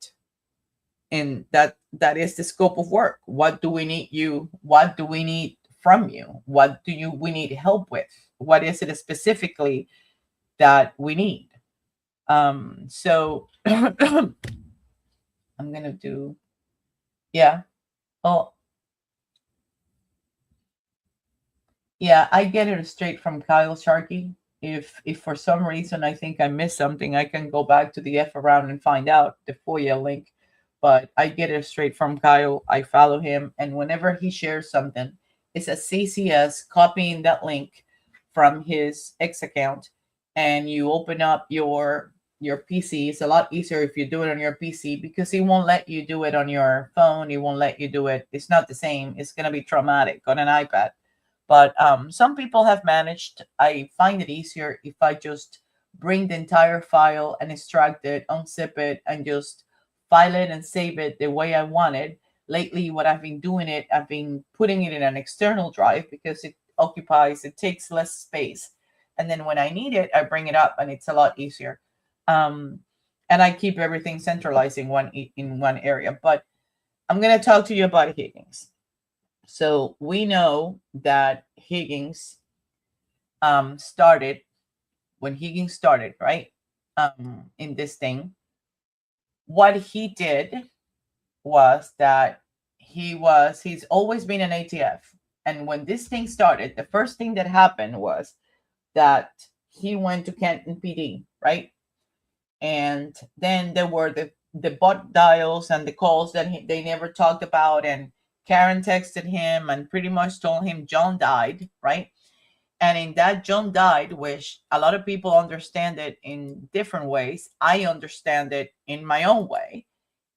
that is the scope of work. What do we need from you? What do we need help with? What is it specifically that we need? So I'm gonna do, yeah. Oh, yeah, I get it straight from Kyle Sharkey. If for some reason I think I missed something, I can go back to the F around and find out the FOIA link. But I get it straight from Kyle. I follow him, and whenever he shares something, it's a CCS copying that link from his X account, and you open up your PC. It's a lot easier if you do it on your PC, because he won't let you do it on your phone. He won't let you do it. It's not the same. It's gonna be traumatic on an iPad. But some people have managed. I find it easier if I just bring the entire file and extract it, unzip it, and just file it and save it the way I want it. Lately, what I've been doing I've been putting it in an external drive, because it takes less space. And then when I need it, I bring it up, and it's a lot easier. And I keep everything centralized in one area. But I'm going to talk to you about Higgins. So we know that Higgins started when Higgins started, right? In this thing, what he did was that he's always been an ATF. And when this thing started, the first thing that happened was that he went to Canton PD, right? And then there were the bot dials and the calls that they never talked about, and Karen texted him and pretty much told him John died, right? And in that John died, which a lot of people understand it in different ways, I understand it in my own way.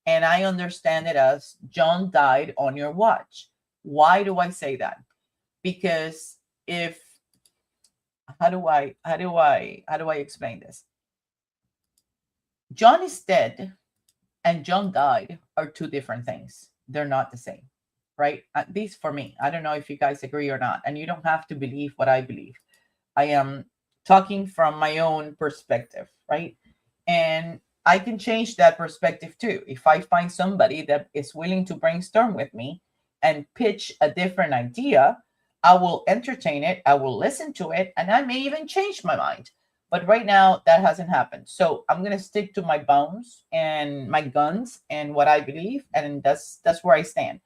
And I understand it as John died on your watch. Why do I say that? Because how do I explain this? John is dead and John died are two different things. They're not the same, right? At least for me. I don't know if you guys agree or not. And you don't have to believe what I believe. I am talking from my own perspective, right? And I can change that perspective too. If I find somebody that is willing to brainstorm with me and pitch a different idea, I will entertain it, I will listen to it, and I may even change my mind. But right now, that hasn't happened. So I'm going to stick to my bones and my guns and what I believe, and that's where I stand.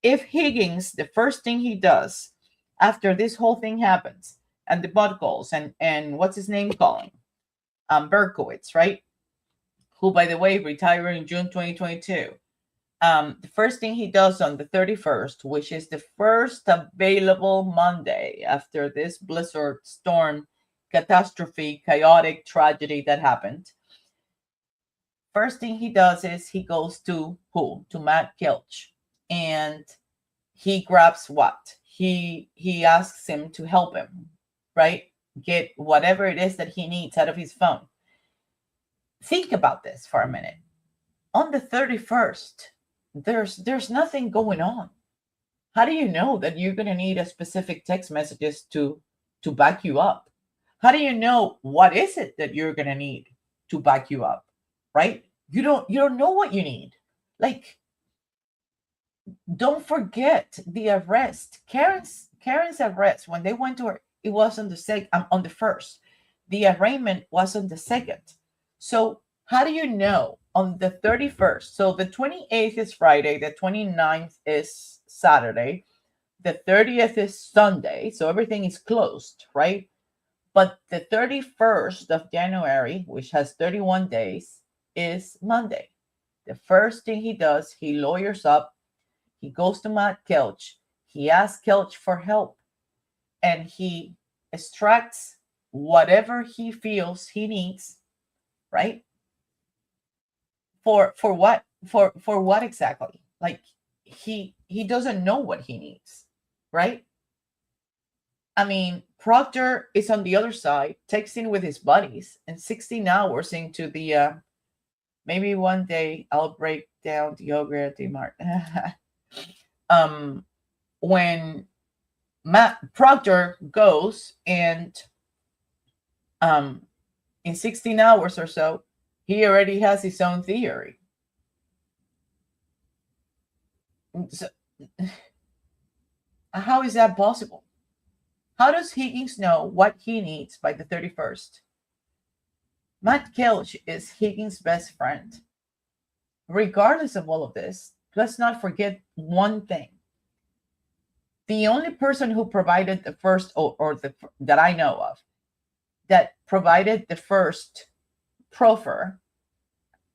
If Higgins, the first thing he does after this whole thing happens, and the bot calls, and what's his name calling? Berkowitz, right? Who, by the way, retired in June 2022. The first thing he does on the 31st, which is the first available Monday after this blizzard storm catastrophe, chaotic tragedy that happened. First thing he does is he goes to who? To Matt Kilch. And he grabs what? He asks him to help him, right? Get whatever it is that he needs out of his phone. Think about this for a minute. On the 31st, there's nothing going on. How do you know that you're going to need a specific text messages to back you up? How do you know what is it that you're going to need to back you up, right? You don't know what you need. Like, don't forget the arrest. Karen's arrest, when they went to her, it was on the first. The arraignment was on the second. So how do you know on the 31st? So the 28th is Friday, the 29th is Saturday, the 30th is Sunday, so everything is closed, right? But the 31st of January, which has 31 days, is Monday. The first thing he does, he lawyers up, he goes to Matt Kelch, he asks Kelch for help, and he extracts whatever he feels he needs, right? For what? For what exactly? Like he doesn't know what he needs, right? I mean, Proctor is on the other side, texting with his buddies, and 16 hours into the maybe one day I'll break down the ogre at the mart. When Proctor goes and in 16 hours or so, he already has his own theory. So, how is that possible? How does Higgins know what he needs by the 31st? Matt Kelch is Higgins' best friend. Regardless of all of this, let's not forget one thing. The only person who provided the first, that I know of, that provided the first proffer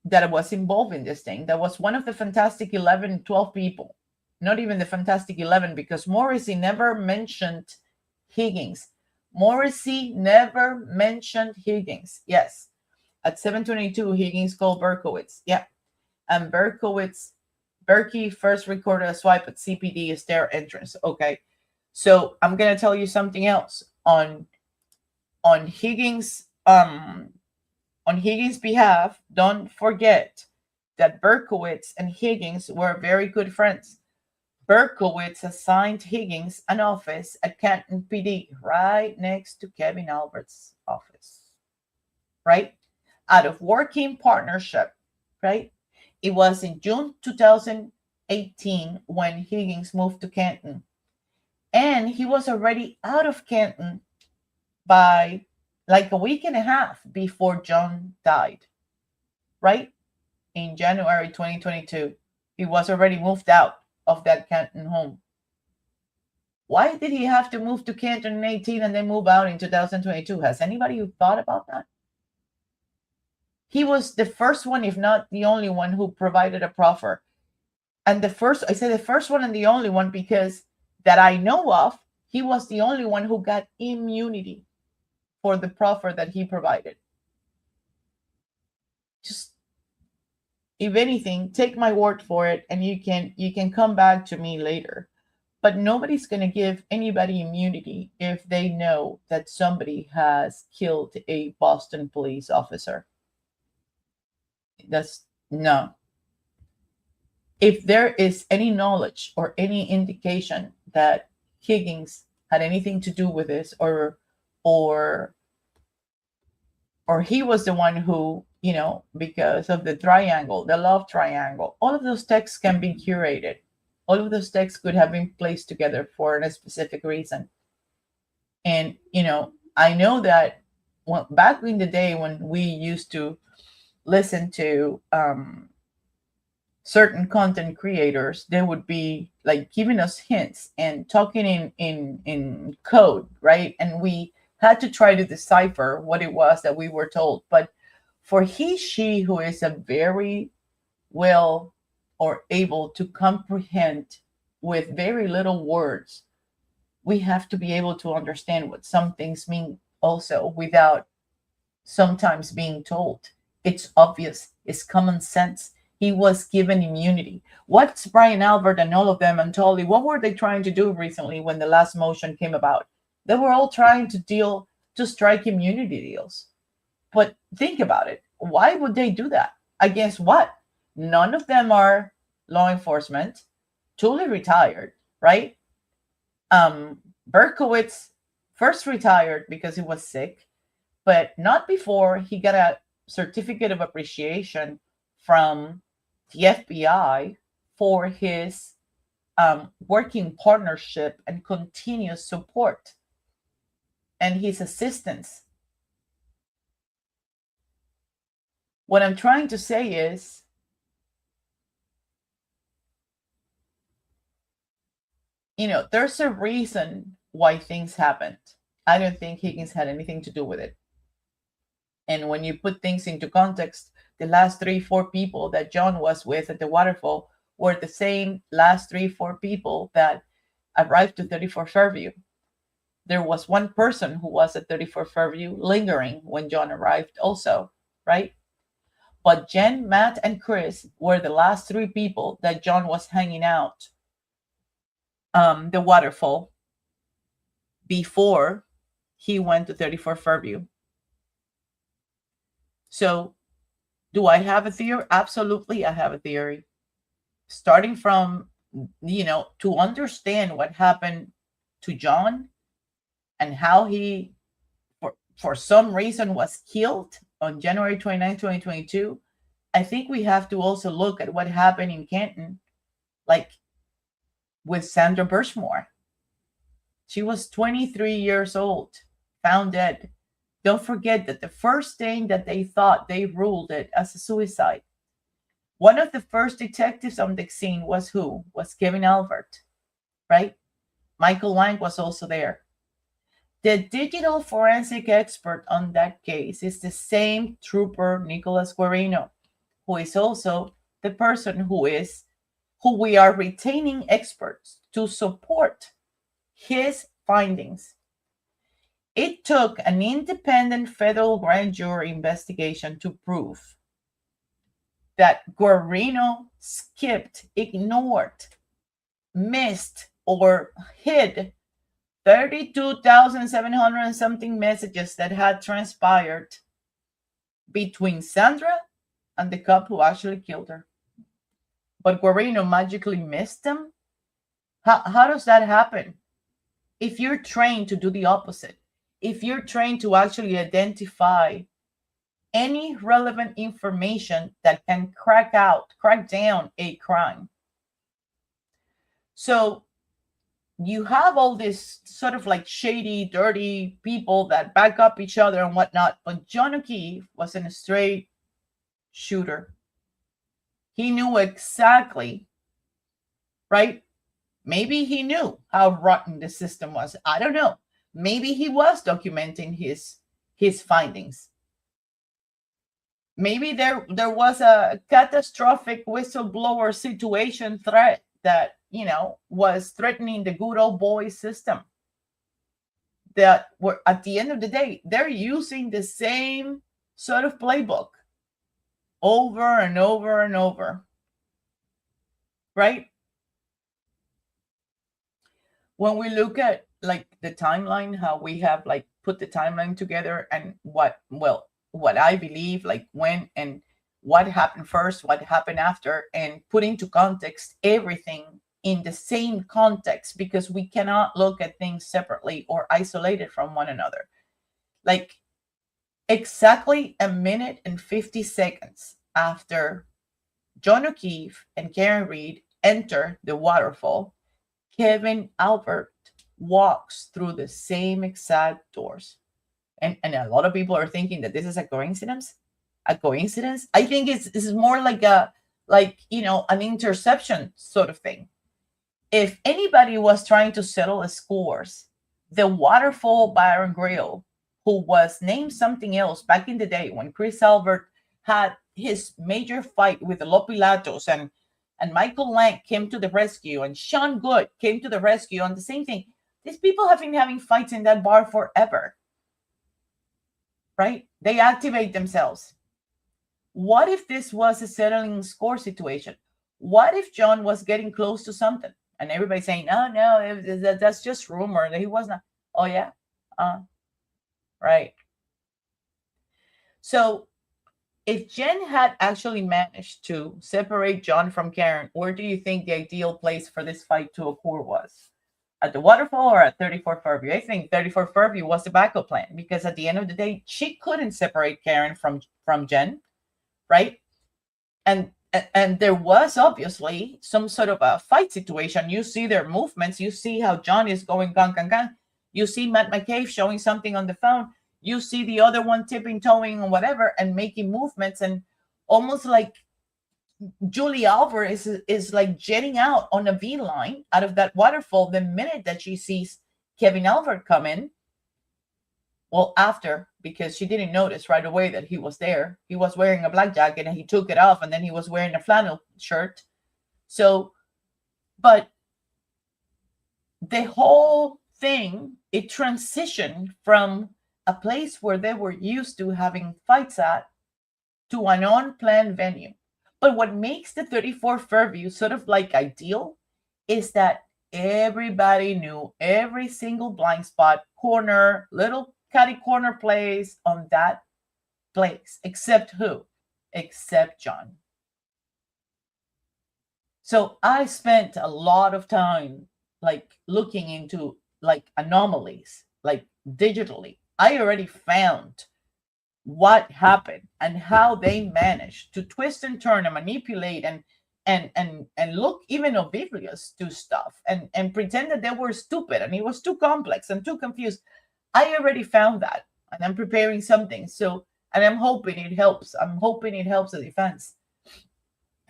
that was involved in this thing, that was one of the Fantastic 11, 12 people. Not even the Fantastic 11, because Morrissey never mentioned Higgins. Morrissey never mentioned Higgins. Yes. At 7:22, Higgins called Berkowitz. Yeah. And Berkey first recorded a swipe at CPD stair entrance. Okay. So I'm going to tell you something else on Higgins, on Higgins' behalf. Don't forget that Berkowitz and Higgins were very good friends. Berkowitz assigned Higgins an office at Canton PD right next to Kevin Albert's office, right? Out of working partnership, right? It was in June 2018 when Higgins moved to Canton. And he was already out of Canton by like a week and a half before John died, right? In January 2022, he was already moved out of that Canton home. Why did he have to move to Canton in 18 and then move out in 2022? Has anybody thought about that? He was the first one, if not the only one, who provided a proffer. And I say the first one and the only one because that I know of, he was the only one who got immunity for the proffer that he provided. Just, if anything, take my word for it, and you can come back to me later. But nobody's going to give anybody immunity if they know that somebody has killed a Boston police officer. That's no. If there is any knowledge or any indication that Higgins had anything to do with this, or he was the one who, because of the triangle, the love triangle, all of those texts can be curated. All of those texts could have been placed together for a specific reason. And, I know that back in the day when we used to listen to certain content creators, they would be like giving us hints and talking in code, right? And we had to try to decipher what it was that we were told. But for she who is a very well or able to comprehend with very little words, we have to be able to understand what some things mean also without sometimes being told. It's obvious. It's common sense. He was given immunity. What's Brian Albert and all of them and Tully, what were they trying to do recently when the last motion came about? They were all trying to strike immunity deals. But think about it. Why would they do that? Against what? None of them are law enforcement. Tully retired, right? Berkowitz first retired because he was sick, but not before he got a certificate of appreciation from the FBI for his working partnership and continuous support and his assistance. What I'm trying to say is, there's a reason why things happened. I don't think Higgins had anything to do with it. And when you put things into context, the last 3-4 people that John was with at the waterfall were the same last 3-4 people that arrived to 34 Fairview. there was one person who was at 34 Fairview lingering when John arrived also, right? But Jen, Matt, and Chris were the last three people that John was hanging out the waterfall before he went to 34 Fairview. So do I have a theory? Absolutely, I have a theory. Starting from, to understand what happened to John and how he, for some reason, was killed on January 29, 2022, I think we have to also look at what happened in Canton, like with Sandra Birchmore. She was 23 years old, found dead. Don't forget that the first thing that they thought, they ruled it as a suicide. One of the first detectives on the scene was who? Was Kevin Albert, right? Michael Lank was also there. The digital forensic expert on that case is the same Trooper Nicholas Guarino, who is also the person who we are retaining experts to support his findings. It took an independent federal grand jury investigation to prove that Guarino skipped, ignored, missed, or hid 32,700 and something messages that had transpired between Sandra and the cop who actually killed her. But Guarino magically missed them? How does that happen? If you're trained to do the opposite, if you're trained to actually identify any relevant information that can crack down a crime. So you have all this sort of like shady, dirty people that back up each other and whatnot, but John O'Keefe wasn't a straight shooter. He knew exactly, right? Maybe he knew how rotten the system was. I don't know. Maybe he was documenting his findings. Maybe there was a catastrophic whistleblower situation threat that, was threatening the good old boy system. That were, at the end of the day, they're using the same sort of playbook over and over and over, right? When we look at like the timeline, how we have like put the timeline together and what I believe, like when and what happened first, what happened after, and put into context everything in the same context, because we cannot look at things separately or isolated from one another. Like exactly a minute and 50 seconds after John O'Keefe and KarenRead enter the waterfall, Kevin Albert walks through the same exact doors. And a lot of people are thinking that this is a coincidence. I think it's more like an interception sort of thing. If anybody was trying to settle the scores, the waterfall Bar and Grill, who was named something else back in the day when Chris Albert had his major fight with the Lopilatos and Michael Lank came to the rescue and Sean Good came to the rescue on the same thing. These people have been having fights in that bar forever, right? They activate themselves. What if this was a settling score situation? What if John was getting close to something and everybody's saying, oh, no, that's just rumor that he was not. Oh, yeah. Right. So if Jen had actually managed to separate John from Karen, where do you think the ideal place for this fight to occur was? At the waterfall or at 34 Fairview? I think 34 Fairview was the backup plan, because at the end of the day, she couldn't separate Karen from Jen, right? And there was obviously some sort of a fight situation. You see their movements. You see how John is going gang, gang, gang. You see Matt McCabe showing something on the phone. You see the other one tipping, toeing, or whatever, and making movements, and almost like Julie Alvarez is like jetting out on a V line out of that waterfall the minute that she sees Kevin Albert come in. Well, after, because she didn't notice right away that he was there. He was wearing a black jacket and he took it off, and then he was wearing a flannel shirt. So, but the whole thing it transitioned from a place where they were used to having fights at to an unplanned venue. But what makes the 34 Fairview sort of like ideal is that everybody knew every single blind spot, corner, little catty corner place on that place, except who? Except John. So I spent a lot of time like looking into like anomalies, like digitally. I already found what happened and how they managed to twist and turn and manipulate and look even oblivious to stuff and pretend that they were stupid and it was too complex and too confused. I already found that and I'm preparing something. So, and I'm hoping it helps. I'm hoping it helps the defense.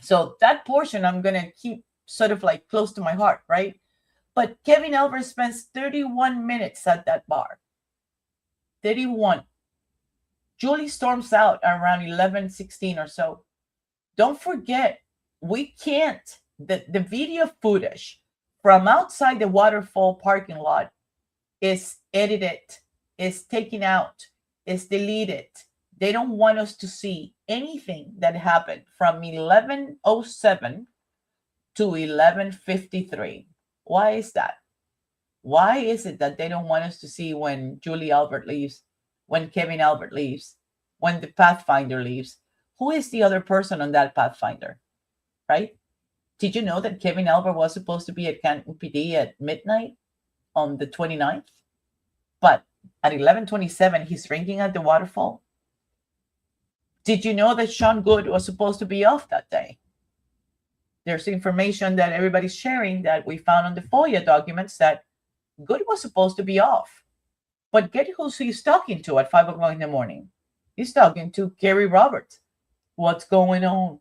So that portion I'm going to keep sort of like close to my heart, right? But Kevin Albert spends 31 minutes at that bar. 31. Julie storms out around 11:16 or so. Don't forget, we can't, the video footage from outside the waterfall parking lot is edited, is taken out, is deleted. They don't want us to see anything that happened from 11:07 to 11:53. Why is that? Why is it that they don't want us to see when Julie Albert leaves, when Kevin Albert leaves, when the Pathfinder leaves? Who is the other person on that Pathfinder, right? Did you know that Kevin Albert was supposed to be at Canton PD at midnight on the 29th? But at 11:27, he's drinking at the waterfall. Did you know that Sean Good was supposed to be off that day? There's information that everybody's sharing that we found on the FOIA documents that Good was supposed to be off. But get who he's talking to at 5 o'clock in the morning. He's talking to Kerry Roberts. What's going on?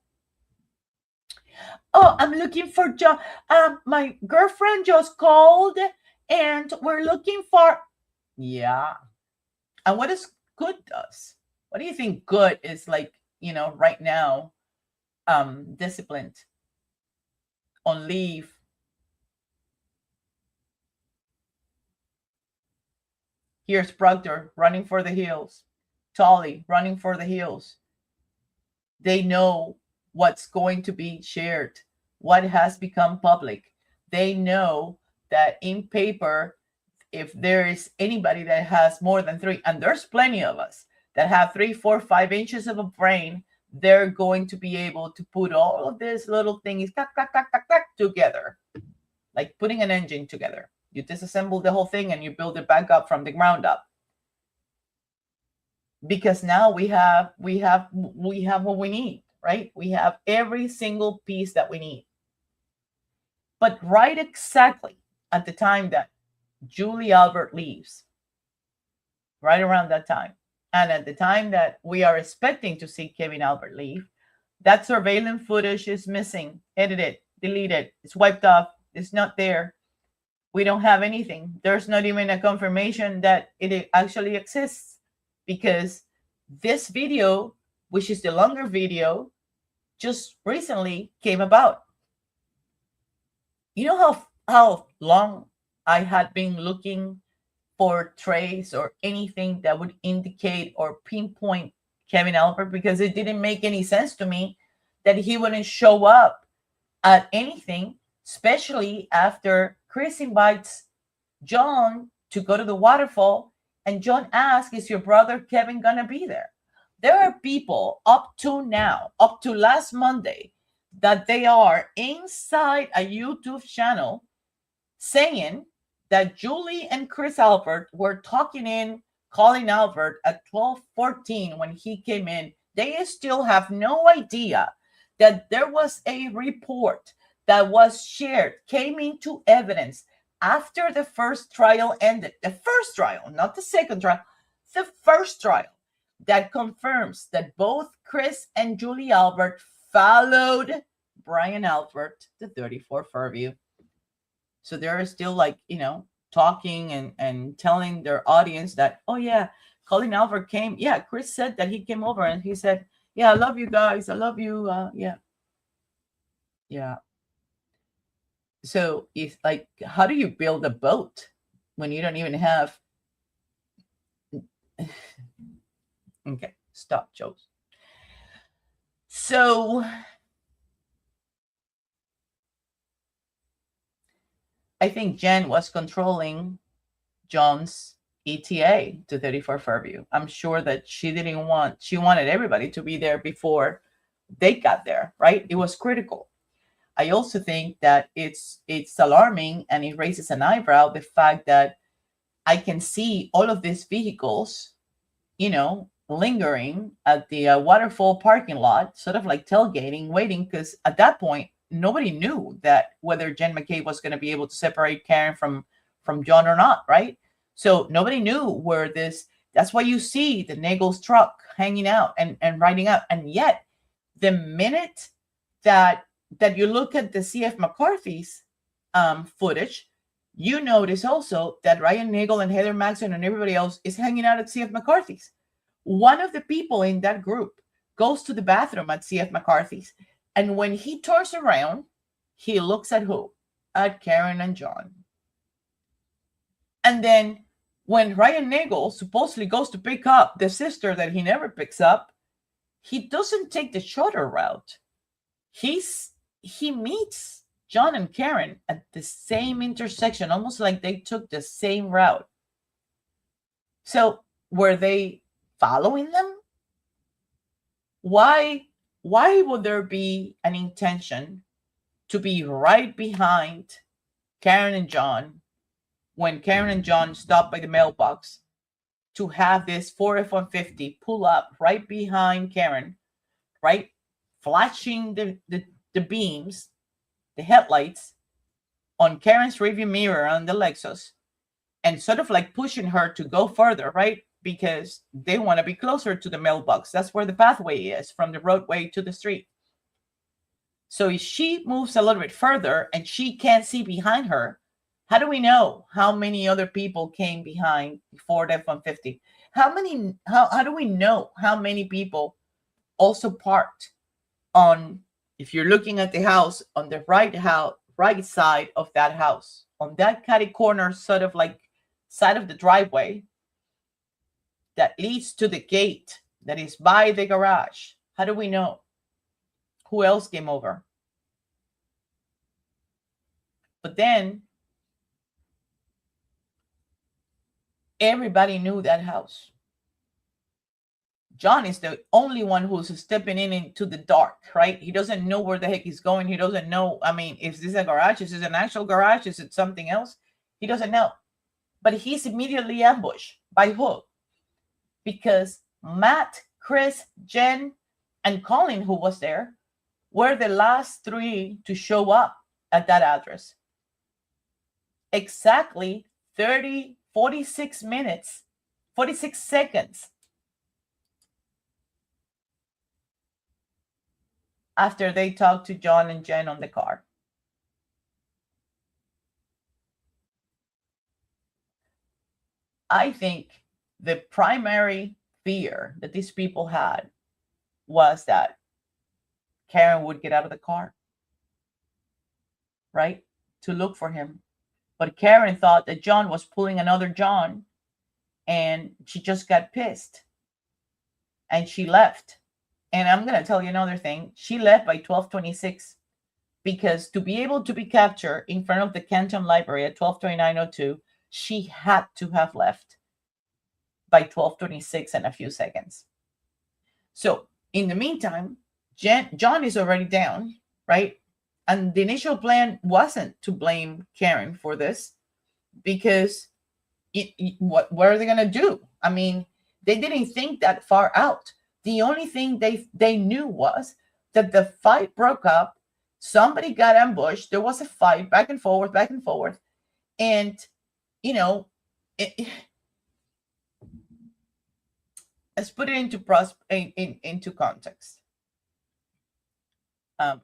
Oh, I'm looking for John. My girlfriend just called and we're looking for. Yeah. And what does Good does? What do you think Good is like, right now, disciplined, on leave? Here's Proctor running for the hills. Tolly running for the hills. They know what's going to be shared, what has become public. They know that in paper, if there is anybody that has more than 3, and there's plenty of us that have 3, 4, 5 inches of a brain, they're going to be able to put all of these little things together, like putting an engine together. You disassemble the whole thing and you build it back up from the ground up. Because now we have what we need, right? We have every single piece that we need. But right exactly at the time that Julie Albert leaves, right around that time, and at the time that we are expecting to see Kevin Albert leave, that surveillance footage is missing, edited, deleted, it's wiped off, it's not there. We don't have anything. There's not even a confirmation that it actually exists, because this video, which is the longer video, just recently came about. You know how long I had been looking for trace or anything that would indicate or pinpoint Kevin Albert, because it didn't make any sense to me that he wouldn't show up at anything, especially after Chris invites John to go to the waterfall and John asks, is your brother Kevin gonna be there? There are people up to now, up to last Monday, that they are inside a YouTube channel saying that Julie and Chris Albert were talking in Colin Albert at 12:14 when he came in. They still have no idea that there was a report that was shared, came into evidence after the first trial ended. The first trial, not the second trial, the first trial, that confirms that both Chris and Julie Albert followed Brian Albert to 34 Fairview. So they're still like, talking and telling their audience that, oh yeah, Colin Albert came. Yeah, Chris said that he came over and he said, yeah, I love you guys. I love you. Yeah. So it's like, how do you build a boat? when you don't even have. Okay, stop, Joe. So I think Jen was controlling John's ETA to 34 Fairview. I'm sure that she wanted everybody to be there before they got there, right? It was critical. I also think that it's alarming, and it raises an eyebrow, the fact that I can see all of these vehicles, lingering at the waterfall parking lot, sort of like tailgating, waiting, because at that point, nobody knew that whether Jen McCabe was going to be able to separate Karen from John or not, right? So nobody knew where that's why you see the Nagel's truck hanging out and riding out. And yet, the minute that you look at the CF McCarthy's footage, you notice also that Ryan Nagel and Heather Maxson and everybody else is hanging out at CF McCarthy's. One of the people in that group goes to the bathroom at CF McCarthy's. And when he turns around, he looks at who? At Karen and John. And then when Ryan Nagel supposedly goes to pick up the sister that he never picks up, he doesn't take the shorter route. He meets John and Karen at the same intersection, almost like they took the same route. So were they following them? Why would there be an intention to be right behind Karen and John when Karen and John stopped by the mailbox, to have this Ford F-150 pull up right behind Karen, right, flashing the beams, the headlights on Karen's rearview mirror on the Lexus, and sort of like pushing her to go further, right? Because they want to be closer to the mailbox. That's where the pathway is, from the roadway to the street. So if she moves a little bit further and she can't see behind her, how do we know how many other people came behind the Ford F-150? How do we know how many people also parked on, if you're looking at the house, on the right side of that house, on that catty corner, sort of like side of the driveway that leads to the gate that is by the garage? How do we know? Who else came over? But then everybody knew that house. John is the only one who's stepping into the dark, right? He doesn't know where the heck he's going. He doesn't know. I mean, is this a garage? Is this an actual garage? Is it something else? He doesn't know. But he's immediately ambushed. By who? Because Matt, Chris, Jen, and Colin, who was there, were the last three to show up at that address. Exactly 46 minutes, 46 seconds after they talked to John and Jen on the car. I think the primary fear that these people had was that Karen would get out of the car, right, to look for him. But Karen thought that John was pulling another John, and she just got pissed and she left. And I'm going to tell you another thing. She left by 12:26, because to be able to be captured in front of the Canton Library at 12:29:02, she had to have left by 12:26 and a few seconds. So in the meantime, John is already down, right? And the initial plan wasn't to blame Karen for this, because what are they going to do? I mean, they didn't think that far out. The only thing they knew was that the fight broke up. Somebody got ambushed. There was a fight back and forth. And, let's put it into context.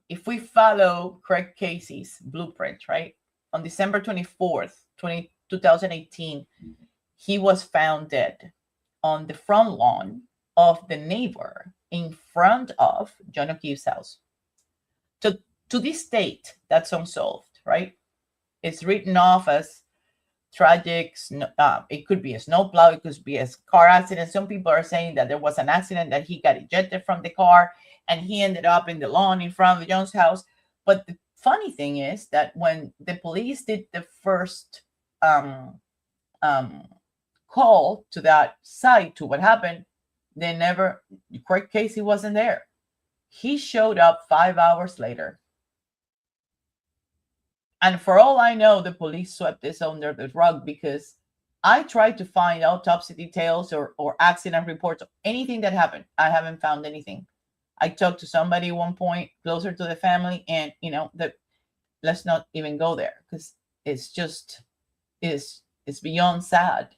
If we follow Craig Casey's blueprint, right, on December 24th, 2018, he was found dead on the front lawn of the neighbor in front of John O'Keefe's house. To this date, that's unsolved, right? It's written off as tragic. It could be a snowplow. It could be a car accident. Some people are saying that there was an accident, that he got ejected from the car and he ended up in the lawn in front of John's house. But the funny thing is that when the police did the first call to that site, to what happened, Craig Casey wasn't there. He showed up 5 hours later. And for all I know, the police swept this under the rug, because I tried to find autopsy details or accident reports, or anything that happened. I haven't found anything. I talked to somebody at one point closer to the family, and let's not even go there, because it's just it's beyond sad.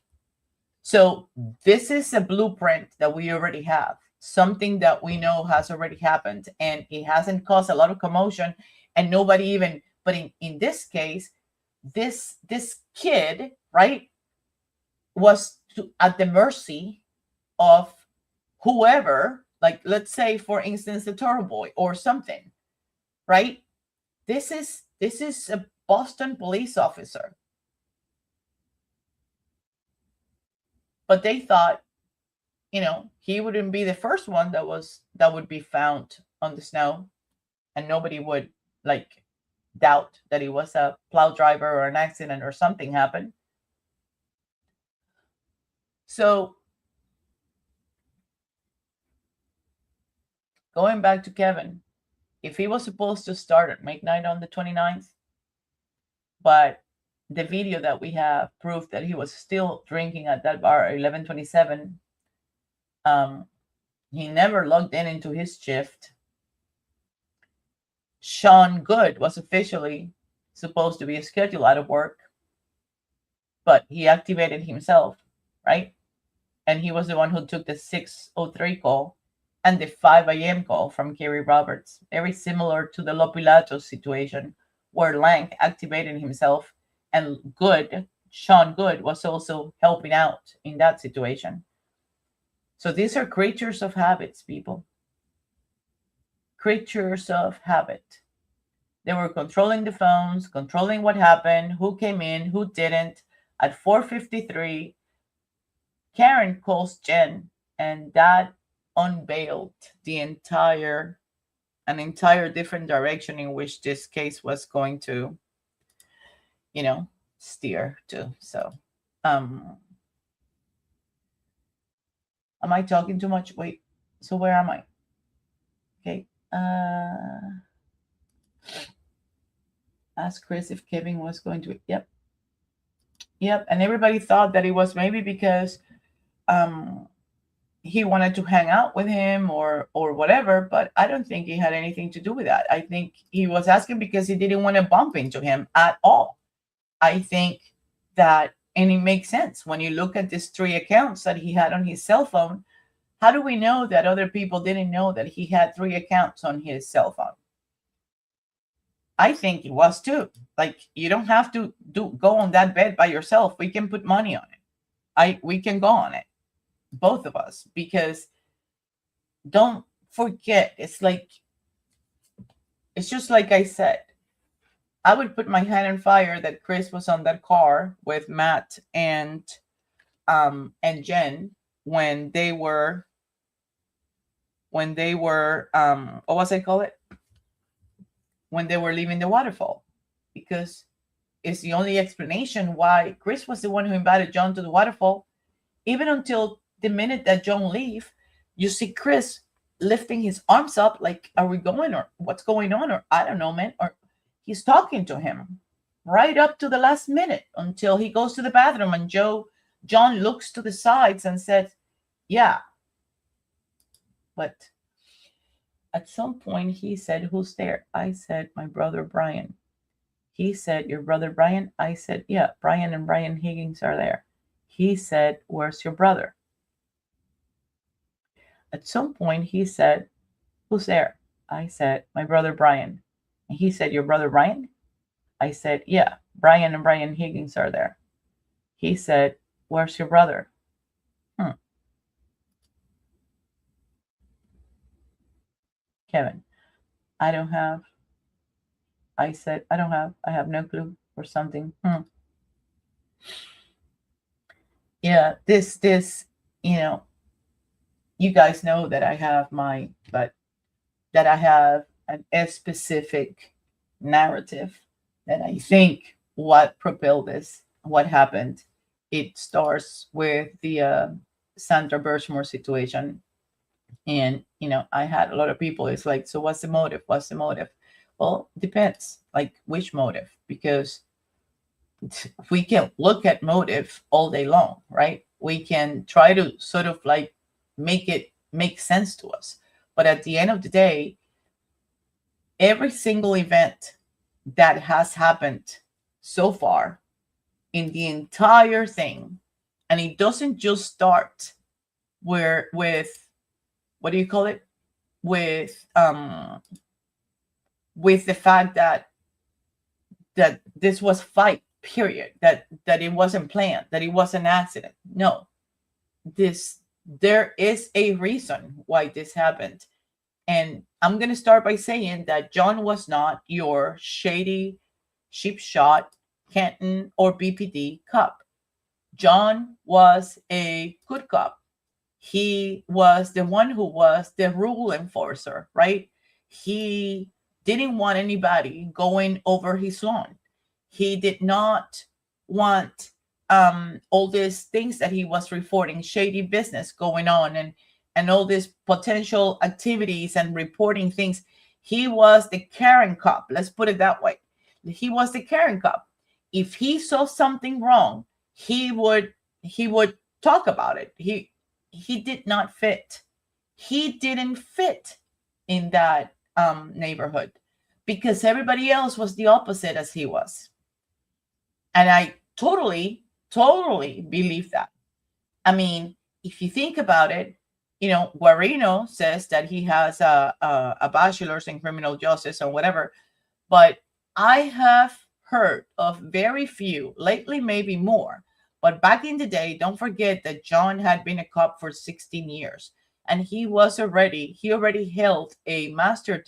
So this is a blueprint that we already have, something that we know has already happened, and it hasn't caused a lot of commotion, and nobody even. But in this case, this kid, right, was at the mercy of whoever, like, let's say, for instance, the Turtle Boy or something, right? This is a Boston police officer. But they thought, he wouldn't be the first one that would be found on the snow, and nobody would doubt that he was a plow driver or an accident or something happened. So going back to Kevin, if he was supposed to start at midnight on the 29th, but the video that we have proved that he was still drinking at that bar at 11:27, he never logged into his shift. Sean Good was officially supposed to be scheduled out of work, but he activated himself, right? And he was the one who took the 6:03 call and the 5 a.m. call from Kerry Roberts, very similar to the Lopilato situation, where Lank activated himself, and Sean Good, was also helping out in that situation. So these are creatures of habits, people. Creatures of habit. They were controlling the phones, controlling what happened, who came in, who didn't. At 4:53, Karen calls Jen, and that unveiled an entire different direction in which this case was going to, steer to. So, am I talking too much? Wait, so where am I? Okay. Ask Chris if Kevin was going to. Yep. And everybody thought that it was maybe because he wanted to hang out with him or whatever, but I don't think he had anything to do with that. I think he was asking because he didn't want to bump into him at all. I think that, and it makes sense when you look at these 3 accounts that he had on his cell phone. How do we know that other people didn't know that he had 3 accounts on his cell phone? I think it was too. Like, you don't have to go on that bed by yourself. We can put money on it. We can go on it, both of us, because don't forget, it's just like I said. I would put my hand on fire that Chris was on that car with Matt and Jen when they were what was I call it? When they were leaving the waterfall, because it's the only explanation why Chris was the one who invited John to the waterfall. Even until the minute that John leave, you see Chris lifting his arms up like, are we going, or what's going on, or I don't know, man, or he's talking to him right up to the last minute until he goes to the bathroom and John looks to the sides and said, yeah. But at some point he said, who's there? I said, my brother Brian. He said, your brother Brian? I said, yeah, Brian and Brian Higgins are there. He said, where's your brother? At some point he said, who's there? I said, my brother Brian. And he said, your brother Brian? I said, yeah, Brian and Brian Higgins are there. He said, where's your brother? Kevin, I don't have. I said, I don't have. I have no clue or something. Yeah, this, you know, you guys know that I have that I have a specific narrative that I think what propelled this, what happened. It starts with the Sandra Birchmore situation. And, I had a lot of people, it's like, so what's the motive? What's the motive? Well, depends, like which motive, because we can look at motive all day long, right? We can try to sort of like make it make sense to us. But at the end of the day, every single event that has happened so far in the entire thing, and it doesn't just start where with what do you call it? With the fact that this was fight, period, that it wasn't planned, that it was an accident. No, this there is a reason why this happened. And I'm going to start by saying that John was not your shady, cheap shot, Canton, or BPD cop. John was a good cop. He was the one who was the rule enforcer, right? He didn't want anybody going over his lawn. He did not want all these things that he was reporting, shady business going on, and all these potential activities and reporting things. He was the Karen cop. Let's put it that way. He was the Karen cop. If he saw something wrong, he would talk about it. He did not fit. He didn't fit in that neighborhood because everybody else was the opposite as he was. And I totally believe that. I mean, if you think about it, Guarino says that he has a bachelor's in criminal justice or whatever, but I have heard of very few, lately maybe more, but back in the day, don't forget that John had been a cop for 16 years, and he already held a master's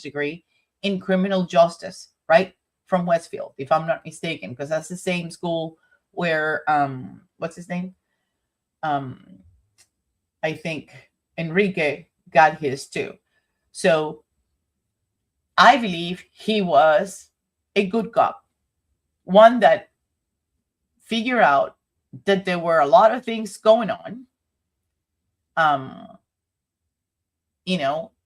degree in criminal justice, right? From Westfield, if I'm not mistaken, because that's the same school where what's his name? I think Enrique got his too. So I believe he was a good cop, one that figured out that there were a lot of things going on.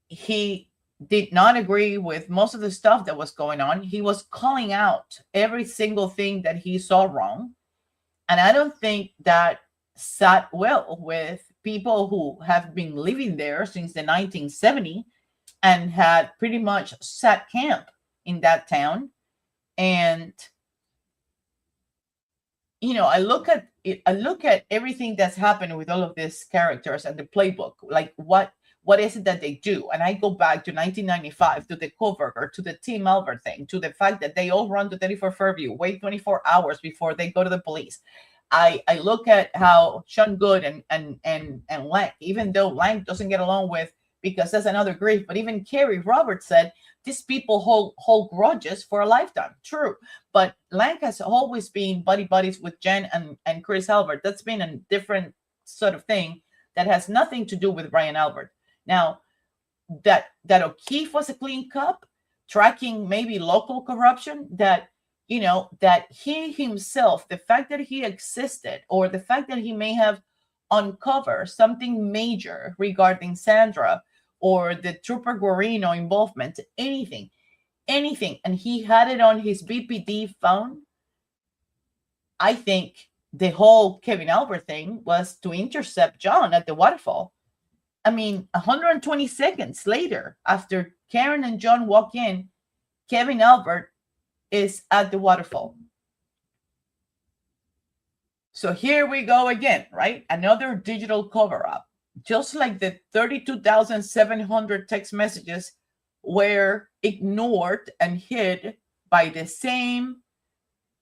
He did not agree with most of the stuff that was going on. He was calling out every single thing that he saw wrong. And I don't think that sat well with people who have been living there since the 1970s and had pretty much set camp in that town. And I look at everything that's happened with all of these characters and the playbook, like what is it that they do? And I go back to 1995, to the Koberger, to the Tim Albert thing, to the fact that they all run to 34 Fairview, wait 24 hours before they go to the police. I look at how Sean Good and Lank, even though Lank doesn't get along with, because that's another grief, but even Kerry Roberts said these people hold grudges for a lifetime. True, but Lank has always been buddies with Jen and Chris Albert. That's been a different sort of thing that has nothing to do with Brian Albert. Now, that O'Keefe was a clean cop, tracking maybe local corruption, that he himself, the fact that he existed, or the fact that he may have uncovered something major regarding Sandra or the Trooper Guarino involvement, anything, and he had it on his BPD phone. I think the whole Kevin Albert thing was to intercept John at the waterfall. I mean, 120 seconds later, after Karen and John walk in, Kevin Albert is at the waterfall. So here we go again, right? Another digital cover-up. Just like the 32,700 text messages were ignored and hid by the same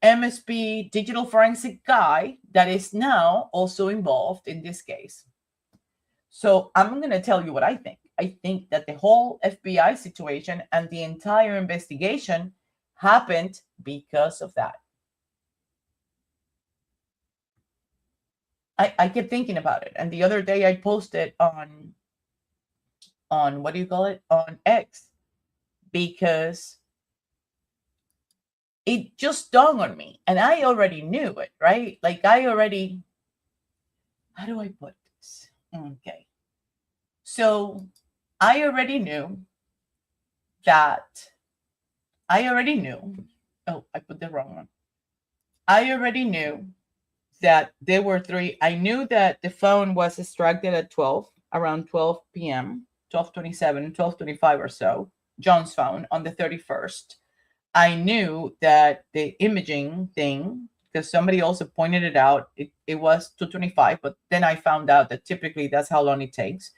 MSP digital forensic guy that is now also involved in this case. So I'm going to tell you what I think. I think that the whole FBI situation and the entire investigation happened because of that. I kept thinking about it. And the other day I posted on what do you call it? On X, because it just dawned on me. And I already knew it, right? Like I already, how do I put this? Okay. So I already knew that, oh, I put the wrong one. I already knew that there were three. I knew that the phone was extracted at 12, around 12 p.m., 12:27, 12:25 or so, John's phone on the 31st. I knew that the imaging thing, because somebody also pointed it out, it was 2:25, but then I found out that typically that's how long it takes.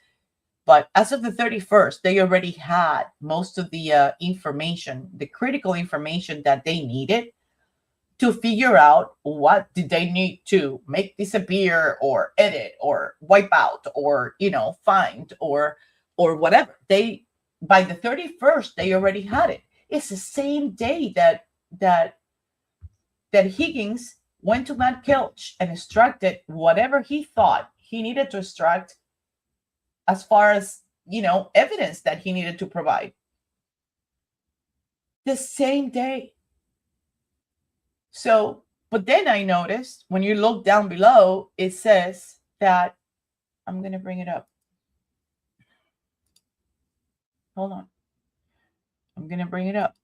But as of the 31st, they already had most of the information, the critical information that they needed to figure out what did they need to make disappear or edit or wipe out or find or whatever. They, by the 31st, they already had it. It's the same day that Higgins went to Matt Kelch and extracted whatever he thought he needed to extract as far as evidence that he needed to provide. The same day. So, but then I noticed when you look down below, it says that, I'm going to bring it up. Hold on. I'm going to bring it up.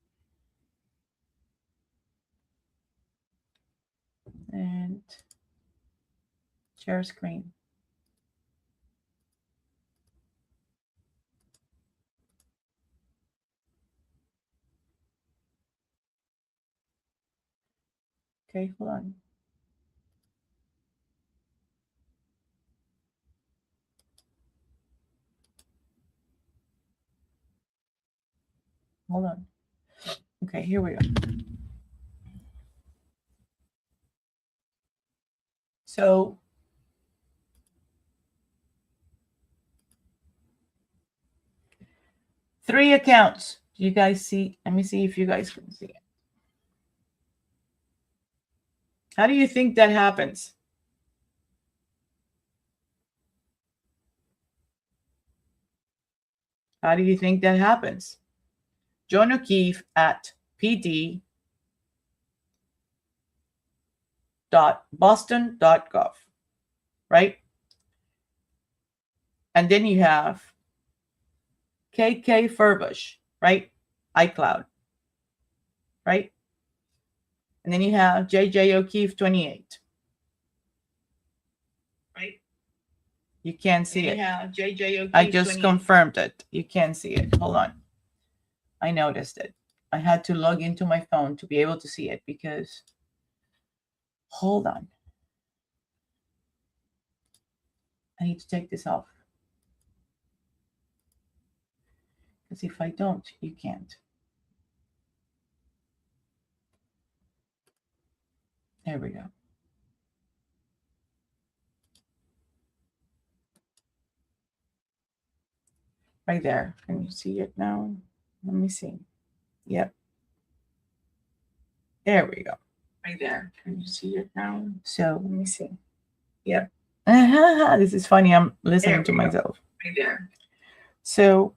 And share screen. Okay, hold on. Hold on. Okay, here we go. So, three accounts. Do you guys see? Let me see if you guys can see it. How do you think that happens? How do you think that happens? John O'Keefe at pd.boston.gov, right? And then you have KK Furbush, right? iCloud, right? And then you have JJ O'Keefe 28, right? You can't see it. JJ O'Keefe I just 28. Confirmed it. You can't see it. Hold on. I noticed it. I had to log into my phone to be able to see it because, hold on. I need to take this off. Because if I don't, you can't. There we go. Right there. Can you see it now? Let me see. Yep. There we go. Right there. Can you see it now? So let me see. Yep. This is funny. I'm listening to myself. Right there. So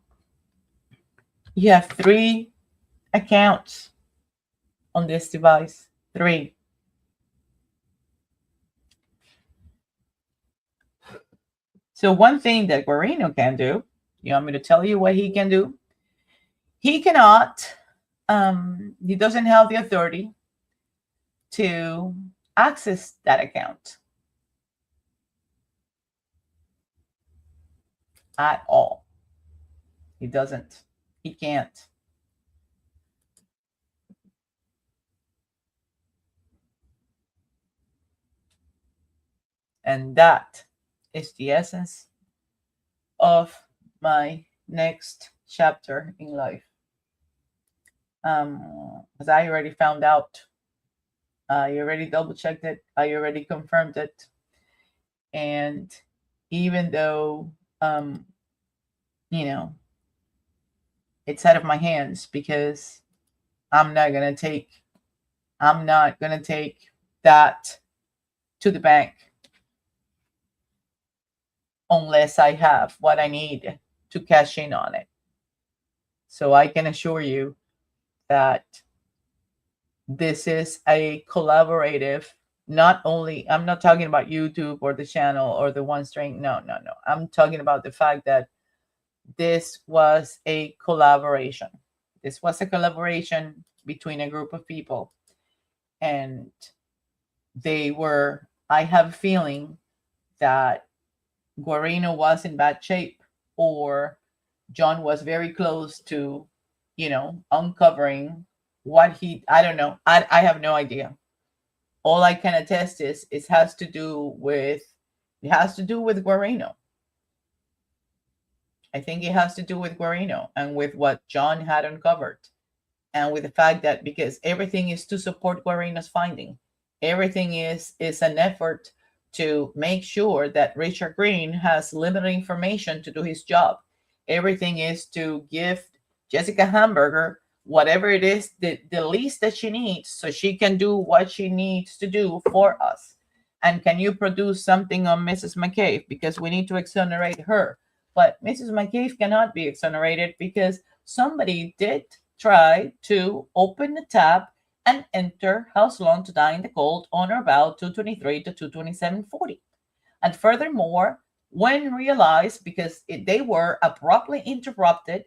you have three accounts on this device. Three. So one thing that Guarino can do, you want me to tell you what he can do? He cannot, he doesn't have the authority to access that account at all. He doesn't. He can't. And that is the essence of my next chapter in life. As I already found out, I already double checked it. I already confirmed it. And even though, it's out of my hands because I'm not going to take that to the bank. unless I have what I need to cash in on it. So I can assure you that this is a collaborative, not only, I'm not talking about YouTube or the channel or the one string. No. I'm talking about the fact that this was a collaboration. This was a collaboration between a group of people. And I have a feeling that Guarino was in bad shape, or John was very close to, uncovering what I don't know. I have no idea. All I can attest is it has to do with Guarino. I think it has to do with Guarino and with what John had uncovered, and with the fact that because everything is to support Guarino's finding, everything is an effort to make sure that Richard Green has limited information to do his job. Everything is to give Jessica Hamburger whatever it is, the least that she needs, so she can do what she needs to do for us. And can you produce something on Mrs. McCabe, because we need to exonerate her. But Mrs. McCabe cannot be exonerated because somebody did try to open the tab and enter House Long to Die in the Cold on or about 223 to 227.40. And furthermore, when realized, because they were abruptly interrupted,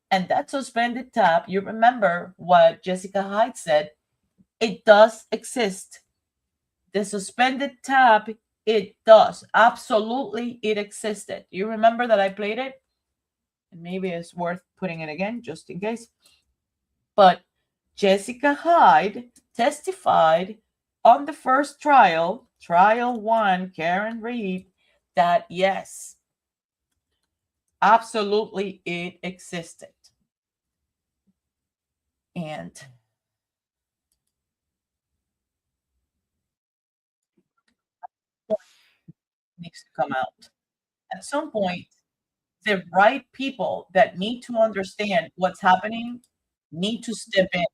and that suspended tab, you remember what Jessica Hyde said, it does exist. The suspended tab, it does. Absolutely, it existed. You remember that I played it? And maybe it's worth putting it again, just in case. But Jessica Hyde testified on the first trial 1, KarenRead, that yes, absolutely it existed. And needs to come out. At some point, the right people that need to understand what's happening need to step in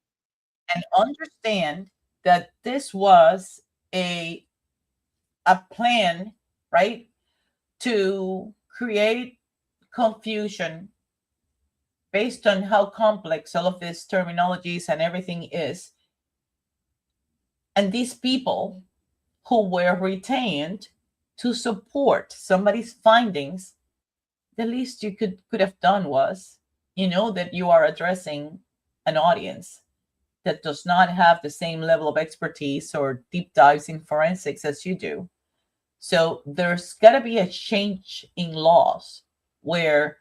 and understand that this was a plan, right, to create confusion based on how complex all of these terminologies and everything is. And these people who were retained to support somebody's findings, the least you could have done was, that you are addressing an audience that does not have the same level of expertise or deep dives in forensics as you do. So there's got to be a change in laws where,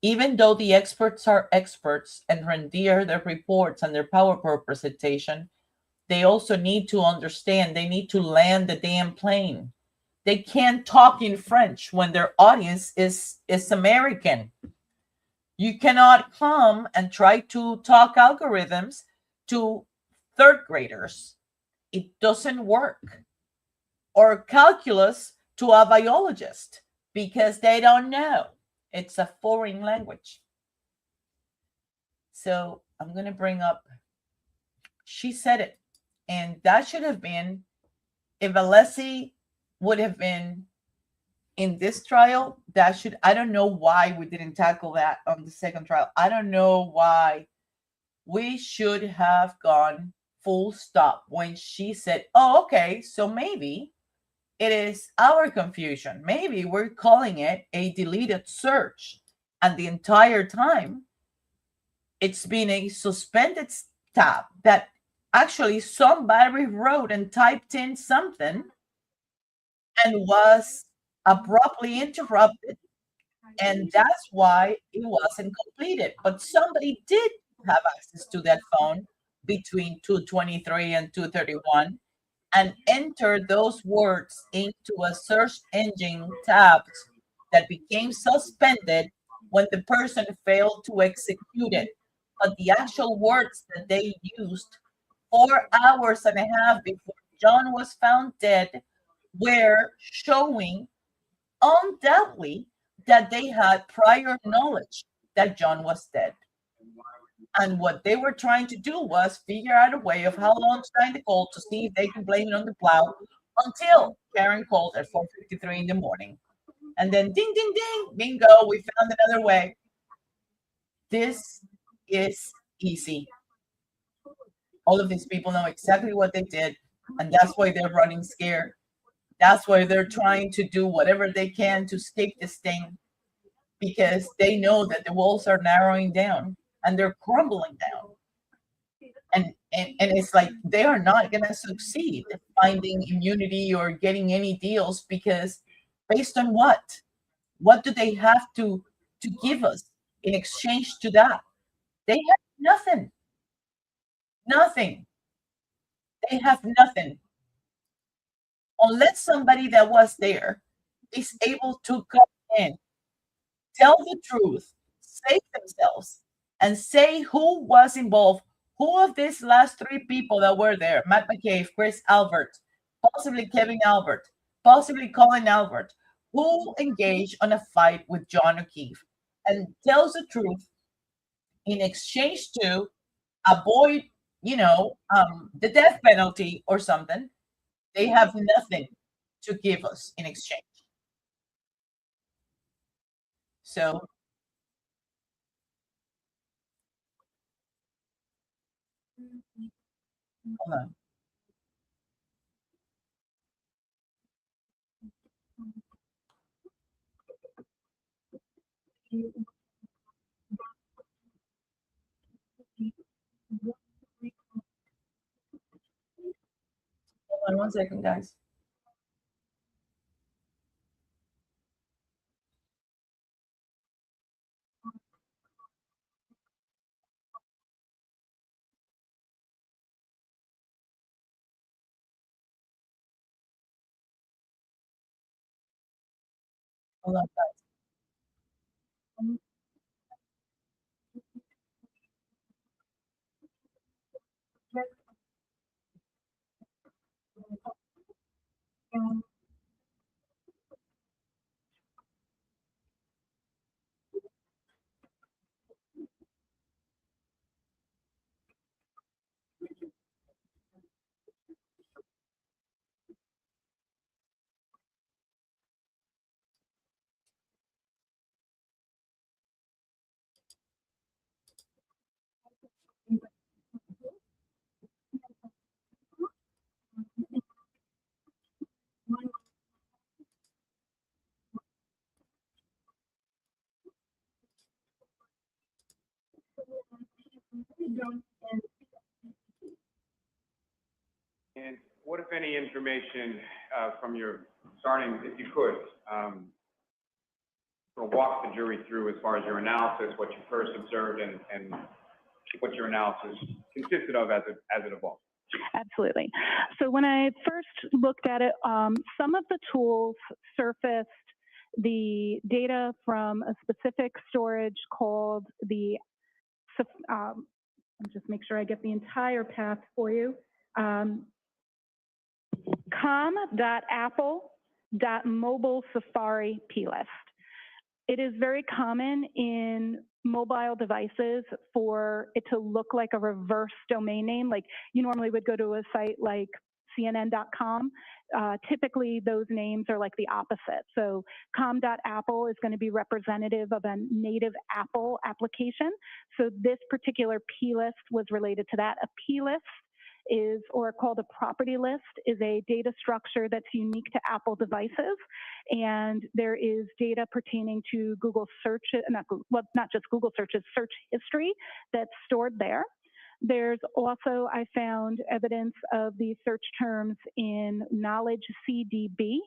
even though the experts are experts and render their reports and their PowerPoint presentation, they also need to understand, they need to land the damn plane. They can't talk in French when their audience is American. You cannot come and try to talk algorithms to third graders. It doesn't work. Or calculus to a biologist, because they don't know. It's a foreign language. So I'm going to bring up, she said it. And that should have been, if Alessi would have been in this trial, I don't know why we didn't tackle that on the second trial. I don't know why. We should have gone full stop when she said, oh, okay, so maybe it is our confusion. Maybe we're calling it a deleted search. And the entire time, it's been a suspended tab that actually somebody wrote and typed in something and was abruptly interrupted. And that's why it wasn't completed. But somebody did have access to that phone between 223 and 231 and enter those words into a search engine tab that became suspended when the person failed to execute it. But the actual words that they used 4 hours and a half before John was found dead were showing undoubtedly that they had prior knowledge that John was dead. And what they were trying to do was figure out a way of how long to die in the cold to see if they can blame it on the plow until Karen called at 4:53 in the morning. and then ding, ding, ding, bingo, we found another way. This is easy. All of these people know exactly what they did, and that's why they're running scared. That's why they're trying to do whatever they can to escape this thing, because they know that the walls are narrowing down and they're crumbling down. And it's like they are not going to succeed finding immunity or getting any deals, because based on what? What do they have to give us in exchange to that? They have nothing. Nothing. They have nothing. Unless somebody that was there is able to come in, tell the truth, save themselves, and say who was involved. Who of these last three people that were there, Matt McCabe, Chris Albert, possibly Kevin Albert, possibly Colin Albert, who engaged on a fight with John O'Keefe and tells the truth in exchange to avoid, the death penalty or something? They have nothing to give us in exchange. So, hold on. Hold on 1 second, guys. Hold on, guys. And what, if any, information from your starting, if you could, sort of walk the jury through as far as your analysis, what you first observed, and what your analysis consisted of as it evolved? Absolutely. So when I first looked at it, some of the tools surfaced the data from a specific storage called the, just make sure I get the entire path for you, com.apple.mobile Safari plist. It is very common in mobile devices for it to look like a reverse domain name. Like you normally would go to a site like CNN.com. Typically, those names are like the opposite. So com.apple is going to be representative of a native Apple application. So this particular plist was related to that. A plist is, or called a property list, is a data structure that's unique to Apple devices. And there is data pertaining to Google search, not just Google searches, search history that's stored there. There's also, I found evidence of these search terms in Knowledge CDB.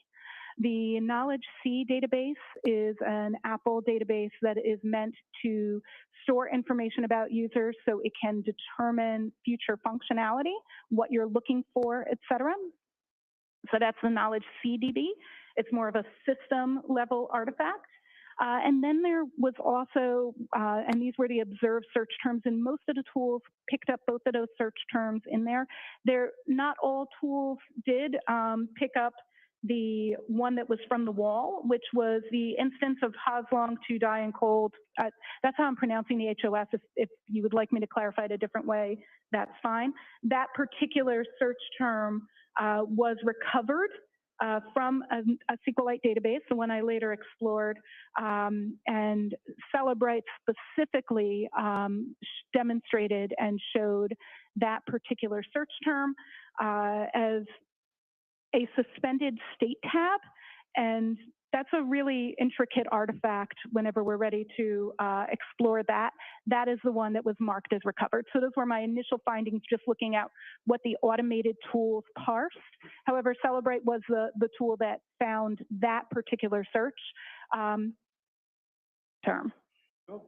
The Knowledge C database is an Apple database that is meant to store information about users so it can determine future functionality, what you're looking for, et cetera. So that's the Knowledge CDB. It's more of a system level artifact. And then there was also, and these were the observed search terms, and most of the tools picked up both of those search terms in there. Not all tools did pick up the one that was from the wall, which was the instance of Haslong to die in cold. That's how I'm pronouncing the HOS. If you would like me to clarify it a different way, that's fine. That particular search term was recovered from a SQLite database, the one I later explored, and Celebrite specifically demonstrated and showed that particular search term as a suspended state tab, and that's a really intricate artifact whenever we're ready to explore that. That is the one that was marked as recovered. So those were my initial findings, just looking at what the automated tools parsed. However, Celebrite was the tool that found that particular search term. Cool.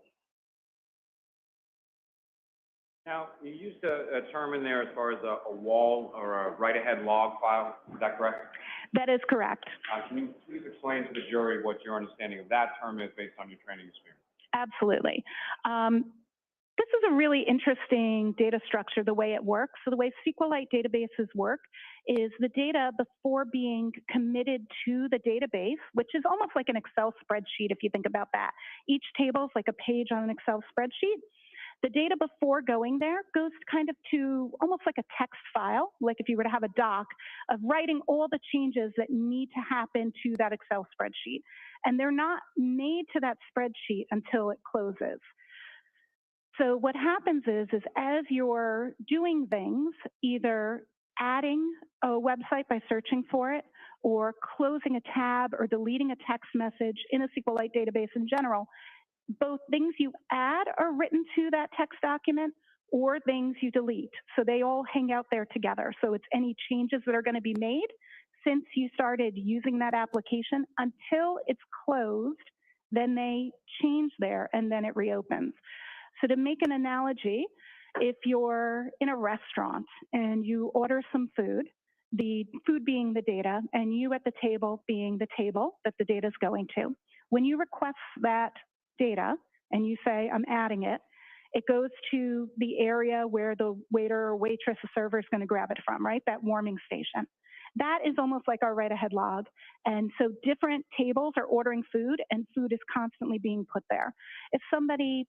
Now, you used a term in there as far as a wall or a write-ahead log file. Is that correct? That is correct. Can you please explain to the jury what your understanding of that term is based on your training experience? Absolutely. This is a really interesting data structure, the way it works. So the way SQLite databases work is the data before being committed to the database, which is almost like an Excel spreadsheet if you think about that. Each table is like a page on an Excel spreadsheet. The data before going there goes kind of to almost like a text file, like if you were to have a doc of writing all the changes that need to happen to that Excel spreadsheet. And they're not made to that spreadsheet until it closes. So what happens is as you're doing things, either adding a website by searching for it, or closing a tab or deleting a text message in a SQLite database in general, both things you add are written to that text document or things you delete. So they all hang out there together. So it's any changes that are going to be made since you started using that application until it's closed, then they change there and then it reopens. So to make an analogy, if you're in a restaurant and you order some food, the food being the data and you at the table being the table that the data is going to, when you request that data and you say, I'm adding it, it goes to the area where the waiter or waitress or server is going to grab it from, right? That warming station. That is almost like our write-ahead log. And so different tables are ordering food and food is constantly being put there. If somebody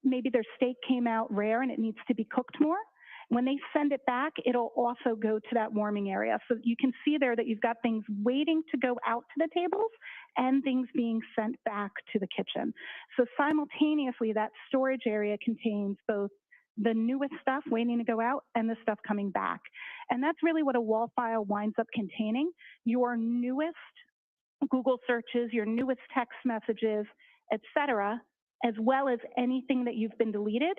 maybe their steak came out rare and it needs to be cooked more, when they send it back, it'll also go to that warming area. So you can see there that you've got things waiting to go out to the tables and things being sent back to the kitchen. So simultaneously, that storage area contains both the newest stuff waiting to go out and the stuff coming back. And that's really what a wall file winds up containing: your newest Google searches, your newest text messages, et cetera, as well as anything that you've been deleted,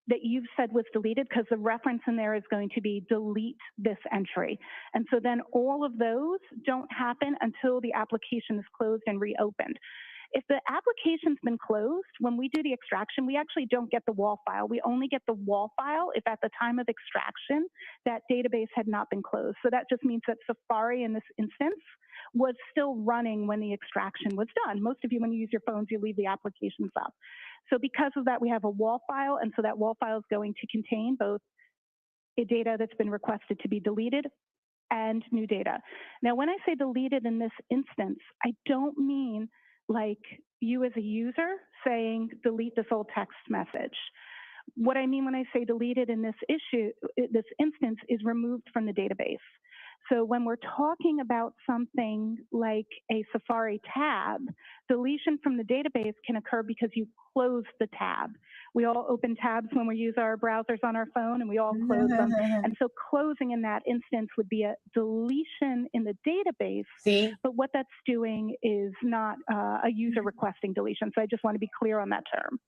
that you've said was deleted, because the reference in there is going to be delete this entry. And so then all of those don't happen until the application is closed and reopened. If the application's been closed, when we do the extraction, we actually don't get the wall file. We only get the wall file if at the time of extraction, that database had not been closed. So that just means that Safari in this instance was still running when the extraction was done. Most of you, when you use your phones, you leave the applications up. So because of that, we have a wall file, and so that wall file is going to contain both a data that's been requested to be deleted and new data. Now, when I say deleted in this instance, I don't mean like you as a user saying, delete this old text message. What I mean when I say deleted in this instance is removed from the database. So when we're talking about something like a Safari tab, deletion from the database can occur because you close the tab. We all open tabs when we use our browsers on our phone, and we all close them. And so closing in that instance would be a deletion in the database. See? But what that's doing is not a user requesting deletion. So I just want to be clear on that term.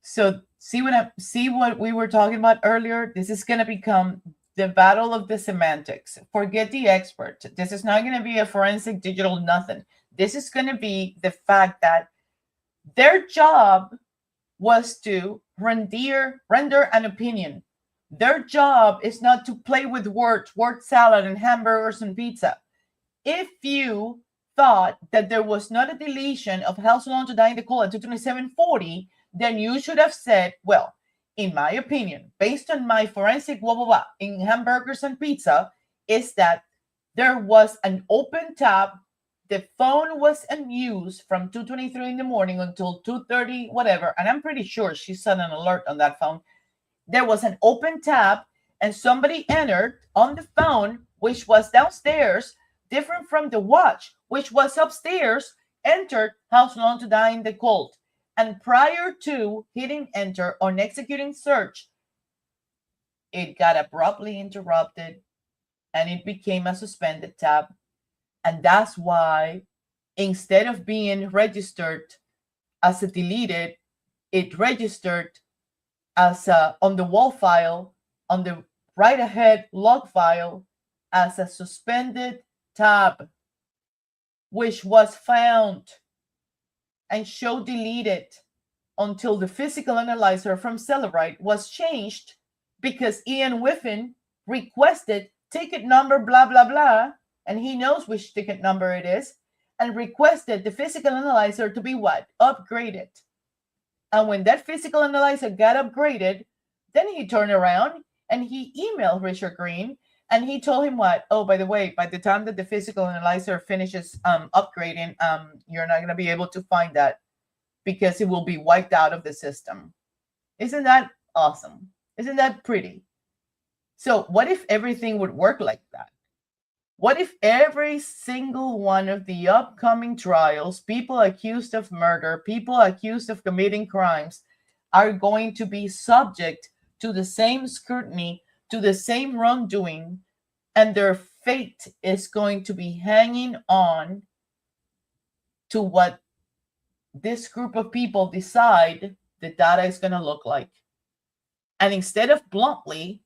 So see what we were talking about earlier? This is going to become the battle of the semantics. Forget the expert. This is not going to be a forensic digital nothing. This is going to be the fact that their job was to render an opinion. Their job is not to play with words, word salad and hamburgers and pizza. If you thought that there was not a deletion of How Long to Die in the Cold at 22740, then you should have said, well, in my opinion, based on my forensic blah, blah, blah, in hamburgers and pizza, is that there was an open tab. The phone was in use from 2:23 in the morning until 2:30, whatever. And I'm pretty sure she set an alert on that phone. There was an open tab and somebody entered on the phone, which was downstairs, different from the watch, which was upstairs, entered How Long to Die in the Cold. And prior to hitting enter on executing search, it got abruptly interrupted and it became a suspended tab. And that's why instead of being registered as a deleted, it registered as a on the wall file, on the right ahead log file, as a suspended tab, which was found and show deleted until the physical analyzer from Cellebrite was changed because Ian Whiffen requested ticket number blah, blah, blah, and he knows which ticket number it is, and requested the physical analyzer to be what? Upgraded. And when that physical analyzer got upgraded, then he turned around and he emailed Richard Green and he told him what? Oh, by the way, by the time that the physical analyzer finishes upgrading, you're not going to be able to find that because it will be wiped out of the system. Isn't that awesome? Isn't that pretty? So what if everything would work like that? What if every single one of the upcoming trials, people accused of murder, people accused of committing crimes, are going to be subject to the same scrutiny, to the same wrongdoing, and their fate is going to be hanging on to what this group of people decide the data is going to look like. And instead of bluntly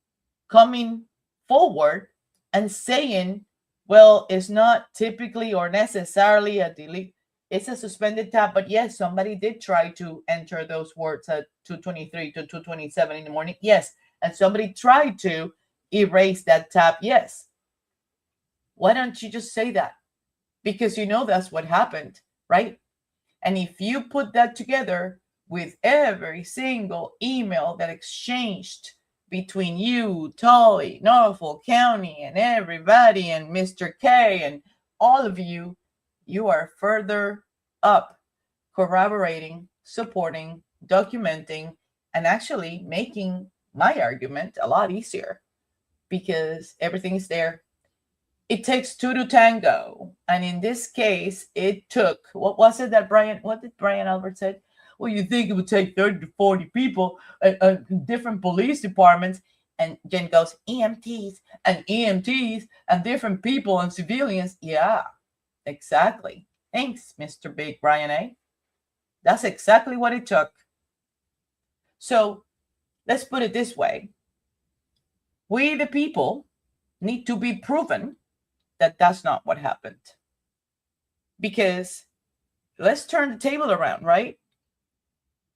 coming forward and saying, well, it's not typically or necessarily a delete, it's a suspended tab, but yes, somebody did try to enter those words at 2:23 to 2:27 in the morning. Yes. And somebody tried to erase that tab. Yes. Why don't you just say that? Because you know that's what happened, right? And if you put that together with every single email that exchanged between you, Tully, Norfolk County, and everybody, and Mr. K, and all of you, you are further up corroborating, supporting, documenting, and actually making my argument a lot easier because everything is there. It takes two to tango. And in this case, it took, what did Brian Albert say? Well, you think it would take 30 to 40 people, different police departments. And Jen goes, EMTs and different people and civilians. Yeah, exactly. Thanks, Mr. Big Brian A. That's exactly what it took. So let's put it this way. We, the people, need to be proven that that's not what happened. Because let's turn the table around, right?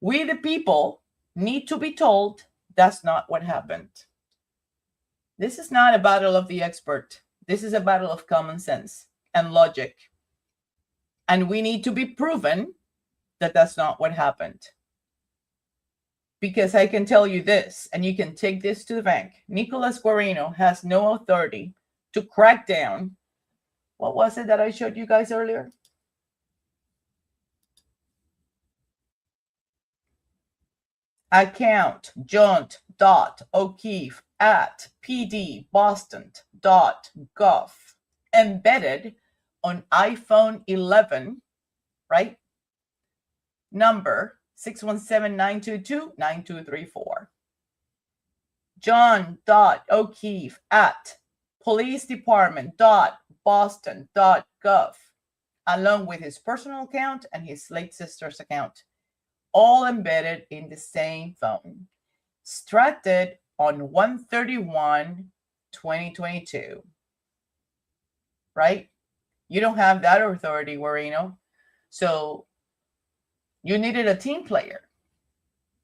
We, the people, need to be told that's not what happened. This is not a battle of the expert. This is a battle of common sense and logic. And we need to be proven that that's not what happened. Because I can tell you this, and you can take this to the bank. Nicholas Guarino has no authority to crack down. What was it that I showed you guys earlier? Account, jaunt, john.o'keefe@pdboston.gov, embedded on iPhone 11, right? Number 617-922-9234. john.o'keefe@policedepartment.boston.gov, along with his personal account and his late sister's account, all embedded in the same phone, extracted on 1/31/2022. Right? You don't have that authority, Guarino. So you needed a team player.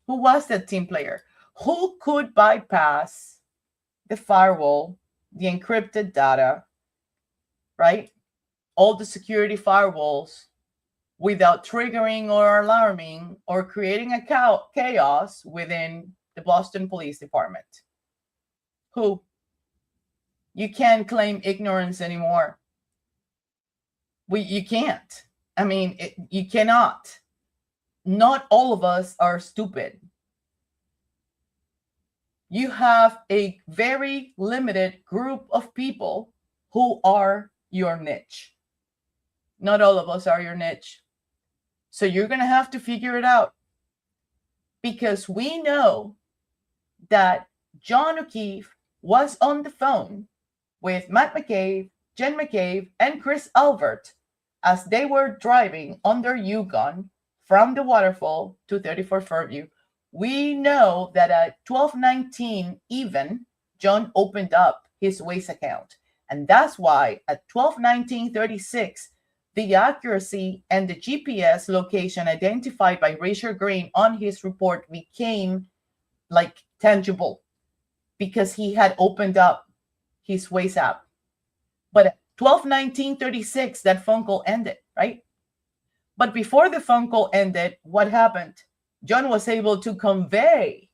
Who was that team player? Who could bypass the firewall, the encrypted data, right? All the security firewalls without triggering or alarming or creating a chaos within the Boston Police Department? Who? You can't claim ignorance anymore. You can't. I mean, you cannot. Not all of us are stupid. You have a very limited group of people who are your niche. Not all of us are your niche. So you're going to have to figure it out. Because we know that John O'Keefe was on the phone with Matt McCabe, Jen McCabe, and Chris Albert as they were driving on their Yukon from the waterfall to 34 Fairview. We know that at 12:19 even, John opened up his Waze account. And that's why at 12:19:36, the accuracy and the GPS location identified by Razor Green on his report became like tangible because he had opened up his Waze app. But at 12:19:36, that phone call ended, right? But before the phone call ended, what happened? John was able to convey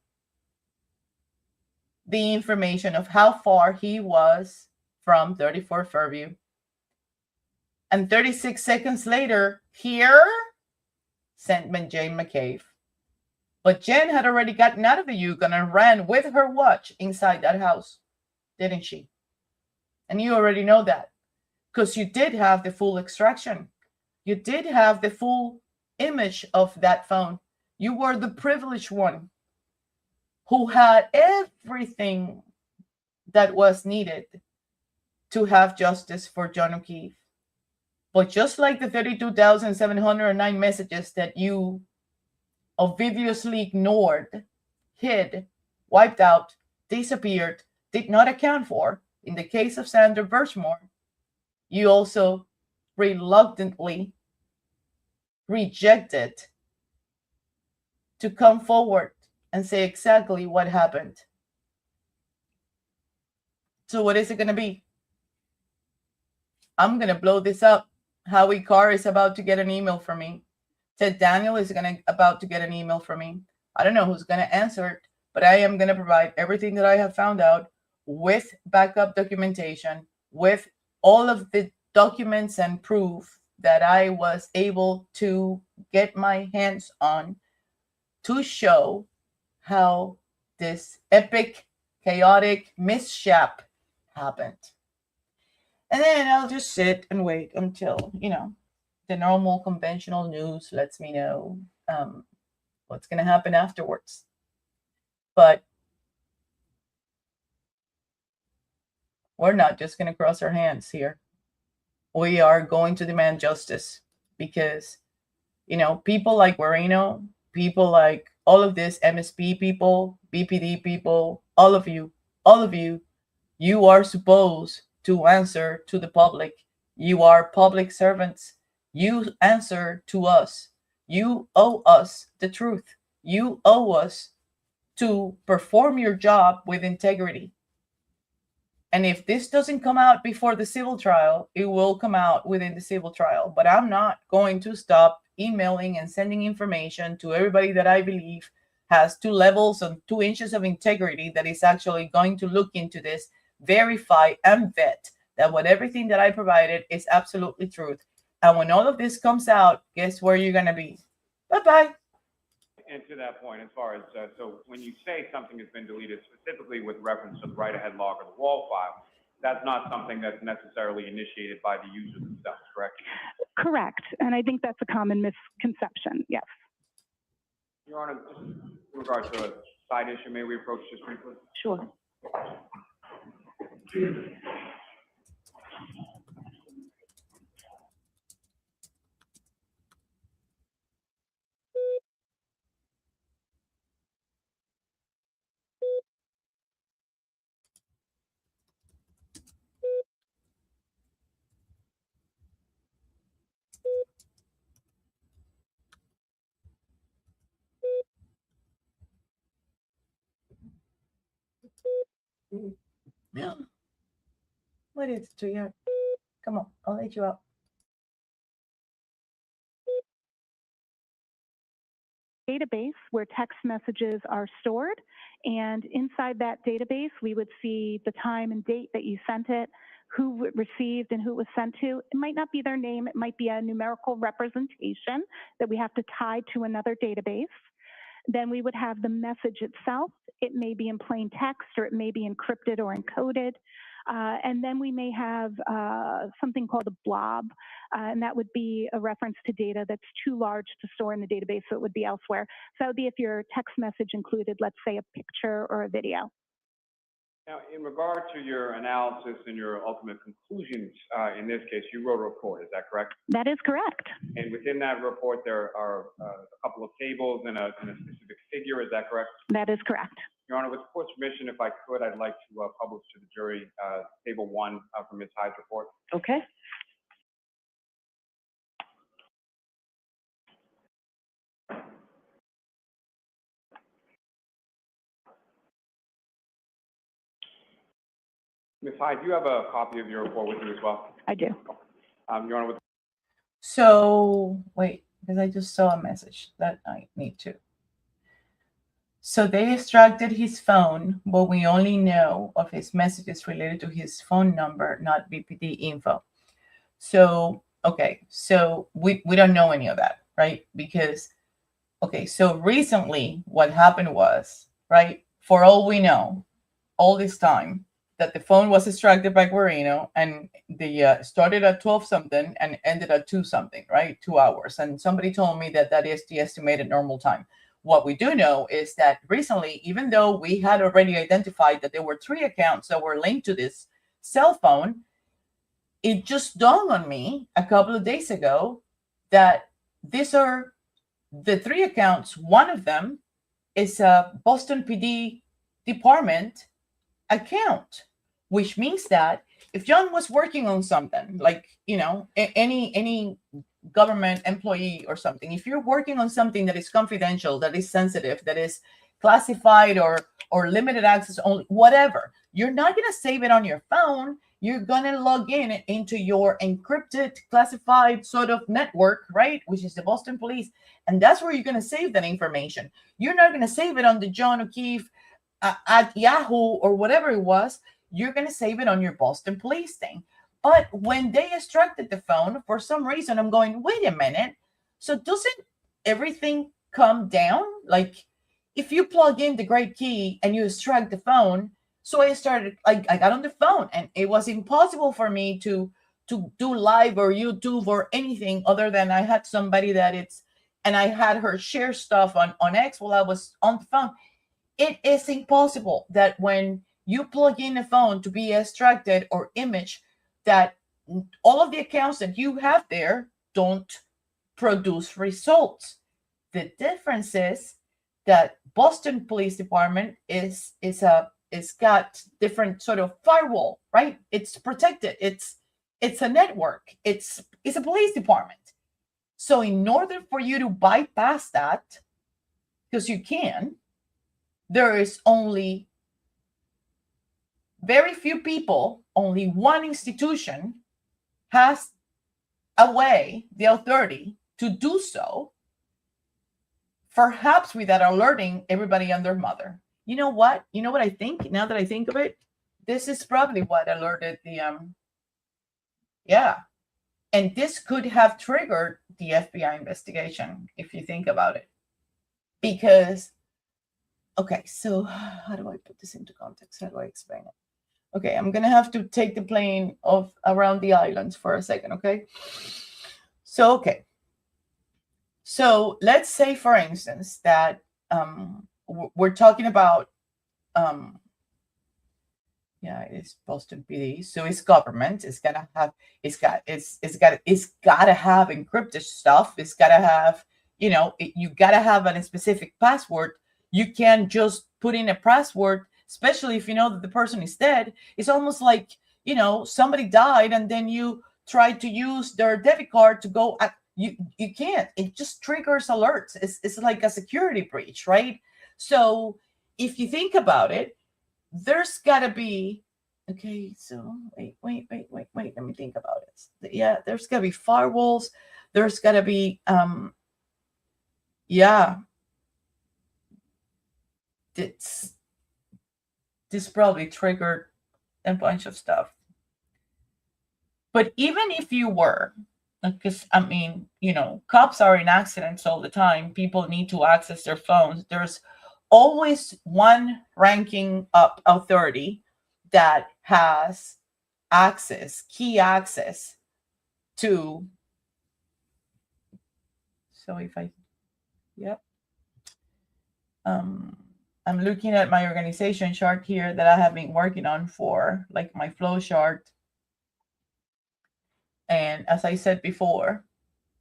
the information of how far he was from 34 Fairview. And 36 seconds later, here, sent Jane McCabe. But Jen had already gotten out of the Yukon and ran with her watch inside that house, didn't she? And you already know that because you did have the full extraction. You did have the full image of that phone. You were the privileged one who had everything that was needed to have justice for John O'Keefe. But just like the 32,709 messages that you obviously ignored, hid, wiped out, disappeared, did not account for, in the case of Sandra Birchmore, you also reluctantly rejected to come forward and say exactly what happened. So what is it going to be? I'm going to blow this up. Howie Carr is about to get an email from me. Ted Daniel is about to get an email from me. I don't know who's going to answer it, but I am going to provide everything that I have found out with backup documentation, with all of the documents and proof that I was able to get my hands on to show how this epic, chaotic mishap happened. And then I'll just sit and wait until, the normal conventional news lets me know what's going to happen afterwards. But we're not just going to cross our hands here. We are going to demand justice because, people like Guarino, people like all of this MSP people, BPD people, all of you, you are supposed to answer to the public. You are public servants. You answer to us. You owe us the truth. You owe us to perform your job with integrity. And if this doesn't come out before the civil trial, it will come out within the civil trial. But I'm not going to stop emailing and sending information to everybody that I believe has 2 levels and 2 inches of integrity that is actually going to look into this, verify and vet that everything that I provided is absolutely truth. And when all of this comes out, guess where you're going to be? Bye-bye. And to that point, as far as, so when you say something has been deleted specifically with reference to the write-ahead log or the wall file, that's not something that's necessarily initiated by the user themselves, correct? Correct. And I think that's a common misconception, yes. Your Honor, just in regard to a side issue, may we approach this briefly? Sure. Yeah. What is it, sweetheart? Come on, I'll let you out. Database where text messages are stored, and inside that database we would see the time and date that you sent it, who it received and who it was sent to. It might not be their name, it might be a numerical representation that we have to tie to another database. Then we would have the message itself. It may be in plain text or it may be encrypted or encoded. And then we may have something called a blob, and that would be a reference to data that's too large to store in the database, so it would be elsewhere. So that would be if your text message included, let's say, a picture or a video. Now, in regard to your analysis and your ultimate conclusions, in this case, you wrote a report, is that correct? That is correct. And within that report, there are a couple of tables and a specific figure, is that correct? That is correct. Your Honor, with the court's permission, if I could, I'd like to publish to the jury Table 1 from Ms. Hyde's report. Okay. Ms. Hyde, do you have a copy of your report with you as well? I do. Your Honor, So, wait, because I just saw a message that I need to. So they extracted his phone, but we only know of his messages related to his phone number, not BPD info. So, okay, so we don't know any of that, right? Because, okay, so recently what happened was, right, for all we know, all this time, that the phone was extracted by Guarino and the started at 12 something and ended at 2 something, right? 2 hours. And somebody told me that that is the estimated normal time. What we do know is that recently, even though we had already identified that there were 3 accounts that were linked to this cell phone, it just dawned on me a couple of days ago that these are the 3 accounts. One of them is a Boston PD department account, which means that if John was working on something, like, you know, any government employee or something, if you're working on something that is confidential, that is sensitive, that is classified or limited access only, whatever, you're not going to save it on your phone. You're going to log in into your encrypted, classified sort of network, right? Which is the Boston Police. And that's where you're going to save that information. You're not going to save it on the John O'Keefe at Yahoo or whatever it was. You're going to save it on your Boston Police thing. But when they extracted the phone, for some reason, I'm going, wait a minute. So doesn't everything come down? Like, if you plug in the great key and you extract the phone, so I got on the phone and it was impossible for me to do live or YouTube or anything other than I had somebody and I had her share stuff on X while I was on the phone. It is impossible that when you plug in a phone to be extracted or image, that all of the accounts that you have there don't produce results. The difference is that Boston Police Department is got different sort of firewall, right? It's protected. It's a network. It's a police department. So in order for you to bypass that, because you can, there is only very few people, only one institution has a way, the authority to do so, perhaps without alerting everybody and their mother. You know what? You know what I think? Now that I think of it, this is probably what alerted the, and this could have triggered the FBI investigation, if you think about it. because, okay, so how do I put this into context? How do I explain it? Okay, I'm gonna have to take the plane of around the islands for a second, okay? So, okay. So let's say, for instance, that we're talking about, yeah, it's Boston PD, so it's government. It's gotta have, it's gotta have encrypted stuff. It's gotta have, you gotta have a specific password. You can't just put in a password, especially if you know that the person is dead. It's almost like, somebody died and then you try to use their debit card to go at, you can't. It just triggers alerts. It's like a security breach, right? So if you think about it, there's gotta be, okay, so wait, let me think about it. Yeah, there's gotta be firewalls. There's gotta be, yeah, this probably triggered a bunch of stuff. But even if you were, because I mean, cops are in accidents all the time. People need to access their phones. There's always one ranking up authority that has key access to. So if I, yep. I'm looking at my organization chart here that I have been working on for, like, my flow chart. And as I said before,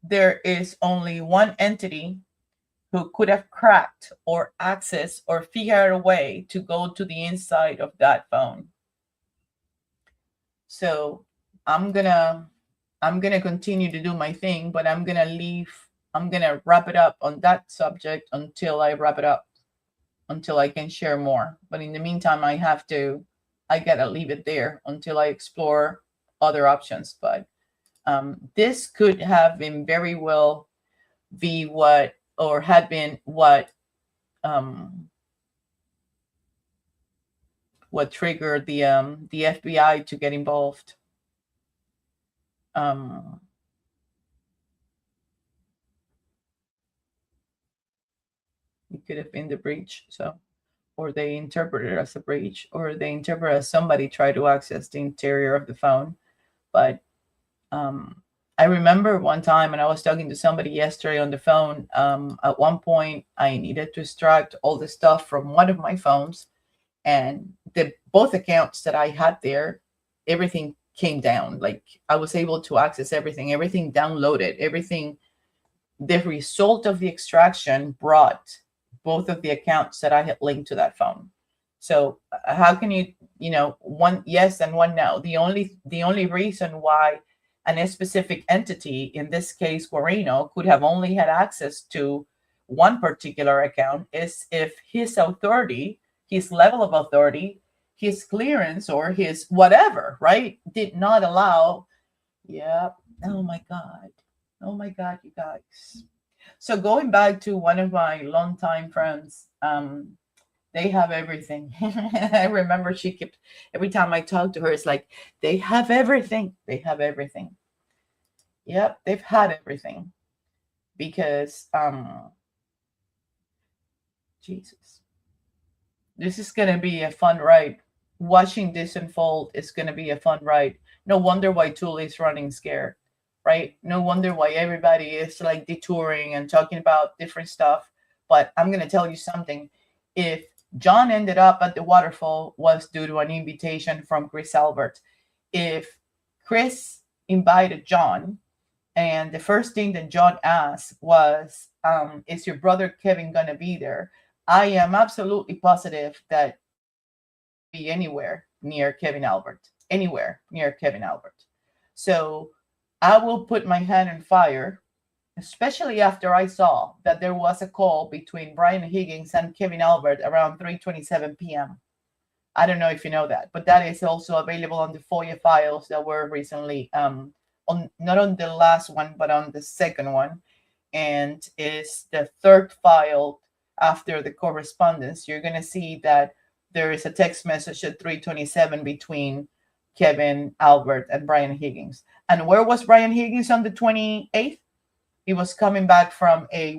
there is only one entity who could have cracked or accessed or figured out a way to go to the inside of that phone. So I'm gonna continue to do my thing, but I'm gonna wrap it up on that subject until I wrap it up, until I can share more. But in the meantime, I gotta leave it there until I explore other options. But this could have been very well be what, or had been what triggered the FBI to get involved. It could have been the breach, or they interpret it as a breach, or they interpret it as somebody tried to access the interior of the phone. But I remember one time, and I was talking to somebody yesterday on the phone. At one point, I needed to extract all the stuff from one of my phones, and both accounts that I had there, everything came down. Like, I was able to access everything downloaded, everything. The result of the extraction brought both of the accounts that I had linked to that phone. So how can you, one yes and one no? The only reason why a specific entity, in this case Guarino, could have only had access to one particular account is if his authority, his level of authority, his clearance, or his whatever, right, did not allow. Yeah. Oh my God, you guys. So going back to one of my longtime friends, they have everything. I remember she kept, every time I talk to her, it's like, they have everything. They have everything. Yep, they've had everything. Because, Jesus. This is going to be a fun ride. Watching this unfold is going to be a fun ride. No wonder why Tula is running scared, right? No wonder why everybody is like detouring and talking about different stuff. But I'm going to tell you something. If John ended up at the waterfall, was due to an invitation from Chris Albert. If Chris invited John, and the first thing that John asked was, is your brother Kevin going to be there? I am absolutely positive that be anywhere near Kevin Albert. Anywhere near Kevin Albert. So I will put my hand on fire, especially after I saw that there was a call between Brian Higgins and Kevin Albert around 3:27 p.m. I don't know if you know that, but that is also available on the FOIA files that were recently on, not on the last one, but on the second one, and is the third file after the correspondence. You're going to see that there is a text message at 3:27 between Kevin Albert and Brian Higgins. And where was Brian Higgins on the 28th? He was coming back from a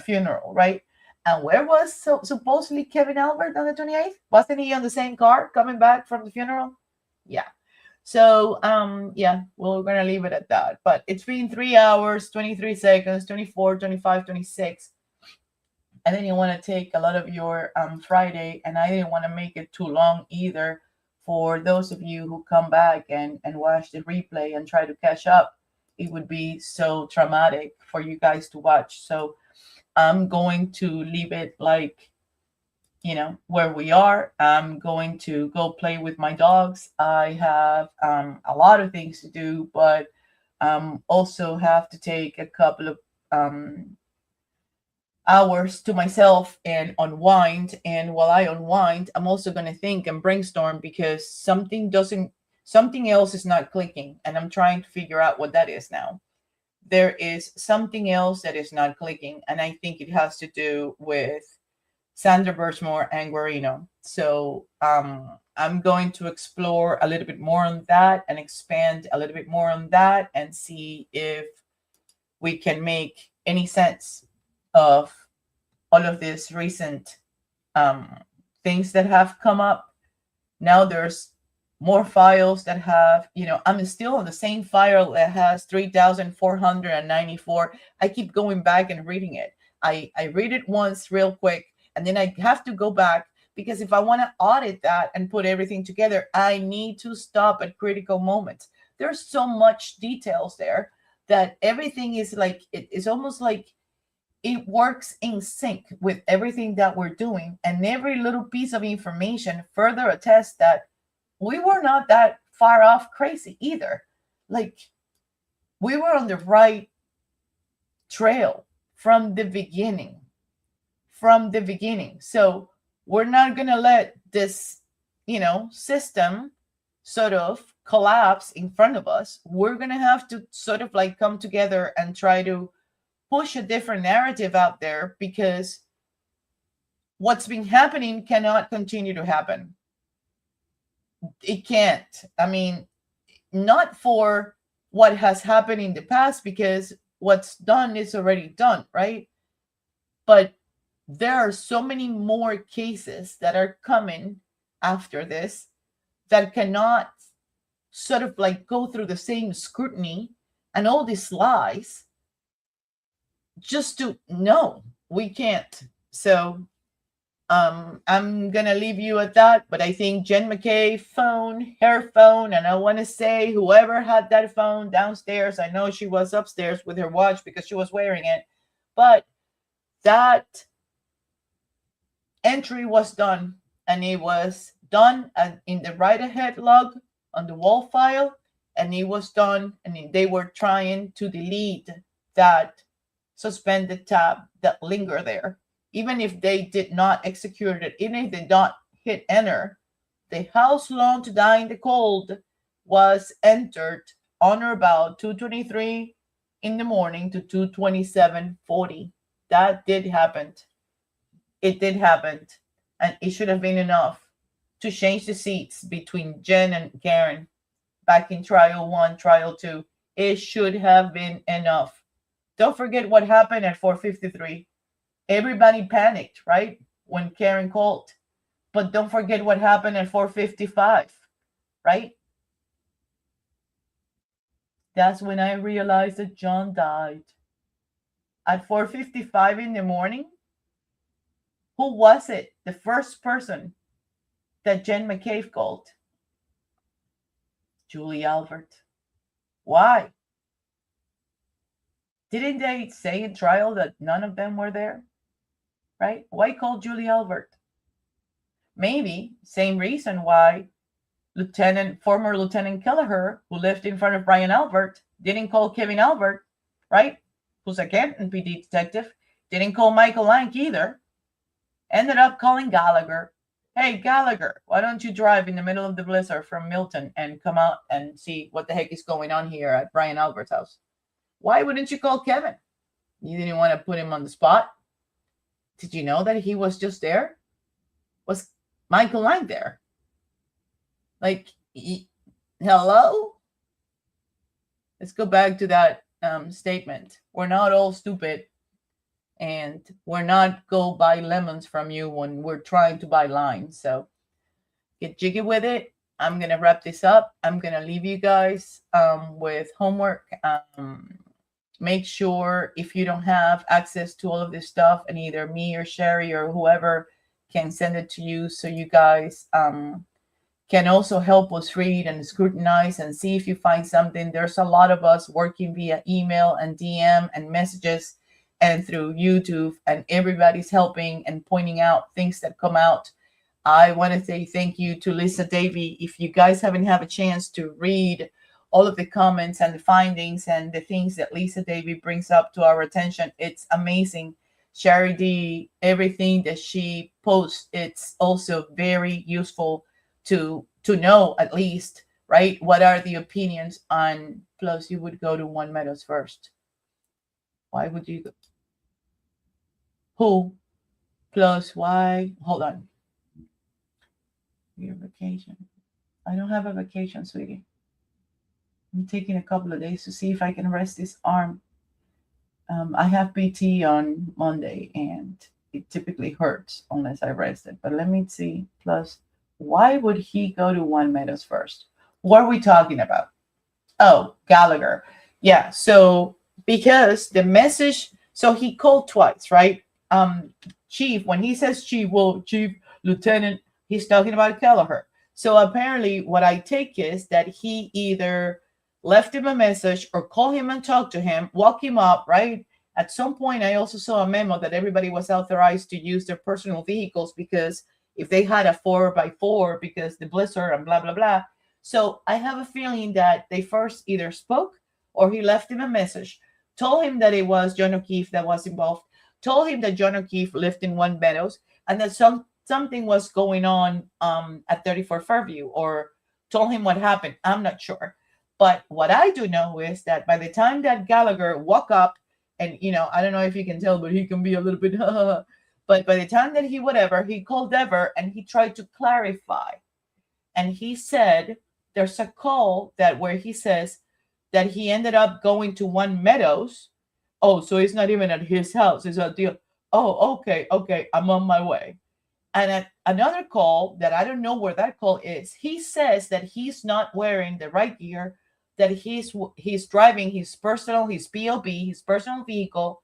funeral, right? And where was supposedly Kevin Albert on the 28th? Wasn't he on the same car coming back from the funeral? Yeah. So, yeah, well, we're going to leave it at that. But it's been 3 hours, 23 seconds, 24, 25, 26. I didn't want to take a lot of your Friday, and I didn't want to make it too long either for those of you who come back and watch the replay and try to catch up. It would be so traumatic for you guys to watch. So I'm going to leave it like, where we are. I'm going to go play with my dogs. I have a lot of things to do, but also have to take a couple of hours to myself and unwind. And while I unwind, I'm also going to think and brainstorm because something else is not clicking, and I'm trying to figure out what that is now. There is something else that is not clicking, and I think it has to do with Sandra Birchmore and Guarino. So I'm going to explore a little bit more on that and expand a little bit more on that and see if we can make any sense of all of these recent things that have come up. Now there's more files that have, I'm still on the same file that has 3,494. I keep going back and reading it. I read it once real quick, and then I have to go back because if I want to audit that and put everything together, I need to stop at critical moments. There's so much details there that everything is like, it's almost like it works in sync with everything that we're doing. And every little piece of information further attests that we were not that far off crazy either. Like, we were on the right trail from the beginning. So we're not going to let this, system sort of collapse in front of us. We're going to have to sort of like come together and try to push a different narrative out there, because what's been happening cannot continue to happen. It can't. I mean, not for what has happened in the past, because what's done is already done, right? But there are so many more cases that are coming after this that cannot sort of like go through the same scrutiny and all these lies just to know. We can't. So I'm gonna leave you at that. But I think Jen McKay phone, her phone, and I want to say whoever had that phone downstairs, I know she was upstairs with her watch because she was wearing it, but that entry was done, and it was done in the write-ahead log on the wall file, and it was done, and they were trying to delete that suspended tab that linger there. Even if they did not execute it, even if they did not hit enter, the house loan to die in the cold was entered on or about 2:23 in the morning to 2:27:40. That did happen. It did happen. And it should have been enough to change the seats between Jen and Karen back in trial 1, trial 2. It should have been enough. Don't forget what happened at 4:53. Everybody panicked, right, when Karen called. But don't forget what happened at 4:55, right? That's when I realized that John died. At 4:55 in the morning, who was it? The first person that Jen McCabe called? Julie Albert. Why? Didn't they say in trial that none of them were there? Right? Why call Julie Albert? Maybe same reason why former Lieutenant Kelleher, who lived in front of Brian Albert, didn't call Kevin Albert, right? Who's a Canton PD detective. Didn't call Michael Lank either. Ended up calling Gallagher. Hey, Gallagher, why don't you drive in the middle of the blizzard from Milton and come out and see what the heck is going on here at Brian Albert's house? Why wouldn't you call Kevin? You didn't want to put him on the spot? Did you know that he was just there? Was Michael Lank there? Like, hello? Let's go back to that statement. We're not all stupid. and we're not go buy lemons from you when we're trying to buy limes. So get jiggy with it. I'm gonna wrap this up. I'm gonna leave you guys with homework. Make sure if you don't have access to all of this stuff, and either me or Sherry or whoever can send it to you, so you guys can also help us read and scrutinize and see if you find something. There's a lot of us working via email and DM and messages and through YouTube, and everybody's helping and pointing out things that come out. I want to say thank you to Lisa Davy. If you guys haven't had a chance to read all of the comments and the findings and the things that Lisa Davy brings up to our attention, it's amazing. Sherry D, everything that she posts, it's also very useful to know, at least, right? What are the opinions on, plus you would go to One Meadows first. Why would you go? Who? Plus why? Hold on. Your vacation. I don't have a vacation, sweetie. I'm taking a couple of days to see if I can rest this arm. I have PT on Monday, and it typically hurts unless I rest it. But let me see. Plus, why would he go to One Meadows first? What are we talking about? Oh, Gallagher. Yeah, so because the message, so he called twice, right? Chief, when he says chief, well, chief, lieutenant, he's talking about Kelleher. So apparently what I take is that he either left him a message or call him and talk to him, walk him up, right? At some point, I also saw a memo that everybody was authorized to use their personal vehicles because if they had a 4x4 because the blizzard and blah, blah, blah. So I have a feeling that they first either spoke or he left him a message, told him that it was John O'Keefe that was involved, told him that John O'Keefe lived in One Meadows and that something was going on at 34 Fairview, or told him what happened. I'm not sure. But what I do know is that by the time that Gallagher woke up, and, I don't know if you can tell, but he can be a little bit, but by the time that he called Dever and he tried to clarify. And he said, there's a call where he says that he ended up going to One Meadows. Oh, so it's not even at his house. It's a deal. Oh, okay. I'm on my way. And at another call that I don't know where that call is, he says that he's not wearing the right gear, that he's driving his POB, his personal vehicle.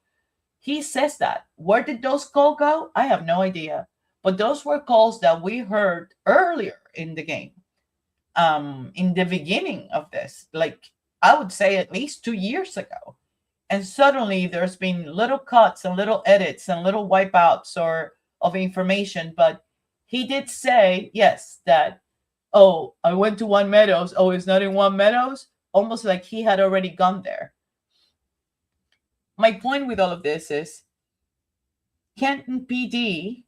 He says that. Where did those calls go? I have no idea. But those were calls that we heard earlier in the game, in the beginning of this, like I would say at least 2 years ago. And suddenly there's been little cuts and little edits and little wipeouts of information. But he did say, yes, that, oh, I went to One Meadows. Oh, it's not in One Meadows. Almost like he had already gone there. My point with all of this is Canton PD,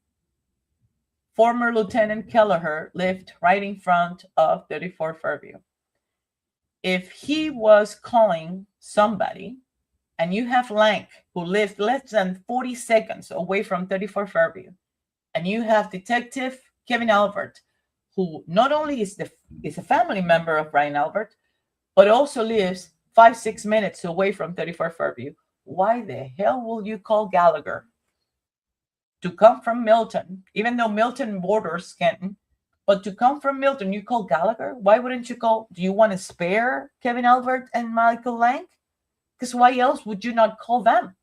former Lieutenant Kelleher, lived right in front of 34 Fairview. If he was calling somebody, and you have Lank, who lived less than 40 seconds away from 34 Fairview, and you have Detective Kevin Albert, who not only is a family member of Brian Albert, but also lives 5-6 minutes away from 34 Fairview, why the hell will you call Gallagher to come from Milton, even though Milton borders Canton, but to come from Milton, you call Gallagher? Why wouldn't you call? Do you want to spare Kevin Albert and Michael Lank? Because why else would you not call them?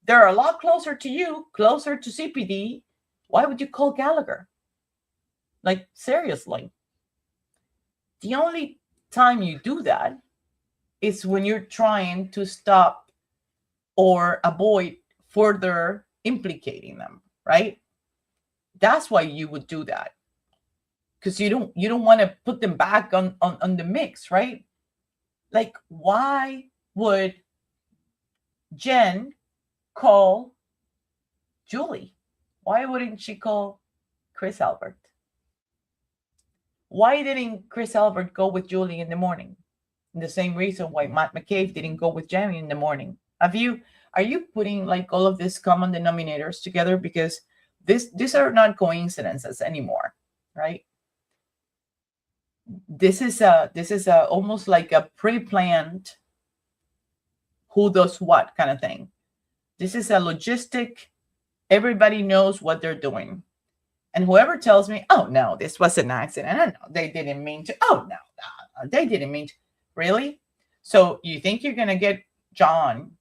They're a lot closer to you, closer to CPD. Why would you call Gallagher? Like, seriously. The only time you do that is when you're trying to stop or avoid further implicating them, right? That's why you would do that, because you don't want to put them back on the mix, right? Like, why would Jen call Julie? Why wouldn't she call Chris Albert? Why didn't Chris Albert go with Julie in the morning? The same reason why Matt McCabe didn't go with Jamie in the morning. Are you putting like all of these common denominators together? Because these are not coincidences anymore, right? This is almost like a pre-planned who does what kind of thing. This is a logistic. Everybody knows what they're doing. And whoever tells me, oh, no, this was an accident. I don't know. They didn't mean to. Oh, no, they didn't mean to. Really? So you think you're going to get John,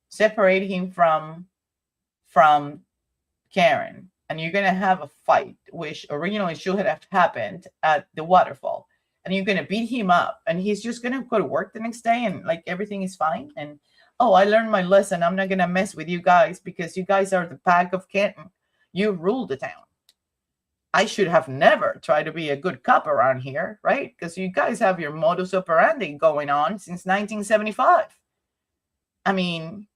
separate him from Karen, and you're going to have a fight, which originally should have happened at the waterfall. And you're going to beat him up, and he's just going to go to work the next day, and like everything is fine. And, oh, I learned my lesson. I'm not going to mess with you guys because you guys are the pack of Canton. You rule the town. I should have never tried to be a good cop around here, right? Because you guys have your modus operandi going on since 1975. I mean,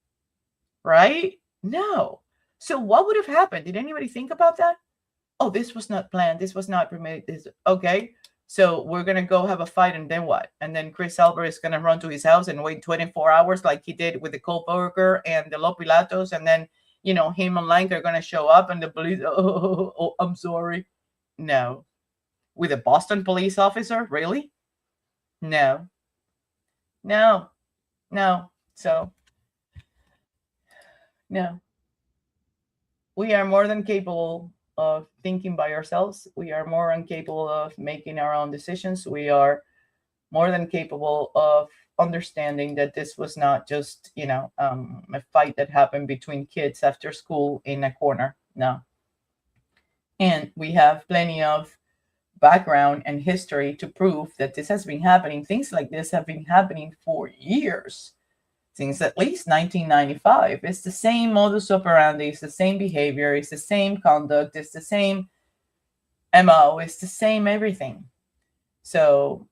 right? No. So what would have happened? Did anybody think about that? Oh, this was not planned. This was not permitted. Okay. So we're going to go have a fight, and then what? And then Chris Albert is going to run to his house and wait 24 hours like he did with the Cold Burger and the Lopilatos, and then, you know, him and Lank are going to show up, and the police, oh, I'm sorry. No. With a Boston police officer? Really? No. No. No. So, no. We are more than capable of thinking by ourselves. We are more than capable of making our own decisions. We are more than capable of understanding that this was not just, you know, a fight that happened between kids after school in a corner. No. And we have plenty of background and history to prove that this has been happening. Things like this have been happening for years. Since at least 1995. It's the same modus operandi, it's the same behavior, it's the same conduct, it's the same MO, it's the same everything. So,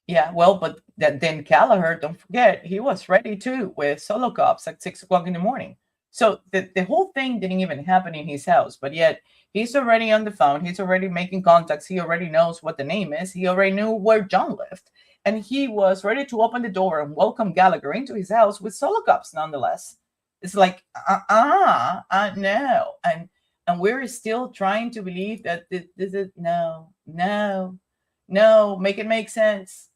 yeah, well, but then Gallagher, don't forget, he was ready too with solo cops at 6 o'clock in the morning. So the whole thing didn't even happen in his house, but yet he's already on the phone, he's already making contacts, he already knows what the name is, he already knew where John lived. And he was ready to open the door and welcome Gallagher into his house with solo cups, nonetheless. It's like, no. And we're still trying to believe that this is, no, make it make sense.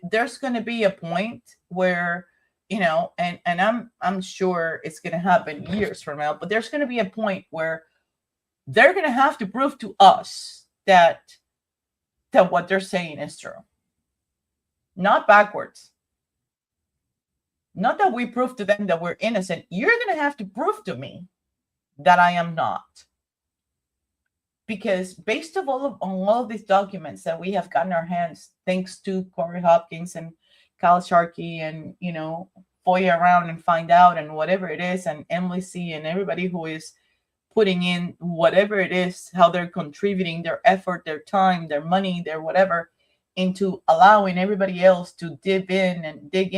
There's going to be a point where, you know, and I'm sure it's going to happen years from now, but there's going to be a point where they're going to have to prove to us that what they're saying is true. Not backwards. Not that we prove to them that we're innocent. You're going to have to prove to me that I am not. Because based on all of these documents that we have gotten our hands, thanks to Corey Hopkins and Kyle Sharkey and, you know, FOIA around and find out and whatever it is, and Emily C. and everybody who is putting in whatever it is, how they're contributing their effort, their time, their money, their whatever, into allowing everybody else to dig in and dig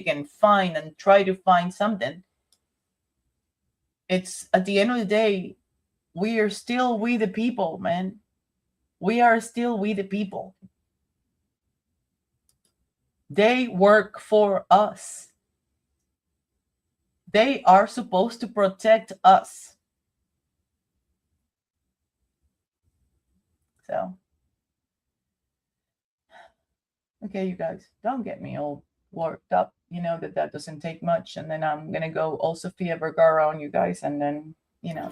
and find and try to find something. It's at the end of the day, we are still we the people, man. We are still we the people. They work for us. They are supposed to protect us. So, okay, you guys, don't get me all worked up. You know that doesn't take much. And then I'm going to go all Sofia Vergara on you guys. And then, you know,